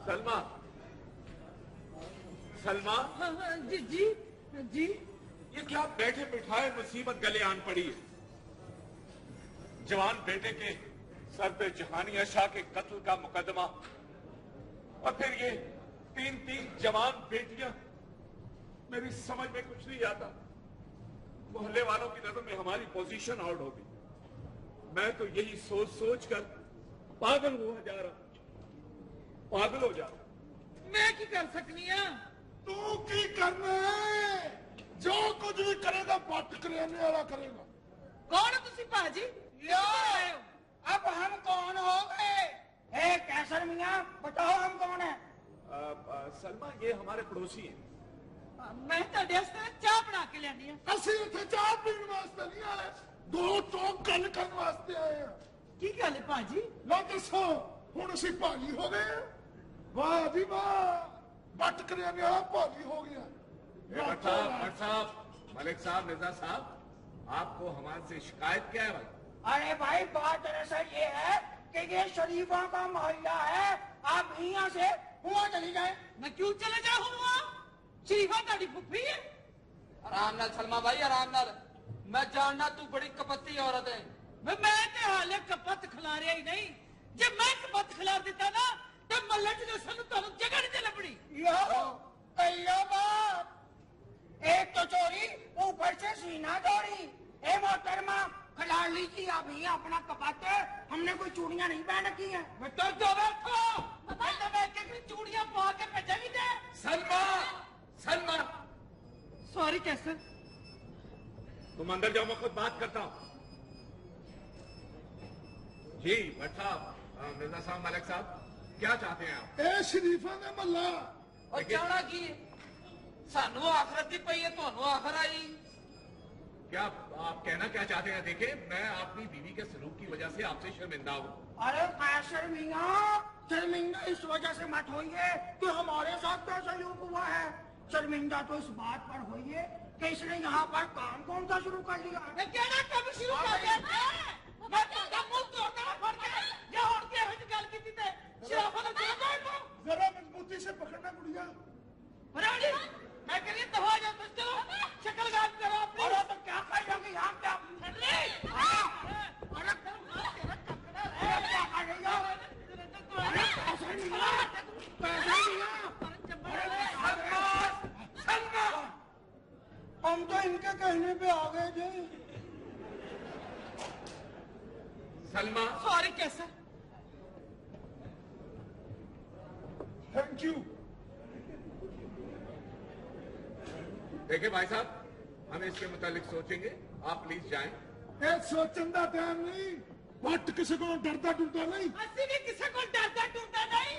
सलमा, सलमा। हाँ, हाँ, जी जी जी। ये क्या बैठे बिठाए मुसीबत गले आन पड़ी है। जवान बेटे के सर पे जहानिया शाह के कत्ल का मुकदमा और फिर ये तीन तीन जवान बेटियां। मेरी समझ में कुछ नहीं आता। मोहल्ले वालों की नजर में हमारी पोजीशन आउट होगी। मैं तो यही सोच सोच कर पागल हुआ जा रहा हूं, पागल हो जा रहा। मैं की कर सकनी है? तू की करना है? जो कुछ भी करेगा बट करियाने वाला करेगा। कौन हो तुसी भाजी? लो, अब हम कौन हो गए? ए कैसर मियां, बताओ हम कौन है? सलमा, ये हमारे पड़ोसी हैं। मैं ਤੁਹਾਡੇ ਵਾਸਤੇ ਚਾਹ ਬਣਾ ਕੇ ਲਿਆਨੀ ਆ। ਅਸੀਂ ਇੱਥੇ ਚਾਹ ਪੀਣ ਵਾਸਤੇ ਨਹੀਂ ਆਏ, ਦੋ ਟੋਕ ਗੱਲ ਕਰਨ ਵਾਸਤੇ ਆਏ ਆ। ਕੀ ਗੱਲ ਹੈ ਭਾਜੀ? ਲੋ ਦੱਸੋ, ਹੁਣ ਅਸੀਂ ਭਾਜੀ ਹੋ गए? वाह जी वाह, बट करियाने वाला भाजी हो गया। भट्ट साहब, मलिक साहब, मिर्जा साहब, आपको हमारे से शिकायत क्या है भाई? अरे भाई, बात दरअसल ये है कि ये शरीफों का मोहल्ला है। आप यहाँ से हुआ चली जाए। मैं क्यों चले जाऊंगा? शरीफा ताड़ी फुफी है। आराम नाल सलमा भाई, आराम नाल। मैं जानना तू बड़ी कपत्ती औरत है। मैं ते हाले कपत खिलारिया ही नहीं। जे मैं कपत खिलार देता ना तो मल्ले च सानू तुहानू जगह नहीं लभनी। कहियो बात, एक तो चोरी ऊपर से सीना चोरी। ए मोहतरमा, खिलाड़ लीजिए अभी अपना कपट। हमने कोई चूड़ियां नहीं पहन रखी है। बेटा तो बैठो, मैं तो बैठ के चूड़ियां पा के भेजेगी दे। सलमा, सलमा, सॉरी कैसर। तुम अंदर जाओ, मैं खुद बात करता हूं। जी भट्ट साहब, मिर्जा साहब, मलिक साहब, क्या चाहते हैं आप? ए शरीफा ने मल्ला और जाना की सानू आखरत दी पई है, ਤੁਹਾਨੂੰ आखर आई। क्या आप कहना क्या चाहते हैं? देखिए, मैं अपनी बीवी के सलूक की वजह से आपसे शर्मिंदा हूँ। अरे कैसर मियां, शर्मिंदा इस वजह से मत होइए कि हमारे साथ क्या सलूक हुआ है। शर्मिंदा तो इस बात पर होइए कि इसने यहाँ पर काम कौन सा शुरू कर दिया। कहना कब शुरू कर दिया? मैं तो मुंह तोड़ना पड़ गया। या और क्या है गल की थी ते शराफत न चला तो जरा मजबूती से पकड़ना गुड़िया। रानी, मैं कह रही दफा जा, तुम चलो शक्ल गायब करो अपनी। अरे तो क्या कर रही यहाँ पे आप? अरे क्या कर रही हो? अरे कैसर मियां, कैसर मियां, हम तो इनके कहने पे आ गए थे। Salma, sorry Qaiser. Thank you. देखिए भाई साहब, हम इसके मुतालिक सोचेंगे, आप प्लीज जाएं। ए सोचन दा टाइम नहीं, बट किसी को डरदा डरदा नहीं। ਅਸੀਂ ਵੀ ਕਿਸੇ ਕੋਲ ਡਰਦਾ ਟੁੱਟਦਾ ਨਹੀਂ।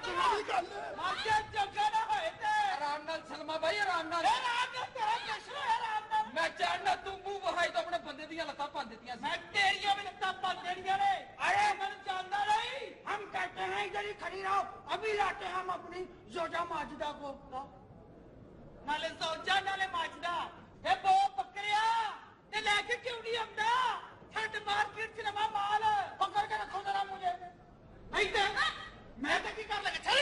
चली गल है। ਆਜਾ ਜੱਗਾ ਨਾ ਹੋਏ ਤੇ आराम नाल सलमा भाई, आराम नाल। ਇਹ ਰਾਮ ਨਾਲ ਤੇਰਾ ਜਸ਼ਨ ਹੈ ਰਾਮ ਨਾਲ। मैं जानना तू मुंह वहाई तो अपने बंदे दी लत्तां भन दित्तियां सी। मैं तेरियां भी लत्तां भन देनियां ने। अरे मैंने जानना नहीं। हम कहते हैं इधर ही खड़ी रहो, अभी लाते हैं हम अपनी जोजा माजिदा को। नाले सौजा नाले माजदा ए बो बकरिया ते लेके क्यों नहीं आंदा? ठंड मार्केट च नवा माल पकड़ के रखो जरा मुझे। नहीं दे मैं तो की कर लगा चल।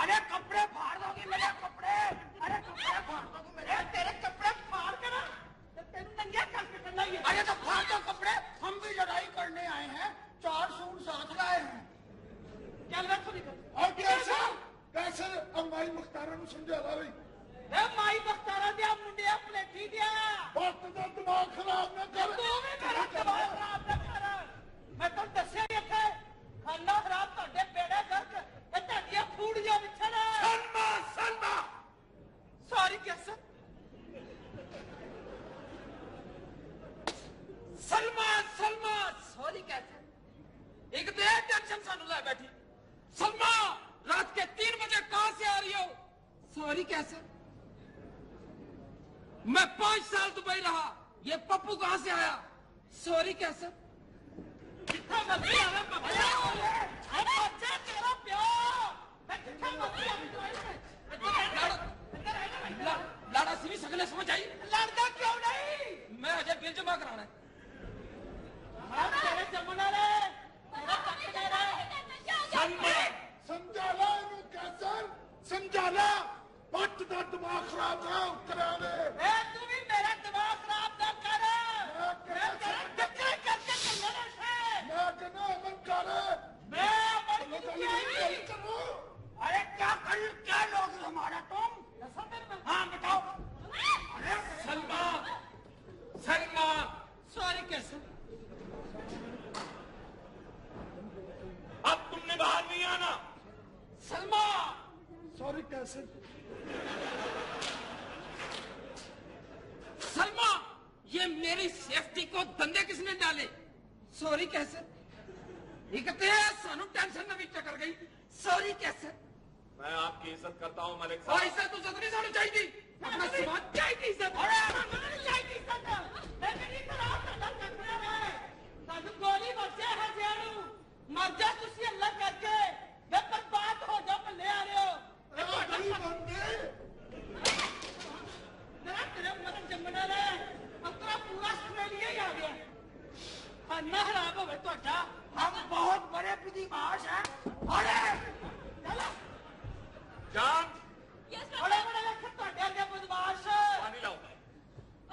अरे कपड़े फाड़ दोगी मेरे कपड़े। अरे कपड़े फाड़ दोगी मेरे। तेरे कपड़े फाड़ कर तेन नंगे करके करना ही है। अरे तो फाड़ दो कपड़े, हम भी लड़ाई करने आए हैं। 4 सूट साथ लाए हैं। चल रखो निकल। और कैसे कैसे अम्माई मुख्तारा नु समझा ला रही। ए माई बख्तारा दिया मुंडिया प्लेटी दिया। वक्त दा दिमाग खराब ना कर। तू भी मेरा दिमाग खराब ना कर। मैं तो दस्या इत्थे खाना खराब ਤੁਹਾਡੇ ਬੇੜੇ ਗਰਕ ਤੇ ਤੁਹਾਡੀਆਂ ਫੂੜੀਆਂ ਵਿਛੜ। सलमा, सलमा, सॉरी कैसर। सलमा, सलमा, सॉरी कैसे? एक तो टेंशन सानू ला बैठी। सलमा, रात के 3 बजे कहां से आ रही हो? सॉरी कैसे? मैं 5 साल दुबई रहा, ये पप्पू कहां से आया? सॉरी कैसे? जितना मर्जी आवे बकरा अरे बच्चा तेरा प्यो। मैं जितना मर्जी आवे लाड़ा सी भी सगले समझ आई। लड़का क्यों नहीं? मैं अजय बिल जमा कराना है। हम तेरे जमुना रे तेरा तक दे रहे कैसर। सलमा, ये मेरी सेफ्टी को धंधे किसने डाले? सॉरी कैसर। एक ते सानू टेंशन में भी टकर गई। सॉरी कैसर। मैं आपकी इज्जत करता हूँ मलिक और साहब। इज्जत तो नहीं सानू चाहिए। अपना समाज चाहिए इज्जत। अरे नहीं चाहिए इज्जत। मैं नहीं करा करना करना है। सानू गोली बचे है जेनू। मर जा तुसी अल्लाह करके। मैं बर्बाद हो जा भले आ रहे हो। नहीं बनते मेरा तेरे मरन जमना है। अब तेरा पूरा ऑस्ट्रेलिया ही आ गया। अन्ना हराम होवे तोड़ा। हम बहुत बड़े विधिमाश हैं। अरे चलो जान बड़े बड़े लक्ष्य तोड़े अगे बदमाश। पानी लाओ।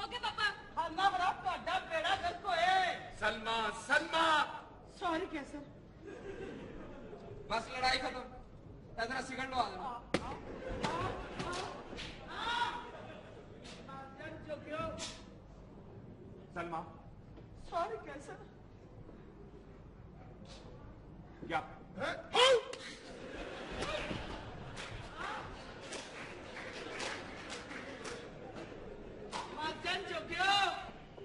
ओके पापा। अन्ना बड़ा तोड़ा बेड़ा गर्क होए। सलमा सलमा सॉरी कैसर। बस लड़ाई खत्म। इधर सिगरेट लो आ जाओ। सलमा सॉरी कैसर। क्या माजन जोगियो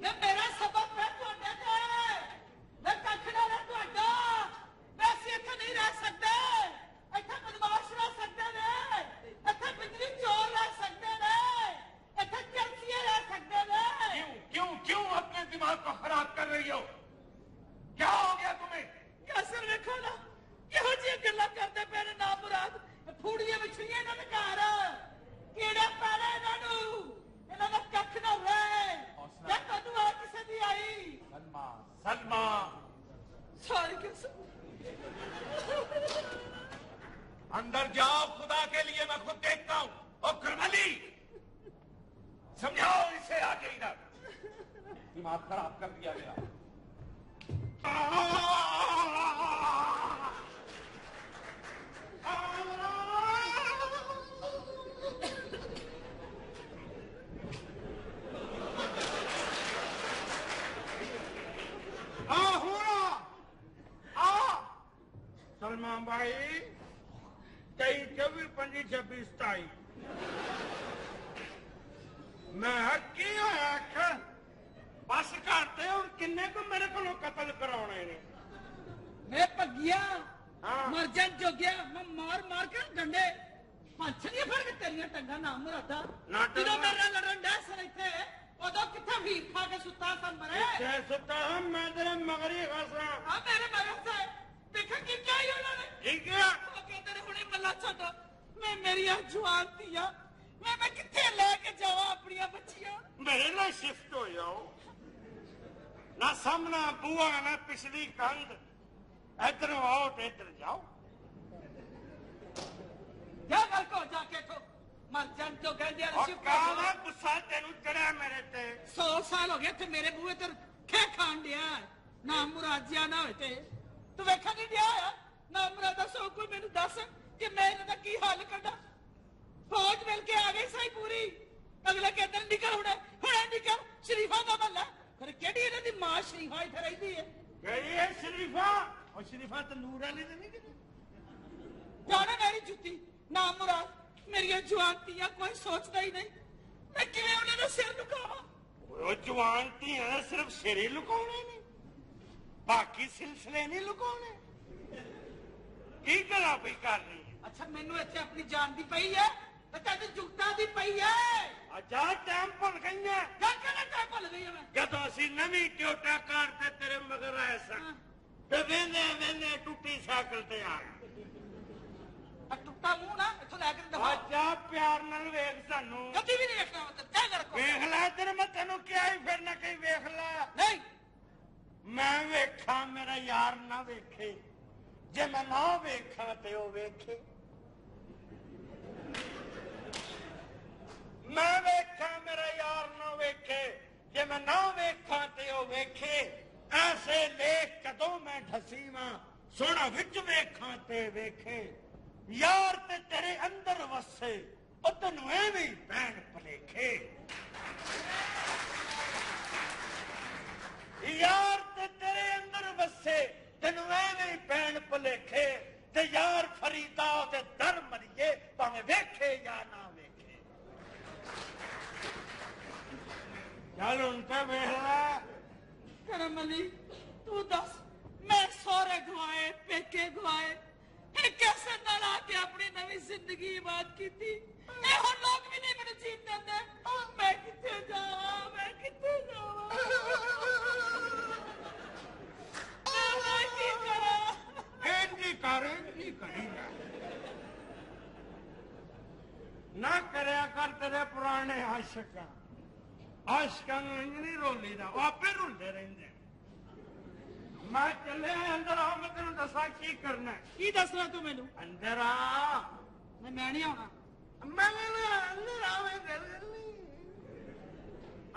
मैं मेरा सबक है तोड़े ते मैं कखना ना तोड़ा मैं इत्थे नहीं रह सकते इत्थे बदमाश रह सकते ने इत्थे बिजली चोर रह सकते ने इत्थे चरसिए रह सकते ने क्यों क्यों क्यों अपने दिमाग को खराब कर रही हो? क्या हो गया तुम्हें? कैसर देखो ना ਇਹੋ ਜਿਹੀ ਗੱਲਾਂ ਕਰਦੇ ਪਏ ਨੇ ਨਾ ਮੁਰਾਦ ਫੂੜੀਆਂ ਵਿਛੜੀਆਂ ਇਹਨਾਂ ਦੇ ਘਰ ਕੀੜੇ ਪੈਣੇ ਇਹਨਾਂ ਨੂੰ ਇਹਨਾਂ ਦਾ ਕੱਖ ਨਾ ਹੋਵੇ ਜਾਂ ਤੁਹਾਨੂੰ ਆ ਕਿਸੇ ਦੀ ਆਈ सलमा सलमा ਸੌਰੀ कैसर अंदर जाओ, खुदा के लिए मैं खुद देखता हूँ। और करमली समझाओ इसे आगे इधर। दिमाग खराब कर दिया गया। सलमान भाई 23, 24, 25, 26, 27 मैं की होया आखर बस करते और किन्ने को मेरे को कत्ल कराने ने मैं भगिया हाँ। मर जान जोगिया मैं मार मार के डंडे पंछड़ियां फड़ के तेरियां टंगा ना मुरादा ना ਜਦੋਂ टंगा। ਮੇਰੇ ਨਾਲ ਲੜਨ ਡੈ ਸਨ ਇੱਥੇ ਉਦੋਂ ਕਿੱਥੇ ਵੀਰ ਖਾ ਕੇ ਸੁੱਤਾ ਸਨ ਮਰੇ ते सुता हम मैं तेरे मगरी खसा ਆ ਮੇਰੇ ਮਗਰ ਸੇ ਦੇਖਾ ਕਿ ਕਿਹਾ ਹੀ ਉਹਨਾਂ ਨੇ ठीक है ਉਹ ਕਹਿੰਦੇ ਨੇ ਹੁਣੇ ਮੱਲਾ ਛੱਡ ਮੈਂ ਮੇਰੀਆਂ ਜਵਾਨ ਧੀਆਂ ਮੈਂ ਕਿੱਥੇ ਲੈ ਕੇ ਜਾਵਾਂ ਆਪਣੀਆਂ ਬੱਚੀਆਂ मेरे ना शिफ्ट हो जाओ ना सामना बुआ ना पिछली कंध इधर आओ ते इधर जाओ क्या गल को जाके ठो मर जान जो कहंदे आ और काला गुस्सा तेनू चढ़िया मेरे ते 100 साल हो गए थे मेरे बूहे ते खे खान दिया ना मुराजिया ना होते तू वेखा नहीं दिया है ना मुरादा सो कोई मैनू दस कि मैं इन्हां दा की हल कड्डा फौज मिल के आ गई सही पूरी अगले कहते निकल हुणे निकल शरीफा दा महला पर केड़ी इन्हां दी मां शरीफा इत्थे रहिंदी है गई है शरीफा और शरीफा तो नूर वाली तो नहीं किती जाने मेरी जुत्ती ना मुराद मेरी जवान तियां कोई सोचता ही नहीं मैं किवें उन्हां दा सिर लुकावां वो जवान धीयां सिर्फ सिर ही लुकाने ने बाकी सिलसिले नहीं लुकाने की गला पई कर रही है अच्छा मैनू इत्थे अपनी जान दी पई है ते तेरी जुगता दी पई है अच्छा टाइम भुल गई है क्या कहना क्या भुल गई है मैं जदों असी नवी ट्योटा कार ते तेरे मगर आए सन ते वेने वेने टूटी साइकिल ते आ गए आ टुੱਟਾ ਮੂੰਹ ਨਾ ਇੱਥੋਂ ਲੈ ਕੇ ਦਫਾ अच्छा प्यार नाल वेख सानू ਕਦੀ ਵੀ ਨਹੀਂ ਵੇਖਣਾ ਮੈਂ ਤੈ ਕਰ ਕੋ वेख लै इधर मैं तेनू क्या ही फिर ना कहीं वेख लै नहीं मैं वेखा मेरा यार ना वेखे जे मैं ना वेखा ते ओ वेखे मैं वेखा मेरा यार ना वेखे जे मैं ना वेखा ते ओ वेखे ऐसे लेख कदों मैं ढसी वां सोना विच वेखा ते वेखे यार ते तेरे अंदर वसे ओ तैनू एवें पैण भलेखे यार ते तेरे अंदर वसे तेनू एवें पैण भलेखे ते यार फरीदा ते दर मरिए भावें औलाद वेखे या ना वेखे। चल उनका वेखला करम अली तू दस मैं सौरे गवाए पेके गवाए फिर कैसे नाल आके अपनी नवी जिंदगी बात की थी ए हुन लोग भी नहीं मेरे जीन देंदे मैं किथे जावां मैं किथे जावां मैं की करा एंडी करी ना करया कर तेरे पुराने आशिका आशिका नहीं रोली दा आपे रोंदे रहंदे। मैं चले अंदर आ मैं तेन दसा की करना की दसना तू मैनू अंदर आ मैं नहीं आना मैं अंदर आवे गल नहीं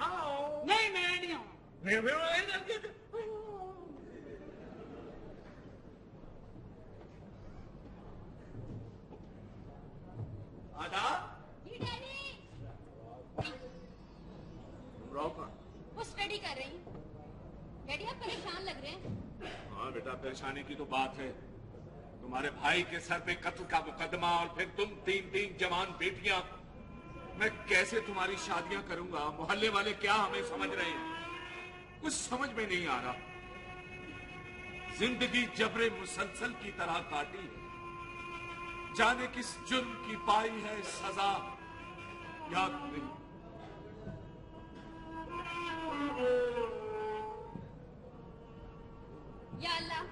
आओ नहीं मैं नहीं आना वे इधर आदा जी डैडी रहो कौन? वो स्टडी कर रही हूँ। डैडी आप परेशान लग रहे हैं। हाँ बेटा परेशानी की तो बात है। तुम्हारे भाई के सर पे कत्ल का मुकदमा और फिर तुम तीन जवान बेटियां। मैं कैसे तुम्हारी शादियां करूंगा? मोहल्ले वाले क्या हमें समझ रहे हैं? कुछ समझ में नहीं आ रहा। जिंदगी जबरे मुसलसल की तरह काटी, जाने किस जुर्म की पाई है सजा याद नहीं। या अल्लाह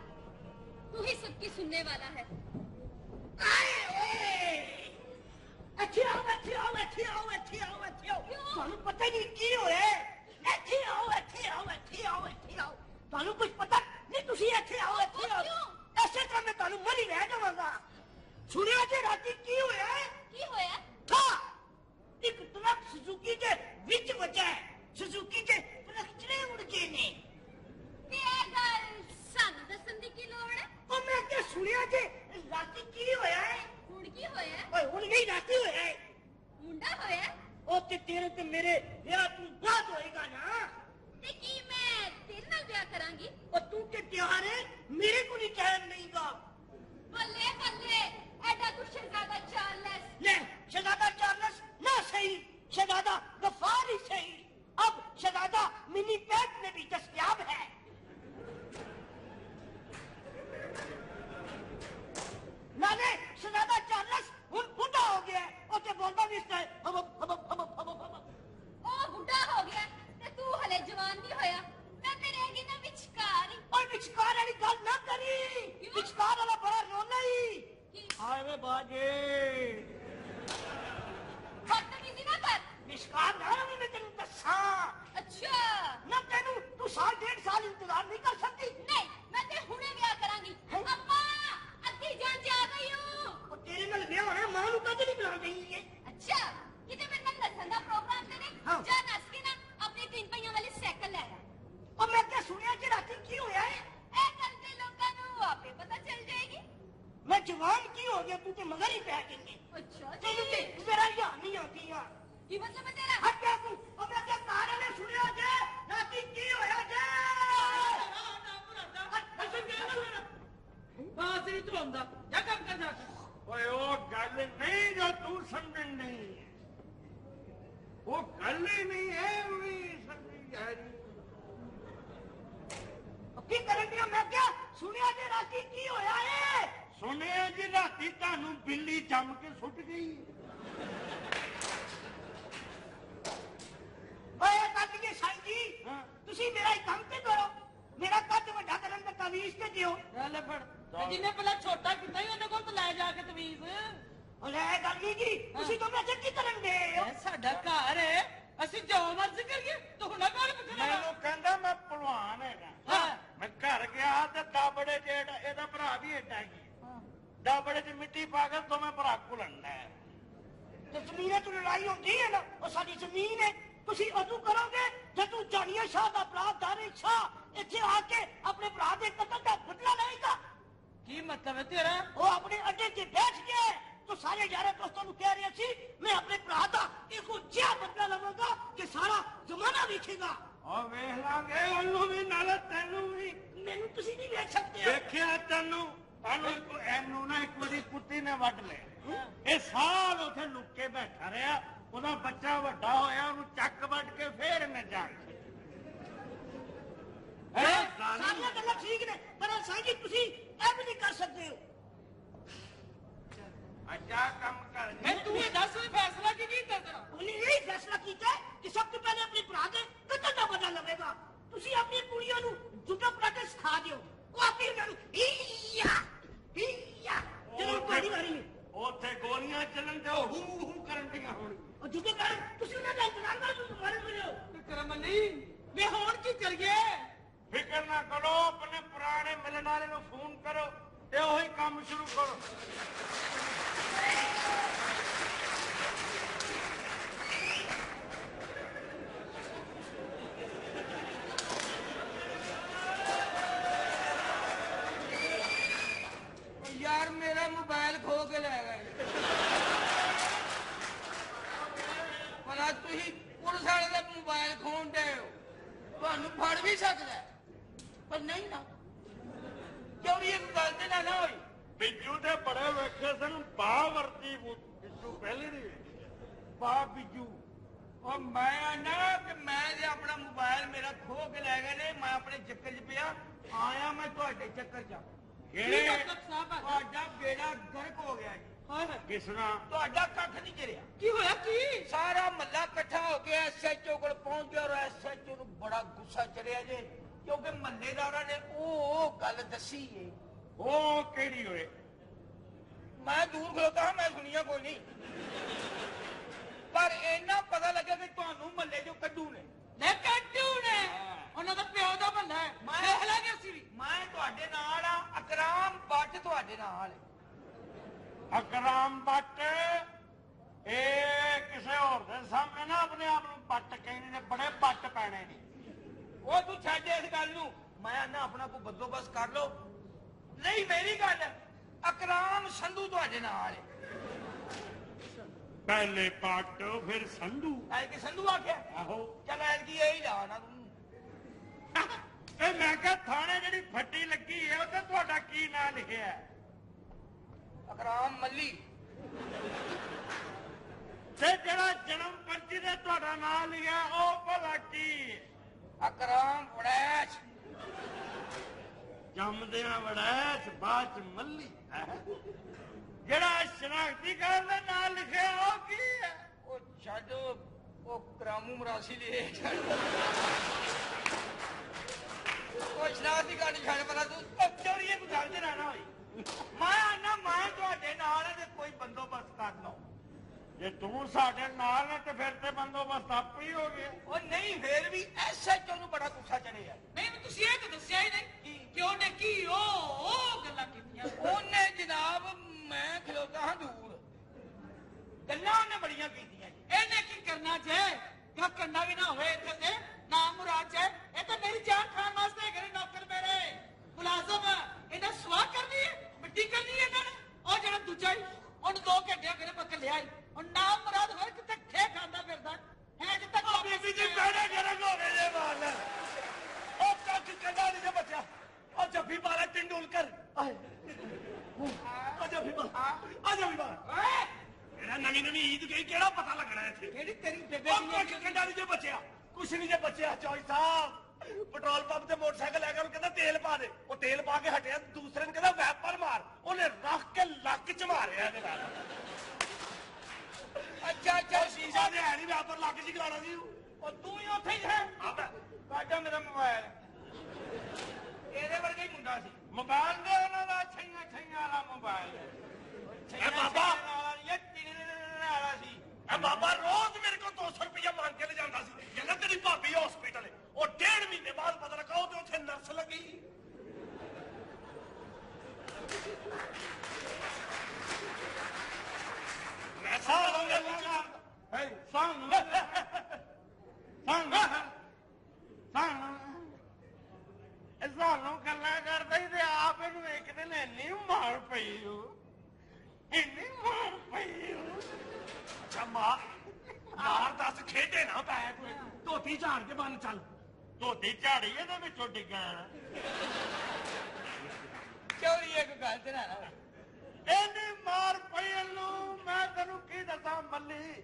तू ही सबकी सुनने वाला है। ਤੁਹਾਨੂੰ ਪਤਾ ਨਹੀਂ ਕੀ ਹੋਇਆ ਇੱਥੇ ਆਓ ਤੁਹਾਨੂੰ ਕੁਝ ਪਤਾ ਨਹੀਂ ਤੁਸੀਂ ਇੱਥੇ ਆਓ ਐਸੇ ਤਰ੍ਹਾਂ ਮੈਂ ਤੁਹਾਨੂੰ ਮਰੀ ਰਹਿ ਜਾਵਾਂਗਾ। ਸੁਣਿਆ ਜੇ ਰਾਤੀ ਕੀ ਹੋਇਆ ਕੀ ਹੋਇਆ? ਹਾਂ ਇੱਕ ਟਰੱਕ ਸੁਜ਼ੂਕੀ ਦੇ ਵਿੱਚ ਵੱਜਾ ਹੈ। ਸੁਜ਼ੂਕੀ ਦੇ ਪਲਖਚੜੇ ਉੜ ਗਏ ਨੇ। ਤੇ ਇਹ ਗੱਲ ਸਾਨੂੰ ਦੱਸਣ ਦੀ ਕੀ ਲੋੜ ਹੈ? ਉਹ ਮੈਂ ਅੱਗੇ ਸੁਣਿਆ ਜੇ ਰਾਤੀ ਕੀ ਹੋਇਆ ਹੈ। ਹੁਣ ਕੀ ਹੋਇਆ? ਓਏ ਹੁਣ ਨਹੀਂ ਰਾਤੀ ਹੋਇਆ ਹੈ। ਮੁੰਡਾ ਹੋਇਆ? ਉਹ ਤੇ ਤੇਰੇ ਤੇ ਮੇਰੇ ਵਿਆਹ ਤੋਂ ਬਾਅਦ ਹੋਏਗਾ ਨਾ। ਤੇ ਕੀ ਮੈਂ ਤੇਰੇ ਨਾਲ ਵਿਆਹ ਕਰਾਂਗੀ? ਉਹ ਤੂੰ ਤੇ ਤਿਆਰ ਹੈ ਮੇਰੇ ਕੋਲ ਨਹੀਂ ਟਾਈਮ ਨਹੀਂਗਾ। ਬੱਲੇ ਬੱਲੇ ਐਡਾ ਤੂੰ ਸ਼ਹਿਜ਼ਾਦਾ ਚਾਰਲਸ। ले शहजादा चार्ल्स ना सही शहजादा गफार ही सही अब शहजादा मिनी पैक में भी दस्तयाब है। नाले शहजादा चार्ल्स हुन बुढ़ा हो गया है और ते बोलता भी इसका ਉਹ ਬੁੱਢਾ ਹੋ ਗਿਆ ਤੇ ਤੂੰ ਹਲੇ ਜਵਾਨ ਨਹੀਂ ਹੋਇਆ। ਮੈਂ ਤੇ ਰਹਿ ਗਈ ਨਾ ਵਿਚਕਾਰ ਹੀ। और विचकार वाली गल ना करी विचकार वाला बड़ा रोना ही ਕੀ आए वे बाजे ਬਦਤਮੀਜ਼ੀ ਨਾ ਕਰ। विचकार ना रही मैं तेन दसा ਅੱਛਾ ना तेनू तू साल डेढ़ साल इंतजार नहीं कर सकती। ਨਹੀਂ ਮੈਂ ਤੇ ਹੁਣੇ ਵਿਆਹ ਕਰਾਂਗੀ। ਹੈਂ? ਅੰਮਾ ਅੱਧੀ ਜਾਨ ਚ ਆ ਗਈ ਹੂੰ। ਉਹ ਤੇਰੇ ਨਾਲ ਵਿਆਹ ਹੋਣਾ ਮਾਂ ਨੂੰ ਕਦੇ ਨਹੀਂ ਬੁਲਾ ਰਹੀ ਹੈ। ਅੱਛਾ ਕਿਤੇ ਮੇਰੇ ਨਾਲ ਨੱਚਣ ਦਾ ਪ੍ਰੋਗਰਾਮ ਤੇ ਨਹੀਂ? ਹਾਂ। ਜਾ ਨੱਚ ਕੇ ਨਾ ਆਪਣੀ 3 ਪਹੀਆਂ ਵਾਲੀ ਸਾਈਕਲ ਲੈ ਆ। ਉਹ ਮੈਂ ਕਿਹਾ ਸੁਣਿਆ ਕਿ ਰਾਤੀ ਕੀ ਹੋਇਆ ਹੈ। ਇਹ ਗੱਲ ਤੇ ਲੋਕਾਂ ਨੂੰ ਆਪੇ ਪਤਾ ਚੱਲ ਜਾਏਗੀ। ਮੈਂ ਜਵਾਨ ਕੀ ਹੋ ਗਿਆ ਤੂੰ ਤੇ ਮਗਰ ਹੀ ਪੈ ਗਈ। ਅੱਛਾ ਤੈਨੂੰ ਤੇ ਜੀ ਮੇਰਾ ਯਾਦ ਨਹੀਂ ਆਉਂਦੀ ਆ। ਕੀ ਮਤਲਬ ਹੈ ਤੇਰਾ? ਹੱਟਿਆ ਤੂੰ ਉਹ ਮੈਂ ਕਿਹਾ ਕਾਰਾਂ ਨੇ ਸੁਣਿਆ ਜੇ ਰਾਤੀ ਕੀ ਹੋਇਆ ਜੇ। ਬਾਤ ਨਹੀਂ ਤੂੰ ਆਉਂਦਾ ਜਾ ਕੰਮ ਕਰ ਜਾ ਕੇ। ਓਏ ਉਹ ਗੱਲ ਨਹੀਂ ਜੋ ਤੂੰ ਸਮਝਣ ਨਹੀਂ ਹੈ। ਉਹ ਗੱਲ ਹੀ ਨਹੀਂ ਹੈ ਵੀ ਸਮਝੀ ਜਾ ਰਹੀ। ਉਹ ਕੀ ਕਰਨ ਦਿਆ ਮੈਂ ਕਿਹਾ ਸੁਣਿਆ ਜੇ ਰਾਤੀ ਕੀ ਹੋਇਆ ਹੈ। ਸੁਣਿਆ ਜੀ ਰਾਤੀ ਤੁਹਾਨੂੰ ਬਿੱਲੀ ਜੰਮ ਕੇ ਸੁੱਟ ਗਈ। ਓਏ ਕੱਢੀਏ ਸਾਈਂ ਜੀ ਹਾਂ। ਤੁਸੀਂ ਮੇਰਾ ਇੱਕ ਕੰਮ ਤੇ ਕਰੋ ਮੇਰਾ ਕੱਦ ਵੱਡਾ ਕਰਨ ਦਾ ਤਵੀਜ਼ ਤੇ ਦਿਓ। ਲੈ ਫੜ ਤੇ ਜਿਹਨੇ ਪਹਿਲਾਂ ਛੋਟਾ ਕੀਤਾ ਹੀ ਉਹਨੇ ਕੋਲ ਤਾਂ ਲੈ ਜਾ ਕੇ ਤਵੀਜ਼। ਉਹ ਲੈ ਗੱਲ ਨਹੀਂ ਜੀ ਤੁਸੀਂ ਤਾਂ ਮੈਂ ਕੀ ਕਰਨ ਦੇ ਹੋ। ਇਹ ਸਾਡਾ ਘਰ ਹੈ ਅਸੀਂ ਜੋ ਮਰਜ਼ੀ ਕਰੀਏ ਤੂੰ ਨਾ ਘਰ ਪੁੱਛਣਾ। ਮੈਨੂੰ ਕਹਿੰਦਾ ਮੈਂ ਭਲਵਾਨ ਹੈਗਾ। ਹਾਂ ਮੈਂ ਘਰ ਗਿਆ ਤੇ ਦਾਬੜੇ ਜਿਹੜਾ ਇਹਦਾ ਭਰਾ ਵੀ ਏਡਾ ਹੀ ਦਾਬੜੇ 'ਚ ਮਿੱਟੀ ਪਾ ਕੇ ਦੋਵੇਂ ਭਰਾ ਘੁਲਣਾ ਹੈ। ਤੇ ਜ਼ਮੀਨਾਂ ਤੋਂ ਲੜਾਈ ਹੁੰਦੀ ਹੈ ਨਾ ਉਹ ਸਾਡੀ ਜ਼ਮੀਨ ਹੈ। ਤੁਸੀਂ ਉਦੋਂ ਕਰੋਗੇ ਜਦੋਂ ਜਾਨੀਆ ਸ਼ਾਹ ਦਾ ਭਰਾ ਦਾਰੇ ਸ਼ਾਹ ਇੱਥੇ ਆ ਕੇ ਆਪਣੇ ਭਰਾ ਦੇ ਕਤਲ ਦਾ ਬਦਲਾ ਲਏਗਾ। ਕੀ ਮਤਲਬ ਹੈ ਤੇਰਾ? ਉਹ ਆਪਣੇ ਅੱਡੇ 'ਤੇ ਬੈਠ ਕੇ तो सारे यार दोस्तों ਨੂੰ ਕਹਿ ਰਿਹਾ ਸੀ मैं अपने भरा ਦਾ ਇਹੋ ਜਿਹਾ ਬਦਲਾ ਲਵਾਂਗਾ ਕਿ ਸਾਰਾ ਜ਼ਮਾਨਾ ਵੇਖੇਗਾ। ਉਹ ਵੇਖ ਲਾਂਗੇ ਉਹਨੂੰ ਵੀ ਨਾਲ ਤੈਨੂੰ ਵੀ। ਮੈਨੂੰ ਤੁਸੀਂ ਨਹੀਂ ਵੇਖ ਸਕਦੇ। ਵੇਖਿਆ ਤੈਨੂੰ ਇਹਨੂੰ ਨਾ ਇੱਕ ਵਾਰੀ ਕੁੱਤੀ ਨੇ ਵੱਢ ਲਿਆ। ਇਹ ਸਾਲ ਉੱਥੇ ਲੁੱਕ ਕੇ ਬੈਠਾ ਰਿਹਾ, ਉਹਦਾ ਬੱਚਾ ਵੱਡਾ ਹੋਇਆ, ਉਹਨੂੰ ਚੱਕ ਵੱਢ ਕੇ ਫੇਰ ਮੈਂ ਜਾਣ ਸਾਰੀਆਂ ਗੱਲਾਂ ਠੀਕ ਨੇ, ਪਰ ਸਾਈਂ ਜੀ ਤੁਸੀਂ ਇਹ ਵੀ ਨਹੀਂ ਕਰ ਸਕਦੇ ਹੋ। ਅੱਛਾ ਕੰਮ ਕਰ ਮੈਂ ਤੂੰ ਇਹ ਦੱਸ ਵੀ ਫੈਸਲਾ ਕੀ ਕੀਤਾ ਤੇਰਾ? ਉਹਨੇ ਇਹ ਫੈਸਲਾ ਕੀਤਾ ਕਿ ਸਭ ਤੋਂ ਪਹਿਲੇ ਆਪਣੇ ਭਰਾ ਦੇ ਕਤਲ ਦਾ ਬਦਲਾ ਲਵੇਗਾ। ਤੁਸੀਂ ਆਪਣੀ ਕੁੜੀਆਂ ਨੂੰ ਜੁੱਤਾ ਪਟਾਕੇ ਸਿਖਾ ਦਿਓ, ਉਹ ਆਪਣੀ ਉਹਨਾਂ ਨੂੰ ਜਦੋਂ ਤੁਹਾਡੀ ਵਾਰੀ ਹੈ ਉੱਥੇ ਗੋਲੀਆਂ ਚੱਲਣ ਤੇ ਉਹ ਹੂ ਹੂ ਕਰਨ ਦੀਆਂ ਹੋਣ। ਉਹ ਜਦੋਂ ਕਰ ਤੁਸੀਂ ਉਹਨਾਂ ਦਾ ਇੰਤਜ਼ਾਰ ਕਰੋ, ਤੁਸੀਂ ਮਾਰੇ ਮਿਲੋ। ਕਰਮਲੀ ਵੇ ਹੁਣ ਕੀ ਕਰੀਏ? ਫਿਕਰ ਨਾ ਕਰੋ, ਆਪਣੇ ਪੁਰਾਣੇ ਮਿਲਣ ਵਾਲੇ ਨੂੰ ਫੋਨ ਕਰੋ ਤੇ ਉਹੀ ਕੰਮ ਸ਼ੁਰੂ ਕਰੋ। यार मेरा मोबाइल खो के ले गए भला तुसी पुलिस वाले का मोबाइल खोन दे ਤੁਹਾਨੂੰ ਫੜ ਵੀ ਸਕਦਾ ਪਰ ਨਹੀਂ ਨਾ ਕਿਉਂ ਇਹ ਗੱਲ ਤੇ ਨਾ ਹੋਈ। ਬਿੱਜੂ ਦੇ ਬੜੇ ਵੇਖੇ ਸਨ ਬਾ ਵਰਤੀ ਬਿੱਜੂ ਪਹਿਲੇ ਦੀ ਬਾ ਬਿੱਜੂ। ਉਹ ਮੈਂ ਨਾ ਕਿ ਮੈਂ ਜੇ ਆਪਣਾ ਮੋਬਾਈਲ ਮੇਰਾ ਖੋ ਕੇ ਲੈ ਗਏ ਨੇ, ਮੈਂ ਆਪਣੇ ਚੱਕਰ 'ਚ ਪਿਆ ਆਇਆ, ਮੈਂ ਤੁਹਾਡੇ ਚੱਕਰ 'ਚ ਕਿਹੜੇ ਤੁਹਾਡਾ ਬੇੜਾ ਗਰਕ ਹੋ ਗਿਆ ਜੀ। ਕਿਸਨਾ ਤੁਹਾਡਾ ਕੱਖ ਨਹੀਂ ਚਰਿਆ। ਕੀ ਹੋਇਆ? ਕੀ ਸਾਰਾ ਮੱਲਾ ਇਕੱਠਾ ਹੋ ਕੇ ਐਸਐਚਓ ਕੋਲ ਪਹੁੰਚ ਗਿਆ ਔਰ ਐਸਐਚਓ ਨੂੰ ਬੜਾ ਗੁੱਸਾ ਚੜਿਆ ਜੇ, ਕਿਉਂਕਿ ਮੱਲੇਦਾਰਾਂ ਨੇ ਉਹ ਗੱਲ ਦੱਸੀ ਏ। ਉਹ ਕਿਹੜੀ ਹੋਏ? ਮੈਂ ਦੂਰ ਖਲੋਤਾ ਹਾਂ, ਮੈਂ ਸੁਣੀਆ ਕੋਈ ਨਹੀਂ, ਪਰ ਇੰਨਾ ਪਤਾ ਲੱਗਾ ਕਿ ਤੁਹਾਨੂੰ ਮੱਲੇ 'ਚੋਂ ਕੱਢੂ ਨੇ। ਲੈ ਕੱਟੂ ਨੇ ਉਹਨਾਂ ਦਾ ਪਿਓ ਦਾ ਬੰਦਾ ਹੈ, ਦੇਖ ਲਾਂਗੇ ਅਸੀਂ ਵੀ। ਮੈਂ ਤੁਹਾਡੇ ਨਾਲ ਆ, ਅਕਰਾਮ ਬੱਟ ਤੁਹਾਡੇ ਨਾਲ। ਅਕਰਾਮ ਬੱਟ ਇਹ ਕਿਸੇ ਹੋਰ ਦੇ ਸਾਹਮਣੇ ਨਾ ਆਪਣੇ ਆਪ ਨੂੰ ਬੱਟ ਕਹਿੰਦੇ ਨੇ, ਬੜੇ ਬੱਟ ਪੈਣੇ ਨੇ। ਉਹ ਤੂੰ ਛੱਡ ਇਸ ਗੱਲ ਨੂੰ, ਮੈਂ ਨਾ ਆਪਣਾ ਕੋਈ ਬੰਦੋਬਸਤ ਕਰ ਲਓ। ਨਹੀਂ ਮੇਰੀ ਗੱਲ, ਅਕਰਾਮ ਸੰਧੂ ਤੁਹਾਡੇ ਨਾਲ ਹੈ। ਪਹਿਲੇ ਪੱਟ ਫਿਰ ਸੰਧੂ। ਐਲਕੀ ਸੰਧੂ ਆਖਿਆ? ਆਹੋ। ਚੱਲ ਐਲਕੀ ਇਹ ਹੀ ਲਾ ਨਾ ਤੂੰ। ਇਹ ਮੈਂ ਕਿਹਾ ਥਾਣੇ ਜਿਹੜੀ ਫੱਟੀ ਲੱਗੀ ਹੈ ਉਹਤੇ ਤੁਹਾਡਾ ਕੀ ਨਾਂ ਲਿਖਿਆ ਹੈ? ਅਕਰਾਮ ਮੱਲੀ। ਤੇ ਜਿਹੜਾ ਜਨਮ ਪਰਚੀ ਤੇ ਤੁਹਾਡਾ ਨਾਂ ਲਿਖਿਆ ਉਹ ਭਲਾ ਕੀ? ਅਕਰਾਮ ਵੜੈਚ। ਜੰਮਦਿਆਂ ਵੜੈਚ ਬਾਅਦ ਚ ਮੱਲੀ। ਜਿਹੜਾ ਸ਼ਨਾਖਤੀ ਕਾਰਡ ਦਾ ਨਾਂ ਲਿਖਿਆ ਉਹ ਕੀ ਹੈ? ਉਹ ਛੱਡ, ਉਹ ਕਰਾਮੂ ਮਰਾਸੀ ਲਈ ਉਹ ਸ਼ਨਾਖਤੀ ਕਾਰਡ ਛੱਡ ਪਲਾ ਤੂੰ। ਚੋਰੀਏ ਕੋਈ ਗੱਲ ਤੇ ਨਾ ਹੋਈ। ਮੈਂ ਤੁਹਾਡੇ ਨਾਲ ਤੇ ਕੋਈ ਬੰਦੋਬਸਤ ਕਰ ਲਓ। ਜੇ ਤੂੰ ਸਾਡੇ ਨਾਲ ਨੇ ਤੇ ਫਿਰ ਤੇ ਬੰਦੋਬਸਤ ਆਪੇ ਹੀ ਹੋ ਗਿਆ। ਉਹ ਨਹੀਂ ਫੇਰ ਵੀ ਐਸਐਚਓ ਨੂੰ ਬੜਾ ਗੁੱਸਾ ਚੜਿਆ। ਨਹੀਂ ਤੁਸੀਂ ਇਹ ਤਾਂ ਦੱਸਿਆ ਹੀ ਨਹੀਂ ਕਿ ਉਹਨੇ ਕੀ ਉਹ ਗੱਲਾਂ ਕੀਤੀਆਂ। ਉਹਨੇ ਜਨਾਬ, ਮੈਂ ਖਲੋਤਾ ਹਾਂ ਦੂਰ, ਗੱਲਾਂ ਉਹਨੇ ਬੜੀਆਂ ਕੀਤੀਆਂ ਜੀ। ਇਹਨੇ ਕੀ ਕਰਨਾ ਜੇ ਕਾ ਕੰਡਾ ਵੀ ਨਾ ਹੋਵੇ ਇੱਥੇ ਤੇ ਨਾ ਮੁਰਾਦ ਜੇ। ਇਹ ਤਾਂ ਮੇਰੀ ਜਾਨ ਖਾਣ ਵਾਸਤੇ ਘਰੇ ਨੌਕਰ ਮੇਰੇ ਮੁਲਾਜ਼ਮ ਇਹਨਾਂ ਸਵਾਹ ਕਰਨੀ ਹੈ, ਮਿੱਟੀ ਕਰਨੀ ਹੈ ਇਹਨਾਂ ਨੇ। ਉਹ ਜਿਹੜਾ ਦੂਜਾ ਹੀ ਉਹਨੂੰ 2 ਘੰਟੇ ਘਰੇ ਪੱਕ ਲਿਆ ਹੀ, ਉਹ ਨਾਮ ਮੁਰਾਦ ਹੋਰ ਕਿਤੇ ਖੇ ਖਾਂਦਾ ਫਿਰਦਾ ਹੈ। ਅਜੇ ਤੱਕ ਬੀਬੀ ਜੀ ਬੈਠੇ ਗਰਮ ਹੋ ਗਏ ਜੇ ਮਾਲ। ਉਹ ਕੱਖ ਕੰਡਾ ਨਹੀਂ ਜੇ ਬੱਚਾ। ਉਹ ਜੱਫੀ ਮਾਰਾ ਟਿੰਡੂਲਕਰ। ਆ ਜੱਫੀ ਮਾਰਾ। ਇਹਦਾ ਨਵੀਂ ਈਦ ਗਈ, ਕਿਹੜਾ ਪਤਾ ਲੱਗਣਾ ਇੱਥੇ? ਕਿਹੜੀ ਤੇਰੀ ਬੇਬੇ ਉਹ ਕੱਖ ਕੰਡਾ ਨਹੀਂ ਜੇ ਬਚਿਆ, ਕੁਛ ਨਹੀਂ ਜੇ ਬਚਿਆ। ਚੌਈ ਸਾਹਿਬ ਪੈਟਰੋਲ ਪੰਪ ਤੇ ਮੋਟਰਸਾਈਕਲ ਲੈ ਕੇ ਉਹਨੂੰ ਕਹਿੰਦਾ ਤੇਲ ਪਾ ਦੇ। ਉਹ ਤੇਲ ਪਾ ਕੇ ਹਟਿਆ, ਦੂਸਰੇ ਨੂੰ ਕਹਿੰਦਾ ਵੈਪਰ ਮਾਰ। ਉਹਨੇ ਰੱਖ ਕੇ ਲੱਕ ਚ ਮਾਰਿਆ ਇਹਦੇ ਨਾਲ। ਅੱਛਾ ਸ਼ੀਸ਼ਾ ਦੇ ਹੈ ਨਹੀਂ, ਵੈਪਰ ਲੱਕ ਚ ਗਲਾਣਾ ਸੀ। ਉਹ ਤੂੰ ਹੀ ਉੱਥੇ ਹੀ ਹੈ। ਕਾਢਾ ਮੇਰਾ ਮੋਬਾਈਲ, ਇਹਦੇ ਵਰਗਾ ਹੀ ਮੁੰਡਾ ਸੀ। ਮੋਬਾਈਲ ਦੇ ਉਹਨਾਂ ਦਾ ਛਈਆਂ ਵਾਲਾ ਮੋਬਾਈਲ। ਇਹ ਬਾਬਾ ਵਾਲਾ ਸੀ। ਇਹ ਬਾਬਾ ਰੋਜ਼ ਮੇਰੇ ਕੋਲ 200 ਰੁਪਇਆ ਮੰਗ ਕੇ ਲੈ ਜਾਂਦਾ ਸੀ। ਕਹਿੰਦਾ ਤੇਰੀ ਭਾਬੀ ਹਸਪੀਟਲ ਹੈ। ਉਹ 1.5 ਮਹੀਨੇ ਬਾਅਦ ਪਤਾ ਲੱਗਾ ਉਹ ਤੇ ਉੱਥੇ ਨਰਸ ਲੱਗੀ। ਮੈਂ ਸਾਨੂੰ ਗੱਲਾਂ ਕਰਦਾ ਹੀ ਤੇ ਆਪ ਇਹਨੂੰ ਇੱਕ ਦਿਨ ਇੰਨੀ ਮਾਰ ਪਈ ਇੰਨੀ ਮਾਰ ਪਈ। ਅੱਛਾ ਮਾਰ ਦੱਸ, ਖੇਡੇ ਨਾ ਪੈ ਕੋਈ। ਧੋਤੀ ਝਾੜ ਕੇ ਬੰਨ ਚੱਲ। ਧੋਤੀ ਝਾੜੀ ਇਹਦੇ ਵਿੱਚੋਂ ਡਿੱਗਣ। ਚੋਰੀ ਇੱਕ ਗੱਲ ਤੇ ਨਾ ਇਹਨੇ ਮਾਰ ਪਈ ਇਹਨੂੰ। ਮੈਂ ਤੈਨੂੰ ਕੀ ਦੱਸਾਂ ਮੱਲੀ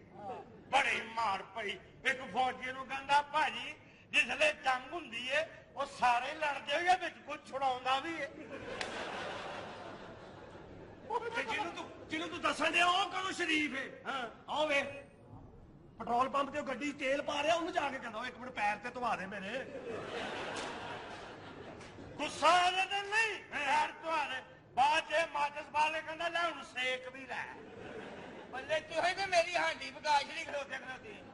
ਬੜੀ ਮਾਰ ਪਈ ਇੱਕ ਫੌਜੀ ਨੂੰ ਕਹਿੰਦਾ ਭਾਜੀ ਜਿਸਲੇ ਜੰਗ ਹੁੰਦੀ ਏ ਉਹ ਸਾਰੇ ਲੜਦੇ ਹੋਏ ਵਿੱਚ ਕੁਝ ਛੁਡਾਉਂਦਾ ਵੀ ਏ ਤੇ ਜਿਹਨੂੰ ਤੂੰ ਦੱਸਣ ਡਿਆ ਉਹ ਕਦੋਂ ਸ਼ਰੀਫ ਏ ਹਾਂ ਆਓ ਵੇ ਪੈਟਰੋਲ ਪੰਪ ਤੇ ਉਹ ਗੱਡੀ 'ਚ ਤੇਲ ਪਾ ਰਿਹਾ ਉਹਨੂੰ ਜਾ ਕੇ ਕਹਿੰਦਾ ਇੱਕ ਮਿੰਟ ਪੈਰ ਤੇ ਧਵਾ ਦੇ ਮੇਰੇ ਗੁੱਸਾ ਆ ਜਾਂਦਾ ਨਹੀਂ ਪੈਰ ਧਵਾਰੇ ਬਾਅਦ ਚ ਮਾਚਸ ਵਾਲੇ ਕਹਿੰਦਾ ਲੈ ਹੁਣ ਸੇਕ ਵੀ ਲੈ ਬੱਲੇ ਤੂੰ ਹੀ ਤੇ ਮੇਰੀ ਹਾਂਡੀ ਪਕਾਸ਼ ਨਹੀਂ ਖਲੋਤੇ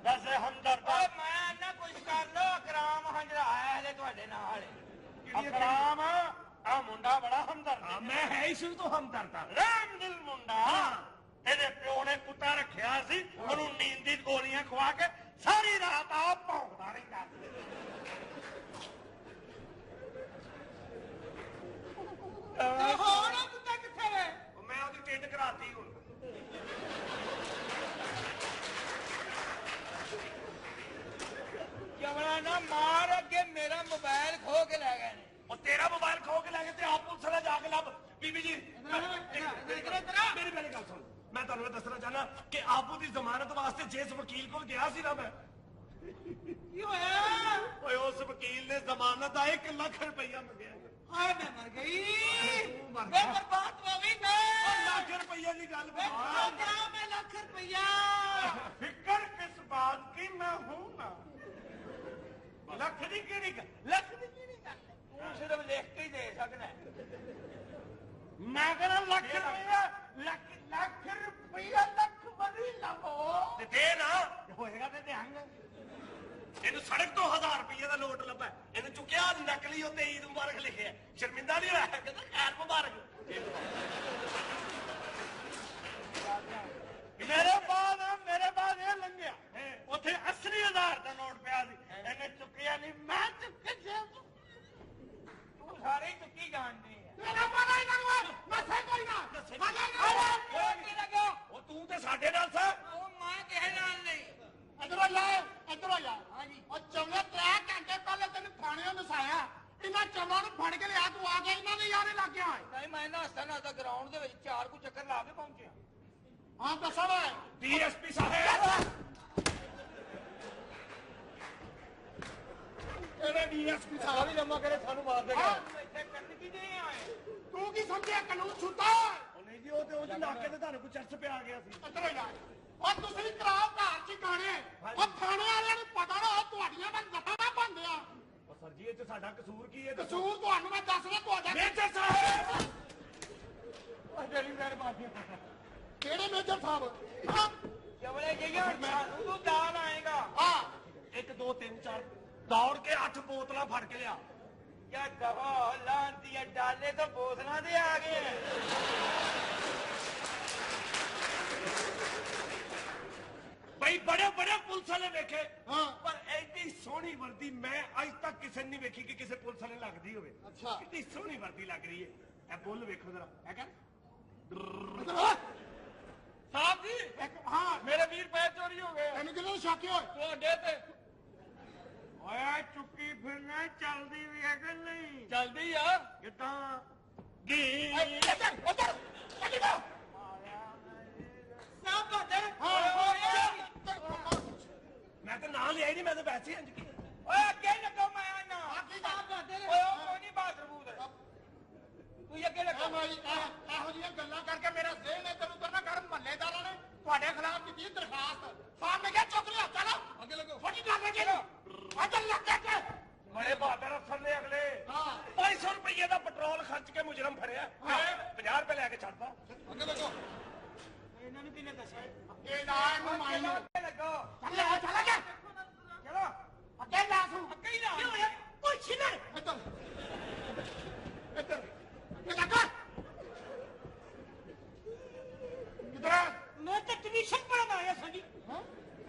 ਵੈਸੇ ਹਮਦਰਦ ਓਏ ਮੈਂ ਨਾ ਕੁਝ ਕਰ ਲੋ ਅਕਰਾਮ ਹੰਜਰਾ ਆਇਆ ਹਲੇ ਤੁਹਾਡੇ ਨਾਲ ਅਕਰਾਮ ਆ ਮੁੰਡਾ ਬੜਾ ਹਮਦਰਦ ਹਾਂ ਮੈਂ ਹੈ ਹੀ ਸ਼ੁਰੂ ਤੋਂ ਹਮਦਰਦ ਆ ਰਾਮ ਦਿਲ ਮੁੰਡਾ ਇਹਦੇ ਪਿਓ ਨੇ ਕੁੱਤਾ ਰੱਖਿਆ ਸੀ ਉਹਨੂੰ ਨੀਂਦ ਦੀ ਗੋਲੀਆਂ ਖਵਾ ਕੇ ਸਾਰੀ ਰਾਤ ਆ ਭੌਂਕਦਾ ਰਹਿੰਦਾ ਤੇ ਹੋਰ ਉਹ ਕੁੱਤਾ ਕਿੱਥੇ ਵੇ ਮੈਂ ਉਹਦੀ ਟਿੰਡ ਕਰਾਤੀ ਹੁਣ ਜਮਣਾ ਨਾ ਮਾਰ ਅੱਗੇ ਮੇਰਾ ਮੋਬਾਈਲ ਖੋ ਕੇ ਲੈ ਗਏ ਨੇ ਉਹ ਤੇਰਾ ਮੋਬਾਈਲ ਖੋ ਕੇ ਲੈ ਗਏ ਤੇ ਆਪ ਪੁਲਿਸ ਵਾਲਾ ਜਾ ਕੇ ਲੱਭ ਬੀਬੀ ਜੀ ਮੇਰੀ ਗੱਲ ਸੁਣ ਮੈਂ ਤੁਹਾਨੂੰ ਇਹ ਦੱਸਣਾ ਚਾਹਨਾ ਕਿ ਆਬੂ ਦੀ ਜ਼ਮਾਨਤ ਵਾਸਤੇ ਜਿਸ ਵਕੀਲ ਕੋਲ ਗਿਆ ਸੀ ਨਾ ਮੈਂ ਕੀ ਹੋਇਆ ਓਏ ਉਸ ਵਕੀਲ ਨੇ ਜ਼ਮਾਨਤ ਦਾ 1 ਲੱਖ ਰੁਪਈਆ ਮੰਗਿਆ ਹਾਏ ਮੈਂ ਮਰ ਗਈ ਮੈਂ ਬਰਬਾਦ ਹੋ ਗਈ ਮੈਂ ਲੱਖ ਰੁਪਈਆ ਦੀ ਗੱਲ ਮੈਂ ਬਣਾ ਖਾ ਮੈਂ ਲੱਖ ਰੁਪਈਆ ਫਿਕਰ ਕਿਸ ਬਾਤ की मैं हूं ना ਲੱਖ ਦੀ ਕਿਹੜੀ ਗੱਲ ਲੱਖ ਦੀ ਕਿਹੜੀ ਗੱਲ ਤੂੰ ਸਿਰਫ ਲਿਖ ਕੇ ਹੀ ਦੇ ਸਕਦਾ ਮੈਂ ਕਹਿੰਦਾ ਲੱਖ ਰੁਪਇਆ ਲੱਖ ਰੁਪਇਆ ਲੱਖ ਬਣੀ ਲਵੋ ਤੇ ਦੇ ਨਾ ਹੋਏਗਾ ਤੇ ਦਿਆਂਗੇ ਇਹਨੂੰ ਸੜਕ ਤੋਂ 1000 ਰੁਪਈਆ ਦਾ ਨੋਟ ਲੱਭਾ ਇਹਨੂੰ ਚੁੱਕਿਆ ਨਕਲੀ ਉੱਤੇ ਈਦ ਮੁਬਾਰਕ ਲਿਖਿਆ ਸ਼ਰਮਿੰਦਾ ਨਹੀਂ ਹੋਇਆ ਕਹਿੰਦਾ ਖੈਰ ਮੁਬਾਰਕ ਮੇਰੇ ਬਾਅਦ ਇਹ ਲੰਘਿਆ ਉੱਥੇ 80,000 ਦਾ ਨੋਟ ਪਿਆ ਸੀ ਇਹਨੇ ਚੁੱਕਿਆ ਨਹੀਂ ਮੈਂ ਚੁੱਕ ਕੇ ਤੂੰ ਸਾਰੇ ਹੀ ਚੁੱਕੀ ਜਾਣਦੇ ਆ ਮੇਰਾ ਪਤਾ ਹੀ ਨਾ ਮਸੇ ਕੋਈ ਨਾ ਉਹ ਤੂੰ ਤੇ ਸਾਡੇ ਨਾਲ ਸਾ ਉਹ ਮੈਂ ਕਿਸੇ ਨਾਲ ਨਹੀਂ ਇਧਰੋਂ ਜਾ ਹਾਂਜੀ ਉਹ ਚੰਗੇ 3 ਘੰਟੇ ਪਹਿਲੇ ਤੈਨੂੰ ਥਾਣੇ ਨਸਾਇਆ ਇਹਨਾਂ ਚਮਾਂ ਨੂੰ ਫੜ ਕੇ ਲਿਆ ਤੂੰ ਆ ਗਿਆ ਇਹਨਾਂ ਦੇ ਯਾਰੇ ਲੱਗ ਗਿਆ ਨਹੀਂ ਮੈਂ ਨਹਾਤਾ ਨਹਾਤਾ ਗਰਾਊਂਡ ਦੇ ਵਿੱਚ 4 ਕੁ ਚੱਕਰ ਲਾ ਕੇ ਪਹੁੰਚਿਆ ਹਾਂ ਦੱਸੋ ਵੇ ਡੀਐਸਪੀ ਸਾਹਿਬ ਇਹਨੇ ਡੀਐਸਪੀ ਸਾਹਿਬ ਹੀ ਲੰਮਾ ਕਰੇ ਸਾਨੂੰ ਮਾਰ ਦੇਗਾ ਇੱਥੇ ਕਰਨ ਕੀ ਦੇ ਆਏ ਤੂੰ ਕੀ ਸਮਝਿਆ ਕਾਨੂੰਨ ਛੁੱਟਾ ਨਹੀਂ ਜੀ ਉਹ ਤੇ ਉਹ ਨਾਕੇ ਤੇ ਤੁਹਾਨੂੰ ਕੋਈ ਚਰਚ ਪਿਆ ਗਿਆ ਸੀ ਇਧਰੋਂ ਜਾ ਉਹ ਤੁਸੀਂ ਕਰਾਓ ਘਰ ਚ ਗਾਣੇ ਉਹ ਥਾਣੇ ਵਾਲਿਆਂ ਨੂੰ ਪਤਾ ਨਾ ਉਹ ਤੁਹਾਡੀਆਂ ਮੈਂ ਨੱਤਾਂ ਬੰਦੇ ਆ ਉਹ ਸਰ ਜੀ ਇਹ ਚ ਸਾਡਾ ਕਸੂਰ ਕੀ ਹੈ ਕਸੂਰ ਤੁਹਾਨੂੰ ਮੈਂ ਦੱਸਣਾ ਤੁਹਾਡਾ ਮੇਜਰ ਸਾਹਿਬ ਤੇਰੀ ਮਿਹਰਬਾਨੀ ਕਿਹੜੇ ਮੇਜਰ ਸਾਹਿਬ ਹਾਂ ਜਵਲੇ ਜਿਹਾ ਸਾਨੂੰ ਤੂੰ ਦਾਲ ਆਏਗਾ ਹਾਂ 1 2 3 4 ਦੌੜ ਕੇ 8 ਬੋਤਲਾਂ ਫੜ ਕੇ ਲਿਆ ਕਿਆ ਦਵਾ ਲਾਂਦੀ ਹੈ ਡਾਲੇ ਤਾਂ ਬੋਤਲਾਂ ਦੇ ਆ ਗਏ ਬਈ ਬੜੇ ਪੁਲਿਸ ਵਾਲੇ ਵੇਖੇ ਹਾਂ। ਪਰ ਐਡੀ ਸੋਹਣੀ ਵਰਦੀ ਮੈਂ ਅੱਜ ਤੱਕ ਕਿਸੇ ਨੇ ਨਹੀਂ ਵੇਖੀ ਕਿ ਕਿਸੇ ਪੁਲਿਸ ਵਾਲੇ ਲੱਗਦੀ ਹੋਵੇ ਅੱਛਾ। ਕਿੰਨੀ ਸੋਹਣੀ ਵਰਦੀ ਲੱਗ ਰਹੀ ਹੈ ਇਹ ਬੁੱਲ ਵੇਖੋ ਜਰਾ ਇਹ ਕਰ ਸਾਹਿਬ ਜੀ ਹਾਂ ਮੇਰੇ ਵੀਰ ਪੈਰ ਚੋਰੀ ਹੋ ਗਏ ਤੈਨੂੰ ਕਿਹਨੇ ਸ਼ੱਕ ਹੋਏ ਤੁਹਾਡੇ ਤੇ ਓਏ ਚੁੱਕੀ ਫਿਰਨਾ ਚੱਲਦੀ ਵੀ ਹੈ ਕਿ ਨਹੀਂ ਜਲਦੀ ਆ ਕਿਦਾਂ ਇੱਧਰ ਸਾਹ ਬਾਦਰ ਮੈਂ ਤਾਂ ਨਾਂ ਲਿਆ ਹੀ ਨਹੀਂ ਮੈਂ ਤਾਂ ਵੈਸੇ ਇੰਜ ਕੀ ਓਏ ਅੱਗੇ ਲੱਗੋ ਮੈਂ ਆਣਾ ਸਾਹ ਬਾਦਰ ਓਏ ਉਹ ਕੋਈ ਨਹੀਂ ਬਾਤ ਰਬੂਤ ਤੂੰ ਅੱਗੇ ਲੱਗੋ ਇਹੋ ਜਿਹੀਆਂ ਗੱਲਾਂ ਕਰਕੇ ਮੇਰਾ ਜ਼ਿਹਨ ਇੱਧਰ ਉੱਧਰ ਨਾ ਕਰ ਮਹੱਲੇਦਾਰਾਂ ਨੇ ਤੁਹਾਡੇ ਖਿਲਾਫ ਦਿੱਤੀ ਦਰਖਾਸਤ ਸਾਹਮਣੇ ਗਿਆ ਚੁੱਕ ਲਿਆ ਚਲੋ ਅੱਗੇ ਲੱਗੋ ਫੜੀ ਕਰ ਚਲੋ ਅੱਗੇ ਲੱਗ ਕੇ ਬੜੇ ਬਹਾਦਰ ਅਫਸਰ ਨੇ ਅਗਲੇ ਹਾਂ 500 ਰੁਪਏ ਦਾ ਪੈਟਰੋਲ ਖਰਚ ਕੇ ਮੁਜਰਮ ਫੜਿਆ 50 ਰੁਪਏ ਲੈ ਕੇ ਛੱਡਦਾ ਅੱਗੇ ਲੱਗੋ ਇਹਨਾਂ ਨੂੰ ਕਿਹਨੇ ਦੱਸਿਆ ਇਹ ਨਾ ਇਹਨੂੰ ਮਾਈ ਅੱਗੇ ਲੱਗੋ ਚੱਲ ਅੱਗੇ ਚਲੋ ਅੱਗੇ ਲਾ ਸੂ ਅੱਗੇ ਹੀ ਨਾ ਓਏ ਛਿਨਰ ਇੱਧਰ ਇੱਧਰ ਇਹ ਲੱਗਾ ਕਿਧਰ ਮੈਂ ਤਾਂ ਟਿਊਸ਼ਨ ਪੜਨ ਆਇਆ ਸਾਡੀ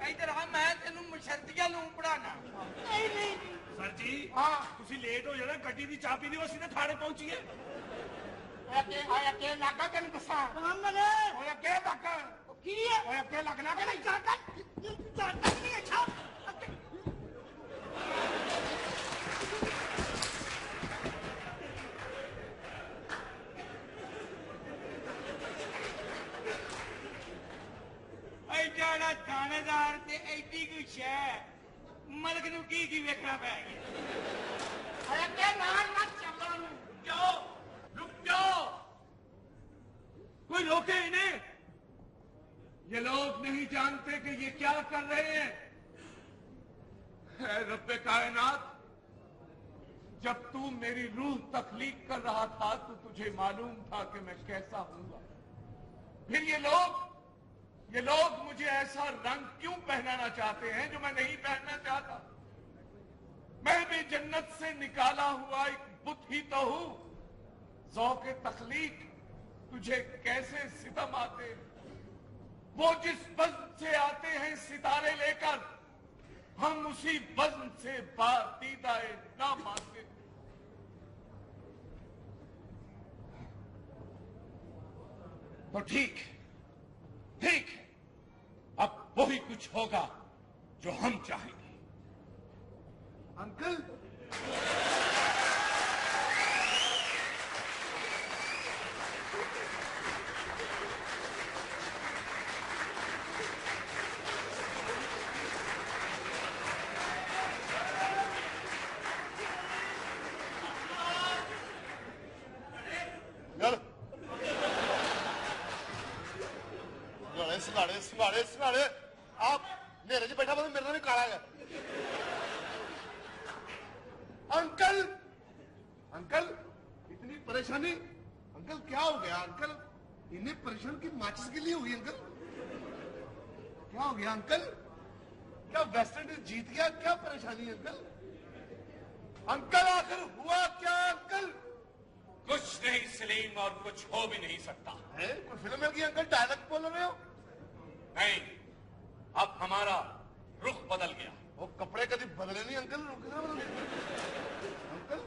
ਇਧਰ ਆ ਮੈਂ ਤੈਨੂੰ ਮਸ਼ਰਤੀਆ ਨੂੰ ਪੜਾਣਾ ਨਹੀਂ ਨਹੀਂ ਸਰ ਜੀ ਹਾਂ ਤੁਸੀਂ ਲੇਟ ਹੋ ਜਾਣਾ ਗੱਡੀ ਦੀ ਚਾਬੀ ਦਿਓ ਅਸੀਂ ਤਾਂ ਥਾਣੇ ਪਹੁੰਚੀਏ ਅੱਗੇ ਲੱਗਾ ਤੈਨੂੰ ਦੱਸਾਂ ਮੁਹੰਮਦ ਓਏ ਅੱਗੇ ਲੱਗ ਕੀ ਹੈ ਓਏ ਅੱਗੇ ਲੱਗਣਾ ਕਿ ਨਹੀਂ ਜਾਤਾ ਨਹੀਂ ਅੱਛਾ थानेदार ते एडी कुछ है मलक नू की वेखना पै गया अरे क्या नाल मत चलो जाओ, रुक जाओ, कोई रोके इन्हें। ये लोग नहीं जानते कि ये क्या कर रहे हैं। है रब्बे कायनात, जब तू मेरी रूह तख्लीक कर रहा था तो तुझे मालूम था कि मैं कैसा हूंगा। फिर ये लोग मुझे ऐसा रंग क्यों पहनाना चाहते हैं जो मैं नहीं पहनना चाहता। मैं भी जन्नत से निकाला हुआ एक बुत ही तो हूं। ज़ौक़ तख्लीक तुझे कैसे सितम आते। वो जिस बज़्म से आते हैं सितारे लेकर, हम उसी बज़्म से बादीदाए ना मानते। तो ठीक है, अब वही कुछ होगा जो हम चाहेंगे। अंकल सिंगाड़े आप मेरे जी बैठा मेरे भी काला है। अंकल अंकल इतनी परेशानी, अंकल क्या हो गया अंकल? इन्हें परेशान की माचिस के लिए हुई अंकल? क्या हो गया अंकल? क्या वेस्ट इंडीज जीत गया? क्या परेशानी अंकल? अंकल आखिर हुआ क्या अंकल? कुछ नहीं सलीम, और कुछ हो भी नहीं सकता है कोई फिल्म मिल गई अंकल? डायलॉग बोल रहे हो? नहीं, अब हमारा रुख बदल गया। वो कपड़े कभी बदले नहीं अंकल? अंकल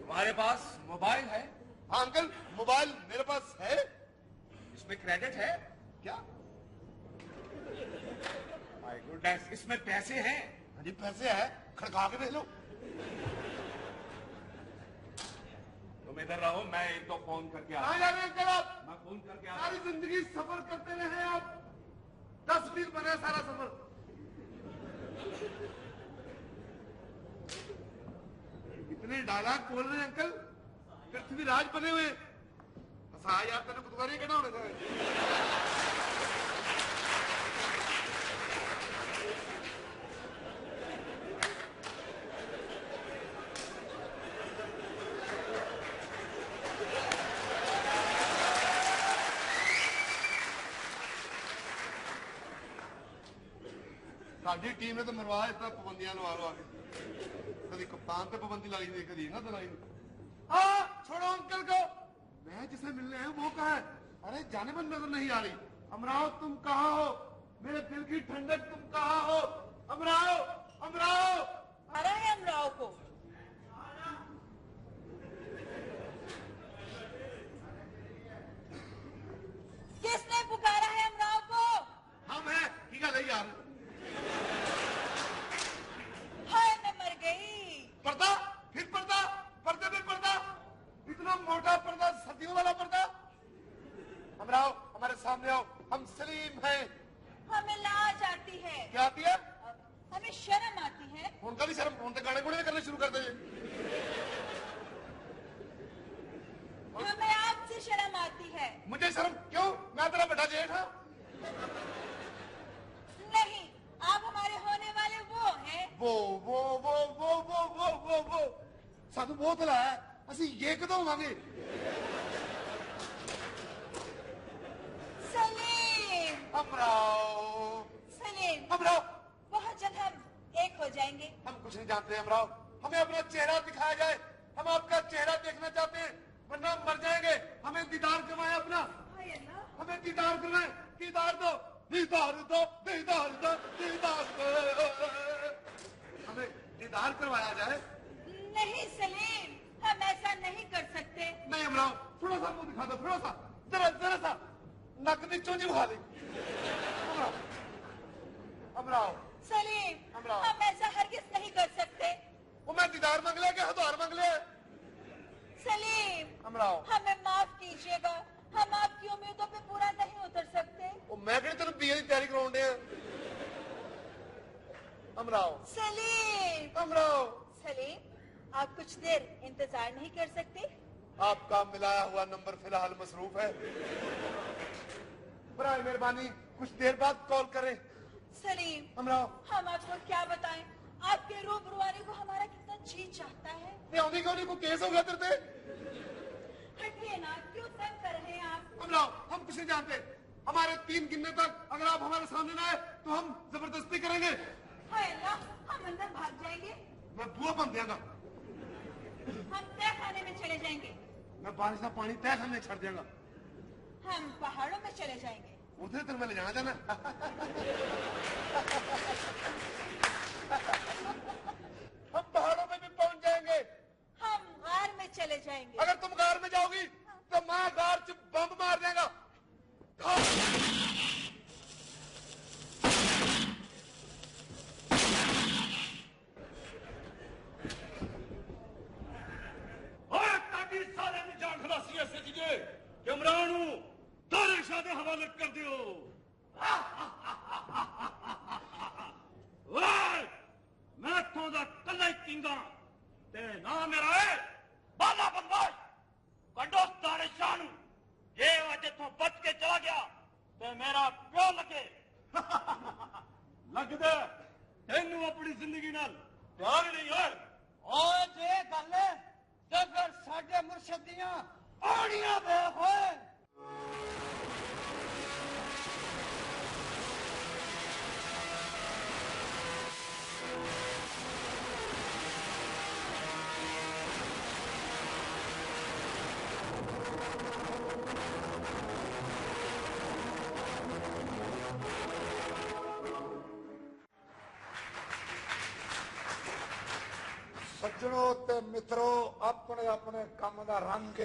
हमारे पास मोबाइल है। हाँ अंकल, मोबाइल मेरे पास है। इसमें क्रेडिट है क्या? माय गुडनेस, इसमें पैसे हैं। हाँ जी पैसे है, खड़का के देख लो। तुम इधर रहो, मैं इनको फोन करके कहाँ जा रहे हैं अंकल आप? मैं फोन करके आता सारी जिंदगी सफर करते रहे आप, 10 मील बने सारा सफर। इतने डायलॉग बोल रहे हैं अंकल, पृथ्वीराज बने हुए। यार तेरे गुरुद्वारे कहना होने था। साडी टीम ने तो मरवा इतना पाबंदियां लवा लवा के, कभी कप्तान पे पाबंदी लाई दी, कभी ना दिलाई। हाँ छोड़ो अंकल को, मैं जिसे मिलने हैं वो कहाँ है? अरे जाने मन नजर नहीं आ रही। अमराव तुम कहाँ हो? मेरे दिल की ठंडक तुम कहाँ हो? अमराव अमराव आ रहा है अमराव को। किसने पुकारा है अमराव को? हम है, ठीक है यार। हाय मैं मर गई। पर्दा, फिर पर्दा, पर्दे पे पर्दा, इतना मोटा पर्दा, सदियों वाला पर्दा। अमराव हमारे सामने आओ, हम सलीम हैं। हमें लाज आती है। क्या आती है? हमें शर्म आती है। उनका भी शर्म, उनके गाने गुणे करने शुरू कर दीजिए। हमें आपसे शर्म आती है। मुझे शर्म क्यों? मैं तेरा बेटा जेठ हाँ। नहीं, आप हमारे होने वाले वो हैं। वो साधु बहुत ला है, असि ये कदों होवांगे? सलीम। अमराव सलीम, अमराव बहुत जल्द हम एक हो जाएंगे। हम कुछ नहीं जानते अमराव, हमें अपना चेहरा दिखाया जाए, हम आपका चेहरा देखना चाहते हैं, वरना मर जाएंगे। हमें दीदार करवाए अपना, हाय अल्लाह। हमें दीदार करवाए, दीदार दो, दीदार दो, दीदार दो, दीदार दो। हमें दीदार करवाया जाए। नहीं सलीम, हम ऐसा नहीं कर सकते। नहीं अमराव, थोड़ा सा मुंह दिखा दो, थोड़ा सा, जरा सा नक दी चूंजी उठा ली। अमराव अमराव सलीम, अमराव। हम ऐसा हरगिज नहीं कर सकते। वो मैं दीदार मांग लिया कि हथौर मांग लिया? सलीम, अमराव हमें माफ कीजिएगा, हम आपकी उम्मीदों पे पूरा नहीं उतर सकते। ਉਹ ਮੈਂ ਕਿਹੜੀ ਤੈਨੂੰ ਬੀਏ ਦੀ ਤਿਆਰੀ ਕਰਾਉਣ ਡਿਆ अमराओ सलीम अमराओ सलीम आप कुछ देर इंतजार नहीं कर सकते? आपका मिलाया हुआ नंबर फिलहाल मसरूफ है बराए मेहरबानी कुछ देर बाद कॉल करें सलीम अमराओ हम आपको क्या बताएं, आपके रूबरू आने को हमारा कितना जी चाहता है। नहीं आने क्यों नहीं कोई केस हो गया तेरे पे हटिए ना, क्यों तंग कर रहे हैं आप? अमराओ हम कुछ नहीं जानते हमारे 3 गिनने तक अगर आप हमारे सामने ना आए तो हम जबरदस्ती करेंगे हाय अल्लाह, हम अंदर भाग जाएंगे, मैं बुआ बन देगा हम तय खाने में चले जाएंगे, मैं बारिश का पानी तय खाने छड़ देगा हम पहाड़ों में चले जाएंगे। उधर तेरे में ले जाना जाना हम पहाड़ों में भी पहुंच जाएंगे, हम गार में चले जाएंगे। अगर तुम गार में जाओगी तो मैं गार से बम मार देगा सारे की जान खलासी ऐसे कीजिए कि इमरान तारे शाह के हवाले कर दियो मैं तो कला ही किंगा ते ना मेरा है बाला बदमाश कड्डो तारे शाह नू जे अज इथों बच के चला गया ते मेरा प्यो लगे लगदा तेनू अपनी जिंदगी नाल प्यार नहीं है और जे गल है ते फिर साडे मुर्शद दियां आड़ियां वेख होए सज्जनों ते मित्रों अपने अपने काम का रंग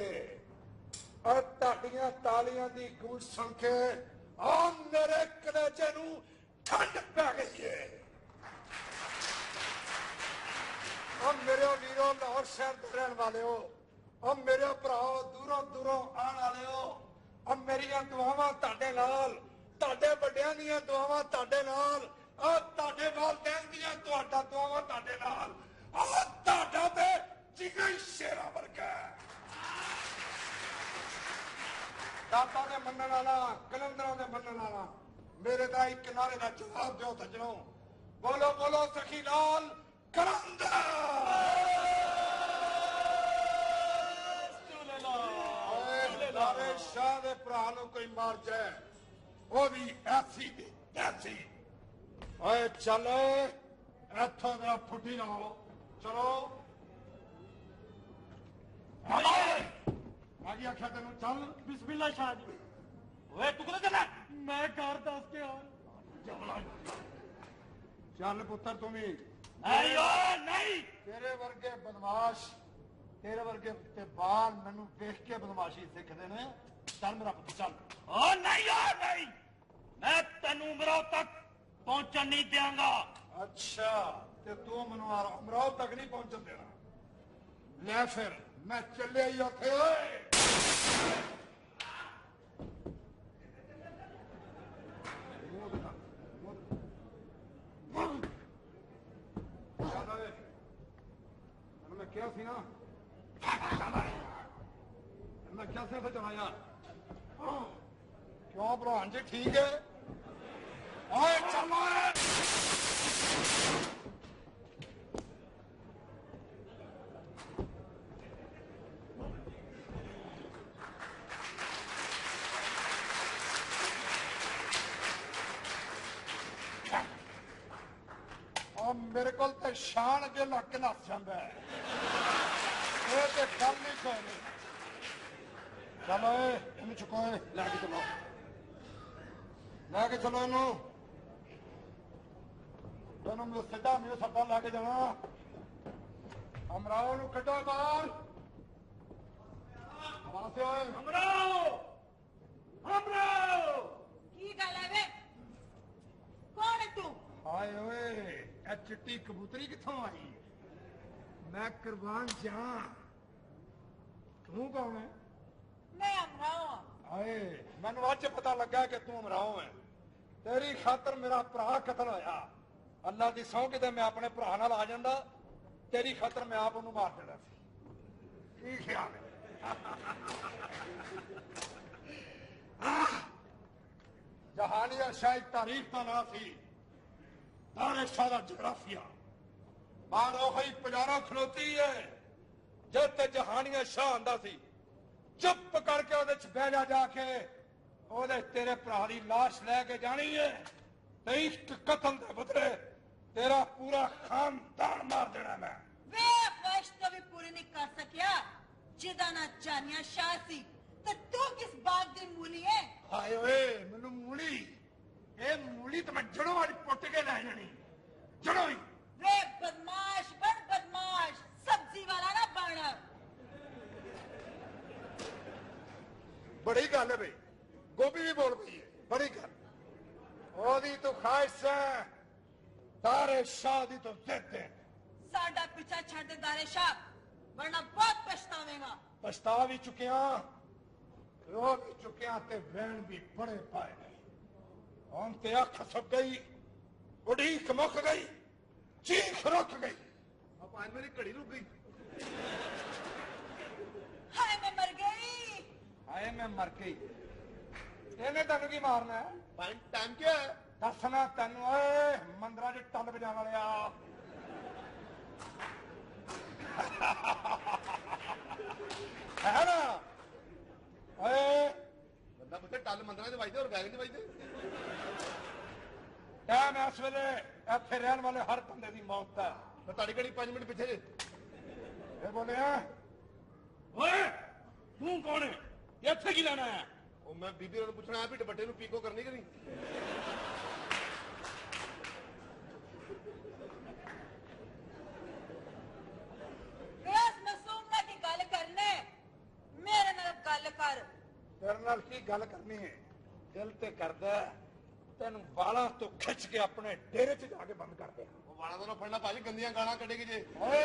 और ताड़ियां तालियां की गूंज सुन के मेरे कलेजे नू ठंड पै गई है। और मेरे वीरों लाहौर शहर के रहने वाले हो और मेरे भराओ दूरों दूरों आने वाले हो और मेरिया दुआवां ताडे नाल ताडे वड्डियां दीयां दुआवां ताडे नाल और ताडे वालदैन दीयां तुहाडा दुआवां ताडे नाल शेरा वर्गा दाता ने मनने वाला कलंदरा ने मनने वाला मेरे दा एक किनारे का जवाब दो सजनों बोलो बोलो सखी लाल कलंदर लारे शाह दे भरा नूं कोई मार जाए वो भी ऐसी भी ऐसी ओए चल इथों मेरा फुटी ना हो चलो आगे आख्या तेन चल बिस्मिल्लाह शाह जी ओए तू किधर चला मैं घर दस के आ चल पुत्र तुम ही नहीं तेरे वर्गे बदमाश तेरे वर्गे ते बाल मैनू देख के बदमाशी सीखते ने चल मेरा पुत्र चल नहीं मैं तेनू उमराव तक पहुंचन नहीं देंगा अच्छा ते तू मनु अमराव तक नहीं पहुंचन देना ले फिर मैं चले ही उथे मैं क्या सी ना मैं क्या से चला यार क्यों भलवान जी ठीक है ओए चलो मेरे को शान अगे लग के नस जाता है ये तो गल नहीं कोई नहीं चलो इन चुको लैके चलो लैके चलो इन सीधा मेरे सट्टा लैके जाना अमराव नूं कड्डो बाहर की गल है वे कौन है तू? हाय ओए चिट्टी कबूतरी किथों आई मैं कुर्बान जा तू कौन है? मैं अमराव ਹਾਏ ਮੈਨੂੰ ਅੱਜ ਪਤਾ ਲੱਗਾ ਕਿ ਤੂੰ ਅਮਰਾਓ ਹੈ। ਤੇਰੀ ਖਾਤਰ ਮੇਰਾ ਭਰਾ ਕਤਲ ਹੋਇਆ। ਅੱਲਾ ਦੀ ਸਹੁੰ ਕਿਤੇ ਮੈਂ ਆਪਣੇ ਭਰਾ ਨਾਲ ਆ ਜਾਂਦਾ, ਤੇਰੀ ਖਾਤਰ ਮੈਂ ਆਪ ਉਹਨੂੰ ਮਾਰ ਦੇਣਾ ਸੀ। ਕੀ ਖਿਆਲ ਹੈ? ਜਹਾਨੀਆ ਸ਼ਾਹ ਤਾਰੀਖ ਦਾ ਨਾਂ ਸੀ, ਤਾਰੇ ਸ਼ਾਹ ਦਾ ਜਗਰਾਫੀਆ। ਮਾਰੋ ਹੋਈ ਪਜਾਰੋ ਖਲੋਤੀ ਹੈ ਜਦ ਤੇ ਜਹਾਨੀਆ ਸ਼ਾਹ ਆਂਦਾ ਸੀ, ਚੁੱਪ ਕਰਕੇ ਉਹਦੇ ਚ ਬਹਿ ਜਾ ਕੇ ਉਹਦੇ ਤੇਰੇ ਭਰਾ ਦੀ ਲਾਸ਼ ਲੈ ਕੇ ਜਾਣੀ ਹੈ ਤੇ ਇੱਕ ਕਤਲ ਦੇ ਬਦਲੇ ਤੇਰਾ ਪੂਰਾ ਖਾਨਦਾਨ ਮਾਰ ਦੇਣਾ ਮੈਂ। ਵੇ ਖੁਆਇਸ਼ ਤਾਂ ਵੀ ਪੂਰੀ ਨਹੀਂ ਕਰ ਸਕਿਆ ਜਿਹਦਾ ਨਾ ਜਾਨੀਆ ਸ਼ਾਹ ਸੀ, ਤੇ ਤੂੰ ਕਿਸ ਬਾਤ ਦੀ ਮੂਲੀ ਹੈ? ਹਾਏ ਓਏ ਮੈਨੂੰ ਮੂਲੀ, ਇਹ ਮੂਲੀ ਤਾਂ ਮੈਂ ਜੜੋਂ ਵਾਲੀ ਪੁੱਟ ਕੇ ਲੈ ਜਾਣੀ, ਜੜੋਂ ਹੀ। ਵੇ ਬਦਮਾਸ਼ ਬਣ ਬਦਮਾਸ਼, ਸਬਜ਼ੀ ਵਾਲਾ ਨਾ ਬਣ। ਬੜੀ ਗੱਲ ਹੈ ਬਈ, ਗੋਭੀ ਵੀ ਬੋਲ ਪਈ ਹੈ, ਬੜੀ ਗੱਲ। ਉਹਦੀ ਤੂੰ ਖਾਇਸ਼ ਹੈ, ਤਾਰੇ ਸ਼ਾਹ ਦੀ ਤੂੰ ਜ਼ਿੱਦ ਹੈ। ਸਾਡਾ ਪਿੱਛਾ ਛੱਡ ਦੇ ਦਾਰੇ ਸ਼ਾਹ, ਵਰਨਾ ਬਹੁਤ ਪਛਤਾਵੇਂਗਾ। ਪਛਤਾ ਵੀ ਚੁੱਕਿਆ, ਰੋ ਵੀ ਚੁੱਕਿਆ ਤੇ ਵੈਣ ਵੀ ਬੜੇ ਪਾਏ ਨੇ। ਹੁਣ ਤੇ ਅੱਖ ਸੁੱਕ ਗਈ, ਉਡੀਕ ਮੁੱਕ ਗਈ, ਚੀਖ ਰੁਕ ਗਈ। अब आज मेरी घड़ी रुक गई। ਹਾਏ ਮੈਂ ਮਰ ਗਈ। ਹਾਏ ਮੈਂ ਮਰ ਗਈ। ਇਹਨੇ ਤੈਨੂੰ ਕੀ ਮਾਰਨਾ ਹੈ? टाइम क्या है? ਦੱਸਣਾ ਤੈਨੂੰ ਓਏ ਮੰਦਰਾਂ 'ਚ ਟੱਲ ਵਜਾਉਣ ਵਾਲਿਆ। ਹੈ ਨਾ ਓਏ बंदा मुझे टल मंदिर से बजते और बैग नहीं बजते। ਟਾਈਮ ਇਸ ਵੇਲੇ ਇੱਥੇ ਰਹਿਣ ਵਾਲੇ ਹਰ ਬੰਦੇ ਦੀ ਮੌਤ ਹੈ। मैं ताड़ी घड़ी 5 मिनट पीछे जे। ਇਹ ਬੋਲਿਆ ਓਏ ਤੂੰ ਕੌਣ ਹੈ? ਇੱਥੇ ਕੀ ਲੈਣਾ ਹੈ? ਉਹ ਮੈਂ ਬੀਬੀ ਨੂੰ ਪੁੱਛਣਾ ਆ ਵੀ ਦੁਪੱਟੇ ਨੂੰ ਪੀਕੋ ਕਰਨੀ ਕਿ ਨਹੀਂ। ਇਸ ਮਾਸੂਮ ਨਾਲ ਕੀ ਗੱਲ ਕਰਨਾ ਹੈ? ਮੇਰੇ ਨਾਲ ਗੱਲ ਕਰ। ਤੇਰੇ ਨਾਲ ਕੀ ਗੱਲ ਕਰਨੀ ਹੈ? ਦਿਲ ਤੇ ਕਰਦਾ ਤੈਨੂੰ ਬਾਲਾਂ ਤੋਂ ਖਿੱਚ ਕੇ ਆਪਣੇ ਡੇਰੇ 'ਚ ਜਾ ਕੇ ਬੰਦ ਕਰ ਦੇ। ਉਹ ਵਾਲਾ ਤੋਂ ਫੜਨਾ ਭਾਜੀ, ਗੰਦੀਆਂ ਗਾਲਾਂ ਕੱਢੇਗੀ ਜੇ। ਓਏ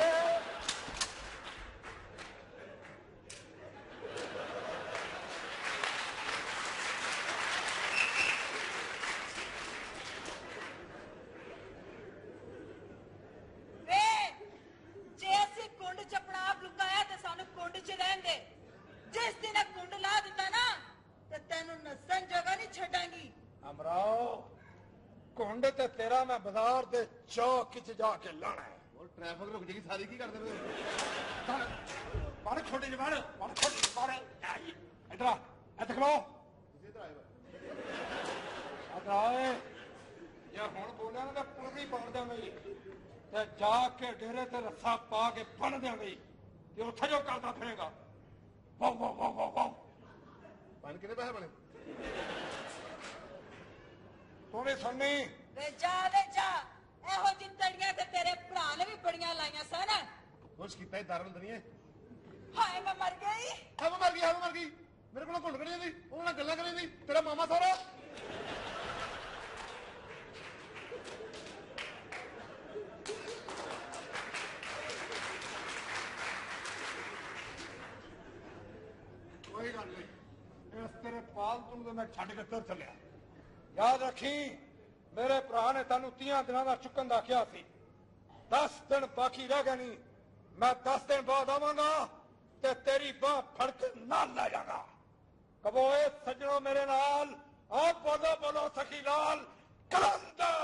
ਵੇ ਜੇ ਅਸੀਂ ਕੁੰਡ ਚ ਆਪਣਾ ਆਪ ਲੁਕਾਇਆ ਤੇ ਸਾਨੂੰ ਕੁੰਡ ਚ ਰਹਿਣ ਦੇ। ਜਿਸ ਦਿਨ ਇਹ ਕੁੰਡ ਲਾ ਦਿੱਤਾ ਨਾ ਤੇ ਤੈਨੂੰ ਨਸਣ ਜਗ੍ਹਾ ਨਹੀਂ ਛੱਡਾਂਗੀ। ਅਮਰਾਓ ਕੁੰਡ ਤੇ ਤੇਰਾ ਮੈਂ ਬਾਜ਼ਾਰ ਦੇ ਚੌਕ 'ਚ ਜਾ ਕੇ ਲਾਣਾ ਹੈ। ਉਹ ਟ੍ਰੈਫਿਕ ਰੁਕ ਜੇਗੀ ਸਾਰੀ, ਕੀ ਕਰਦੇ ਪਏ? ਬੜ ਛੋਟੇ ਜਿਹੇ ਬੜ ਛੋਟੇ ਜਿਹੇ ਬੜ ਇਧਰ ਆ, ਇੱਥੇ ਖਲੋ। ਤੁਸੀਂ ਇੱਧਰ ਆਏ ਵਾ। ਇਧਰ ਆਏ। ਜੇ ਹੁਣ ਬੋਲਿਆ ਨਾ ਤਾਂ ਪੁਲਕੀ ਪਾਉਣ ਦਿਆਂਗੇ ਤੇ ਜਾ ਕੇ ਡੇਰੇ ਤੇ ਰੱਸਾ ਪਾ ਕੇ ਬੰਨ ਦਿਆਂਗੇ ਤੇ ਉੱਥੇ ਜੋ ਕਰਦਾ ਫਿਰੇਗਾ। ਵਾਹ ਵਾਹ ਵਾਹ ਵਾਹ ਵਾਹ। ਬਣ ਕਿੰਨੇ ਪੈਸੇ ਬਣੇ? ਤੂੰ ਵੀ ਸੁਣਨੀ। ਵੇ ਜਾ ਇਹੋ ਜਿਹੀ ਤੜੀਆਂ ਤੇ ਤੇਰੇ ਭਰਾ ਨੇ ਵੀ ਬੜੀਆਂ ਲਾਈਆਂ ਸਨ। ਕੁਛ ਕੀਤਾ ਹੀ ਦਾਰਨ ਦਨੀਏ। ਹਾਏ ਮੈਂ ਮਰ ਗਈ। ਹਾਂ ਮਰ ਗਈ, ਹਾਂ ਮਰ ਗਈ। ਮੇਰੇ ਕੋਲ ਘੁੰਡ ਕਰੀ ਜਾਂਦੀ, ਉਹਨਾਂ ਨਾਲ ਗੱਲਾਂ ਕਰੀ ਜਾਂਦੀ। ਤੇਰਾ ਮਾਮਾ ਸਾਰਾ ਕੋਈ ਗੱਲ ਨਹੀਂ, ਇਸ ਤੇਰੇ ਪਾਲਤੂ ਨੂੰ ਤਾਂ ਮੈਂ ਛੱਡ ਕੇ ਤੁਰ ਚੱਲਿਆ। ਯਾਦ ਰੱਖੀ ਮੇਰੇ ਭਰਾ ਨੇ ਤੈਨੂੰ 30 ਦਿਨਾਂ ਦਾ ਚੁੱਕਣ ਦਾ ਕਿਹਾ ਸੀ। 10 ਦਿਨ ਬਾਕੀ ਰਹਿ ਗਏ ਨਹੀਂ। ਮੈਂ 10 ਦਿਨ ਬਾਅਦ ਆਵਾਂਗਾ ਤੇ ਤੇਰੀ ਬਾਹ ਫੜ ਕੇ ਨਾਲ ਲੈ ਜਾਗਾ। ਕਬੋ ਏ ਸੱਜਣੋ ਮੇਰੇ ਨਾਲ ਆਪ ਬੋਲੋ ਬੋਲੋ ਸਖੀ ਲਾਲ ਕਲੰਦਰ।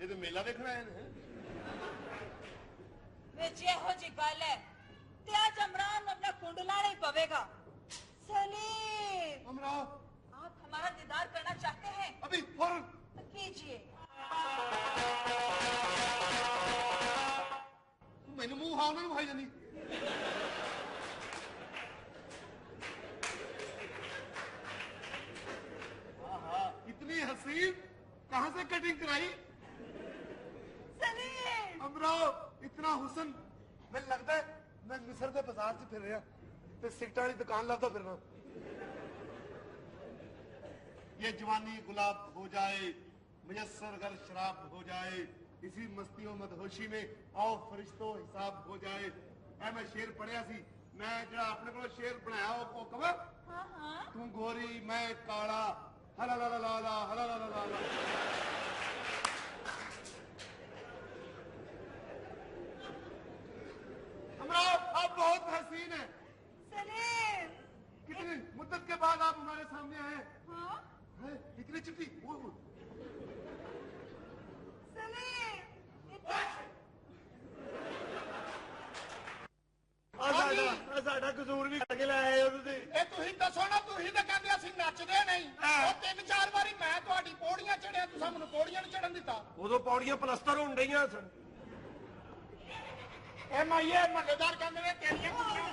ਇਹ ਤੇ ਮੇਲਾ ਦੇਖਣ ਆਏ ਨੇ। ਵੇ ਜੇ ਇਹੋ ਜਿਹੀ ਗੱਲ ਹੈ ਤੇ ਅੱਜ ਇਮਰਾਨ ਨੂੰ अपना कुंड लाना ही पवेगा। सलीम अमराव, आप हमारा दीदार करना चाहते हैं अभी फौरन। तो कीजिए। मैंने मुंह हाँ ना भाई जानी। इतनी हसीन कहाँ से कटिंग कराई? सलीम अमराव, इतना हुसन मैं लगता है मैं मिस्र के बाजार से फिर रहा ते सिगरेट वाली दुकान लाता फिरना। ये जवानी गुलाब हो जाए, मुयस्सर अगर शराब हो जाए, इसी मस्ती और मदहोशी में आओ फरिश्तों हिसाब हो जाए। ऐ मैं शेर पढ़िया सी, मैं जो अपने को शेर बनाया वो कवर हाँ हाँ तू गोरी मैं काला हला ला ला ला ला हला ला ला ला। हमरा आप बहुत हसीन है। सलीम कितनी मुद्दत के बाद आप हमारे सामने आए। हाँ है इतनी चिट्ठी वो सलीम ਸਾਡਾ ਕਸੂਰ ਵੀ ਕੱਢ ਕੇ ਲੈ ਆਏ ਹੋ ਤੁਸੀਂ। ਇਹ ਤੁਸੀਂ ਦੱਸੋ ਨਾ, ਤੁਸੀਂ ਤਾਂ ਕਹਿੰਦੇ ਅਸੀਂ ਨੱਚਦੇ ਨਹੀਂ। ਉਹ 3-4 ਵਾਰੀ ਮੈਂ ਤੁਹਾਡੀ ਪੌੜੀਆਂ ਚੜਿਆ, ਤੁਸੀਂ ਮੈਨੂੰ ਪੌੜੀਆਂ ਨੂੰ ਚੜਨ ਦਿੱਤਾ। ਉਦੋਂ ਪੌੜੀਆਂ ਪਲਸਤਰ ਹੋਣ ਡਈਆਂ ਸਨ। ਇਹ ਮਾਈਏ ਮਹੱਲੇਦਾਰ ਕਹਿੰਦੇ ਨੇ ਤੇਰੀਆਂ ਕੁੜੀਆਂ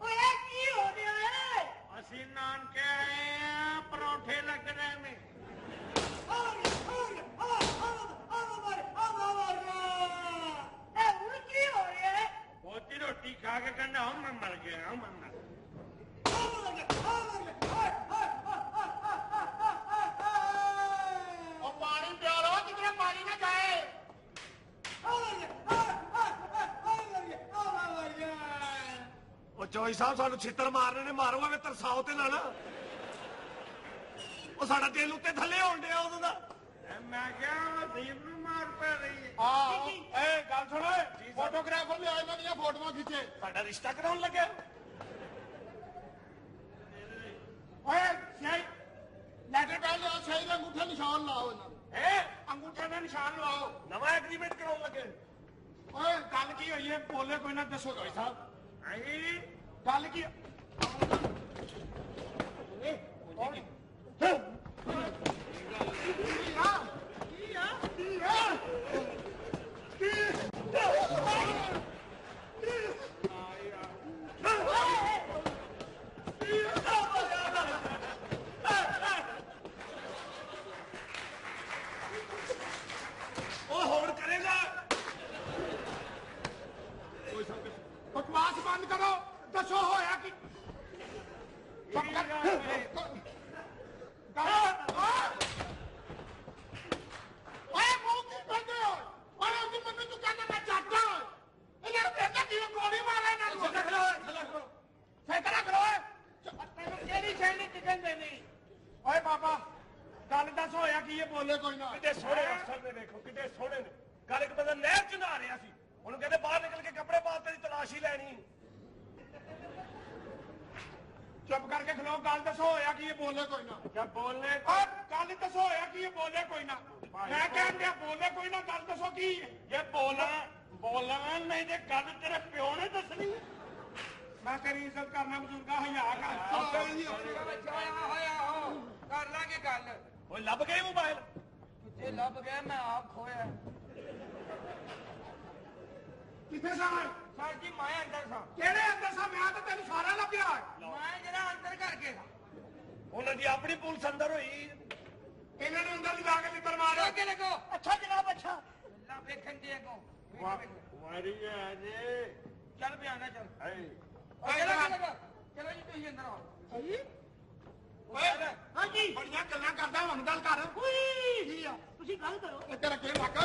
ਓਏ ਕੀ ਹੋ ਰਿਹਾ ਹੈ? ਅਸੀਂ ਨਾਨਕੇ ਆਏ ਆ, ਪਰੌਂਠੇ ਲੱਗਣੇ ਨੇ। ਇਹ ਹੁਣ ਕੀ ਹੋ ਰਿਹਾ ਹੈ? ਬਹੁਤੀ ਰੋਟੀ ਖਾ ਕੇ ਕਹਿੰਦਾ ਹੁਣ ਮੈਂ ਮਰ ਗਿਆ ਹੁਣ ਮੈਂ ਮਰ ਉਹ ਪਾਣੀ ਪਿਆ ਲੋ ਕਿਧਰੇ ਪਾਣੀ ਨਾ ਜਾਏ। ਉਹ ਚੌਈ ਸਾਹਿਬ ਸਾਨੂੰ ਛਿੱਤਰ ਮਾਰਨੇ ਨੇ, ਮਾਰੋ ਐਵੇਂ ਤਰਸਾਓ ਤੇ ਨਾ ਨਾ। ਉਹ ਸਾਡਾ ਦਿਲ ਉੱਤੇ ਥੱਲੇ ਹੋਣ ਡਿਆ ਉਦੋਂ ਦਾ। ਮੈਂ ਕਿਹਾ ਦੀਪ ਨੂੰ ਮਾਰ ਪੈ ਰਹੀ ਹੈ। ਹਾਂ ਏ ਗੱਲ ਸੁਣੋ, ਫੋਟੋਗ੍ਰਾਫਰ ਲਿਆ ਇਹਨਾਂ ਦੀਆਂ ਫੋਟੋਆਂ ਖਿੱਚੇ। ਸਾਡਾ ਰਿਸ਼ਤਾ ਕਰਾਉਣ ਲੱਗਿਆ। ਓਏ ਸਹੀ ਲੈਟਰ ਪੈਨ ਲਿਆ, ਸਹੀ ਦਾ ਅੰਗੂਠਾ ਨਿਸ਼ਾਨ ਲਾਓ ਇਹਨਾਂ ਨੂੰ। ਅੰਗੂਠੇ ਦਾ ਨਿਸ਼ਾਨ ਲਵਾਓ। ਨਵਾਂ ਐਗਰੀਮੈਂਟ ਕਰਾਉਣ ਲੱਗੇ। ਓਏ ਗੱਲ ਕੀ ਹੋਈ ਹੈ? ਬੋਲੇ ਕੋਈ ਨਾ, ਦੱਸੋ ਭਾਈ ਸਾਹਿਬ। ਆਈ ਗੱਲ ਕੀ ਉਹ ਹੋਰ ਕਰੇਗਾ। ਬਕਵਾਸ ਬੰਦ ਕਰੋ, ਦੱਸੋ ਹੋਇਆ ਕੀ? ਓਏ ਮੂੰਹ ਕੀ ਬੰਦੇ ਹੋ? ਓਏ ਉਹਦੀ ਮੈਨੂੰ ਤੂੰ ਕਹਿੰਦਾ ਮੈਂ ਜੱਟ ਹਾਂ। ਇਹਨਾਂ ਨੂੰ ਕਹਿੰਦਾ ਕਿਉਂ ਗੋਲੀ ਮਾਰੇ ਇਹਨਾਂ ਨੂੰ? ਸੱਜਾ ਕਰੋ। ਫੈਸਲਾ ਕਰੋ। ਤੈਨੂੰ ਕਿਹੜੀ ਸ਼ੈਲੀ ਟਿਕਣ ਦੇਣੀ? ਓਏ ਬਾਬਾ ਗੱਲ ਦੱਸ ਹੋਇਆ ਕੀ? ਇਹ ਬੋਲੇ ਕੋਈ ਨਾ। ਕਿਤੇ ਸੋਹਣੇ ਅਫਸਰ ਨੇ, ਵੇਖੋ ਕਿਤੇ ਸੋਹਣੇ ਨੇ। ਗੱਲ ਇੱਕ ਬੰਦਾ ਨਹਿਰ ਚ ਨਹਾ ਰਿਹਾ ਸੀ, ਉਹਨੂੰ ਕਹਿੰਦੇ ਬਾਹਰ ਨਿਕਲ ਕੇ ਕੱਪੜੇ ਪਾ, ਤੇਰੀ ਤਲਾਸ਼ੀ ਲੈਣੀ। ਚੁੱਪ ਕਰਕੇ ਖਲੋ, ਗੱਲ ਦੱਸੋ ਹੋਇਆ ਕੀ? ਇਹ ਬੋਲੇ ਕੋਈ ਨਾ। ਕਿਆ ਬੋਲਨੇ ਓਏ ਗੱਲ ਦੱਸੋ ਹੋਇਆ ਕੀ? ਇਹ ਬੋਲੇ ਕੋਈ ਨਾ। ਮੈਂ ਕਹਿੰਦਾ ਬੋਲੇ ਕੋਈ ਨਾ, ਗੱਲ ਦੱਸੋ ਕੀ? ਇਹ ਬੋਲਣਾ ਨਹੀਂ ਤੇ ਗੱਲ ਤੇਰੇ ਪਿਓ ਨੇ ਦੱਸਣੀ। ਮੈਂ ਤੇਰੀ ਇੱਜ਼ਤ ਕਰਨਾ ਬਜ਼ੁਰਗਾ, ਹਿਆ ਕਰ। ਕਰ ਲਾਂਗੇ ਗੱਲ। ਓਏ ਲੱਭ ਗਏ ਮੋਬਾਈਲ। ਜੇ ਲੱਭ ਗਿਆ ਮੈਂ ਆਪ ਖੋਇਆ। ਕਿੱਥੇ ਸਾਂ? ਸਰ ਜੀ ਮੈਂ ਅੰਦਰ ਸਾਂ। ਕਿਹੜੇ ਅੰਦਰ ਸਾਂ? ਮੈਂ ਤਾਂ ਤੈਨੂੰ ਸਾਰਾ ਲੱਭਿਆ। ਮੈਂ ਜਿਹੜਾ ਅੰਦਰ ਕਰਕੇ ਸਾਂ। ਉਹਨਾਂ ਦੀ ਆਪਣੀ ਪੁਲਿਸ ਅੰਦਰ ਹੋਈ। ਇਹਨਾਂ ਨੂੰ ਅੰਦਰ ਲਿਜਾ ਕੇ ਲਿੱਤਰ ਮਾਰਿਆ। ਅੱਗੇ ਲੱਗੋ। ਅੱਛਾ ਜਨਾਬ ਅੱਛਾ। ਲਾ ਵੇਖਣ ਦੇ ਅੱਗੋਂ। ਵਾਰੀ ਹੈ ਜੀ। ਚੱਲ ਬਿਆਨਾ ਚੱਲ। ਓਏ ਚਲੋ ਜੀ ਤੁਸੀਂ ਅੰਦਰ ਆਓ। ਹਾਂਜੀ ਬੜੀਆਂ ਗੱਲਾਂ ਕਰਦਾ, ਹੁਣ ਗੱਲ ਕਰ। ਕੀ ਆ? ਤੁਸੀਂ ਗੱਲ ਕਰੋ। ਇੱਥੇ ਰੱਖੇ ਲੱਗ।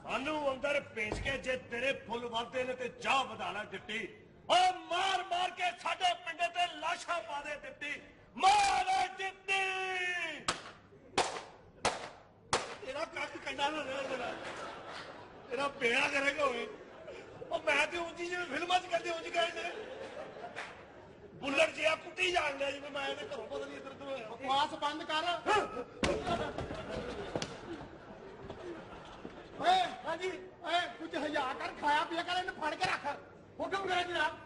ਸਾਨੂੰ ਅੰਦਰ ਭੇਜ ਕੇ ਜੇ ਤੇਰੇ ਫੁੱਲ ਵੱਧਦੇ ਨੇ ਤੇ ਚਾਹ ਵਧਾ ਲੈ ਦਿੱਤੀ। ਓ ਮਾਰ ਮਾਰ ਕੇ ਸਾਡੇ ਪਿੰਡੇ ਤੇ ਲਾਸ਼ਾਂ ਪਾ ਦੇ ਦਿੱਤੀ। ਮਾਰ ਦਿੱਤੀ। ਤੇਰਾ ਕੱਖ ਕੰਡਾ ਨਾ ਰਹਿ ਤੇਰਾ ਬੇੜਾ ਕਰੇਗਾ ਹੋਏ। ਉਹ ਮੈਂ ਤੇ ਉਂਝ ਜਿਵੇਂ ਫਿਲਮਾਂ 'ਚ ਕਰਦੇ ਉਂਝ ਕਹਿੰਦੇ ਬੁੱਲਟ ਜਿਹਾ ਕੁੱਟੀ ਜਾਣ ਲਿਆ ਜਿਵੇਂ ਮੈਂ ਇਹਦੇ ਘਰੋਂ ਪਤਾ ਨਹੀਂ ਇੱਧਰ ਤੋਂ ਹੋਇਆ। ਬਕਵਾਸ ਬੰਦ ਕਰ। ਓਏ ਹਾਂਜੀ ਓਏ ਕੁਝ ਹਯਾ ਕਰ, ਖਾਇਆ ਪੀਆ ਕਰ, ਇਹਨੂੰ ਫੜ ਕੇ ਰੱਖ। ਹੁਕਮ ਕਰੇ ਜਨਾਬ।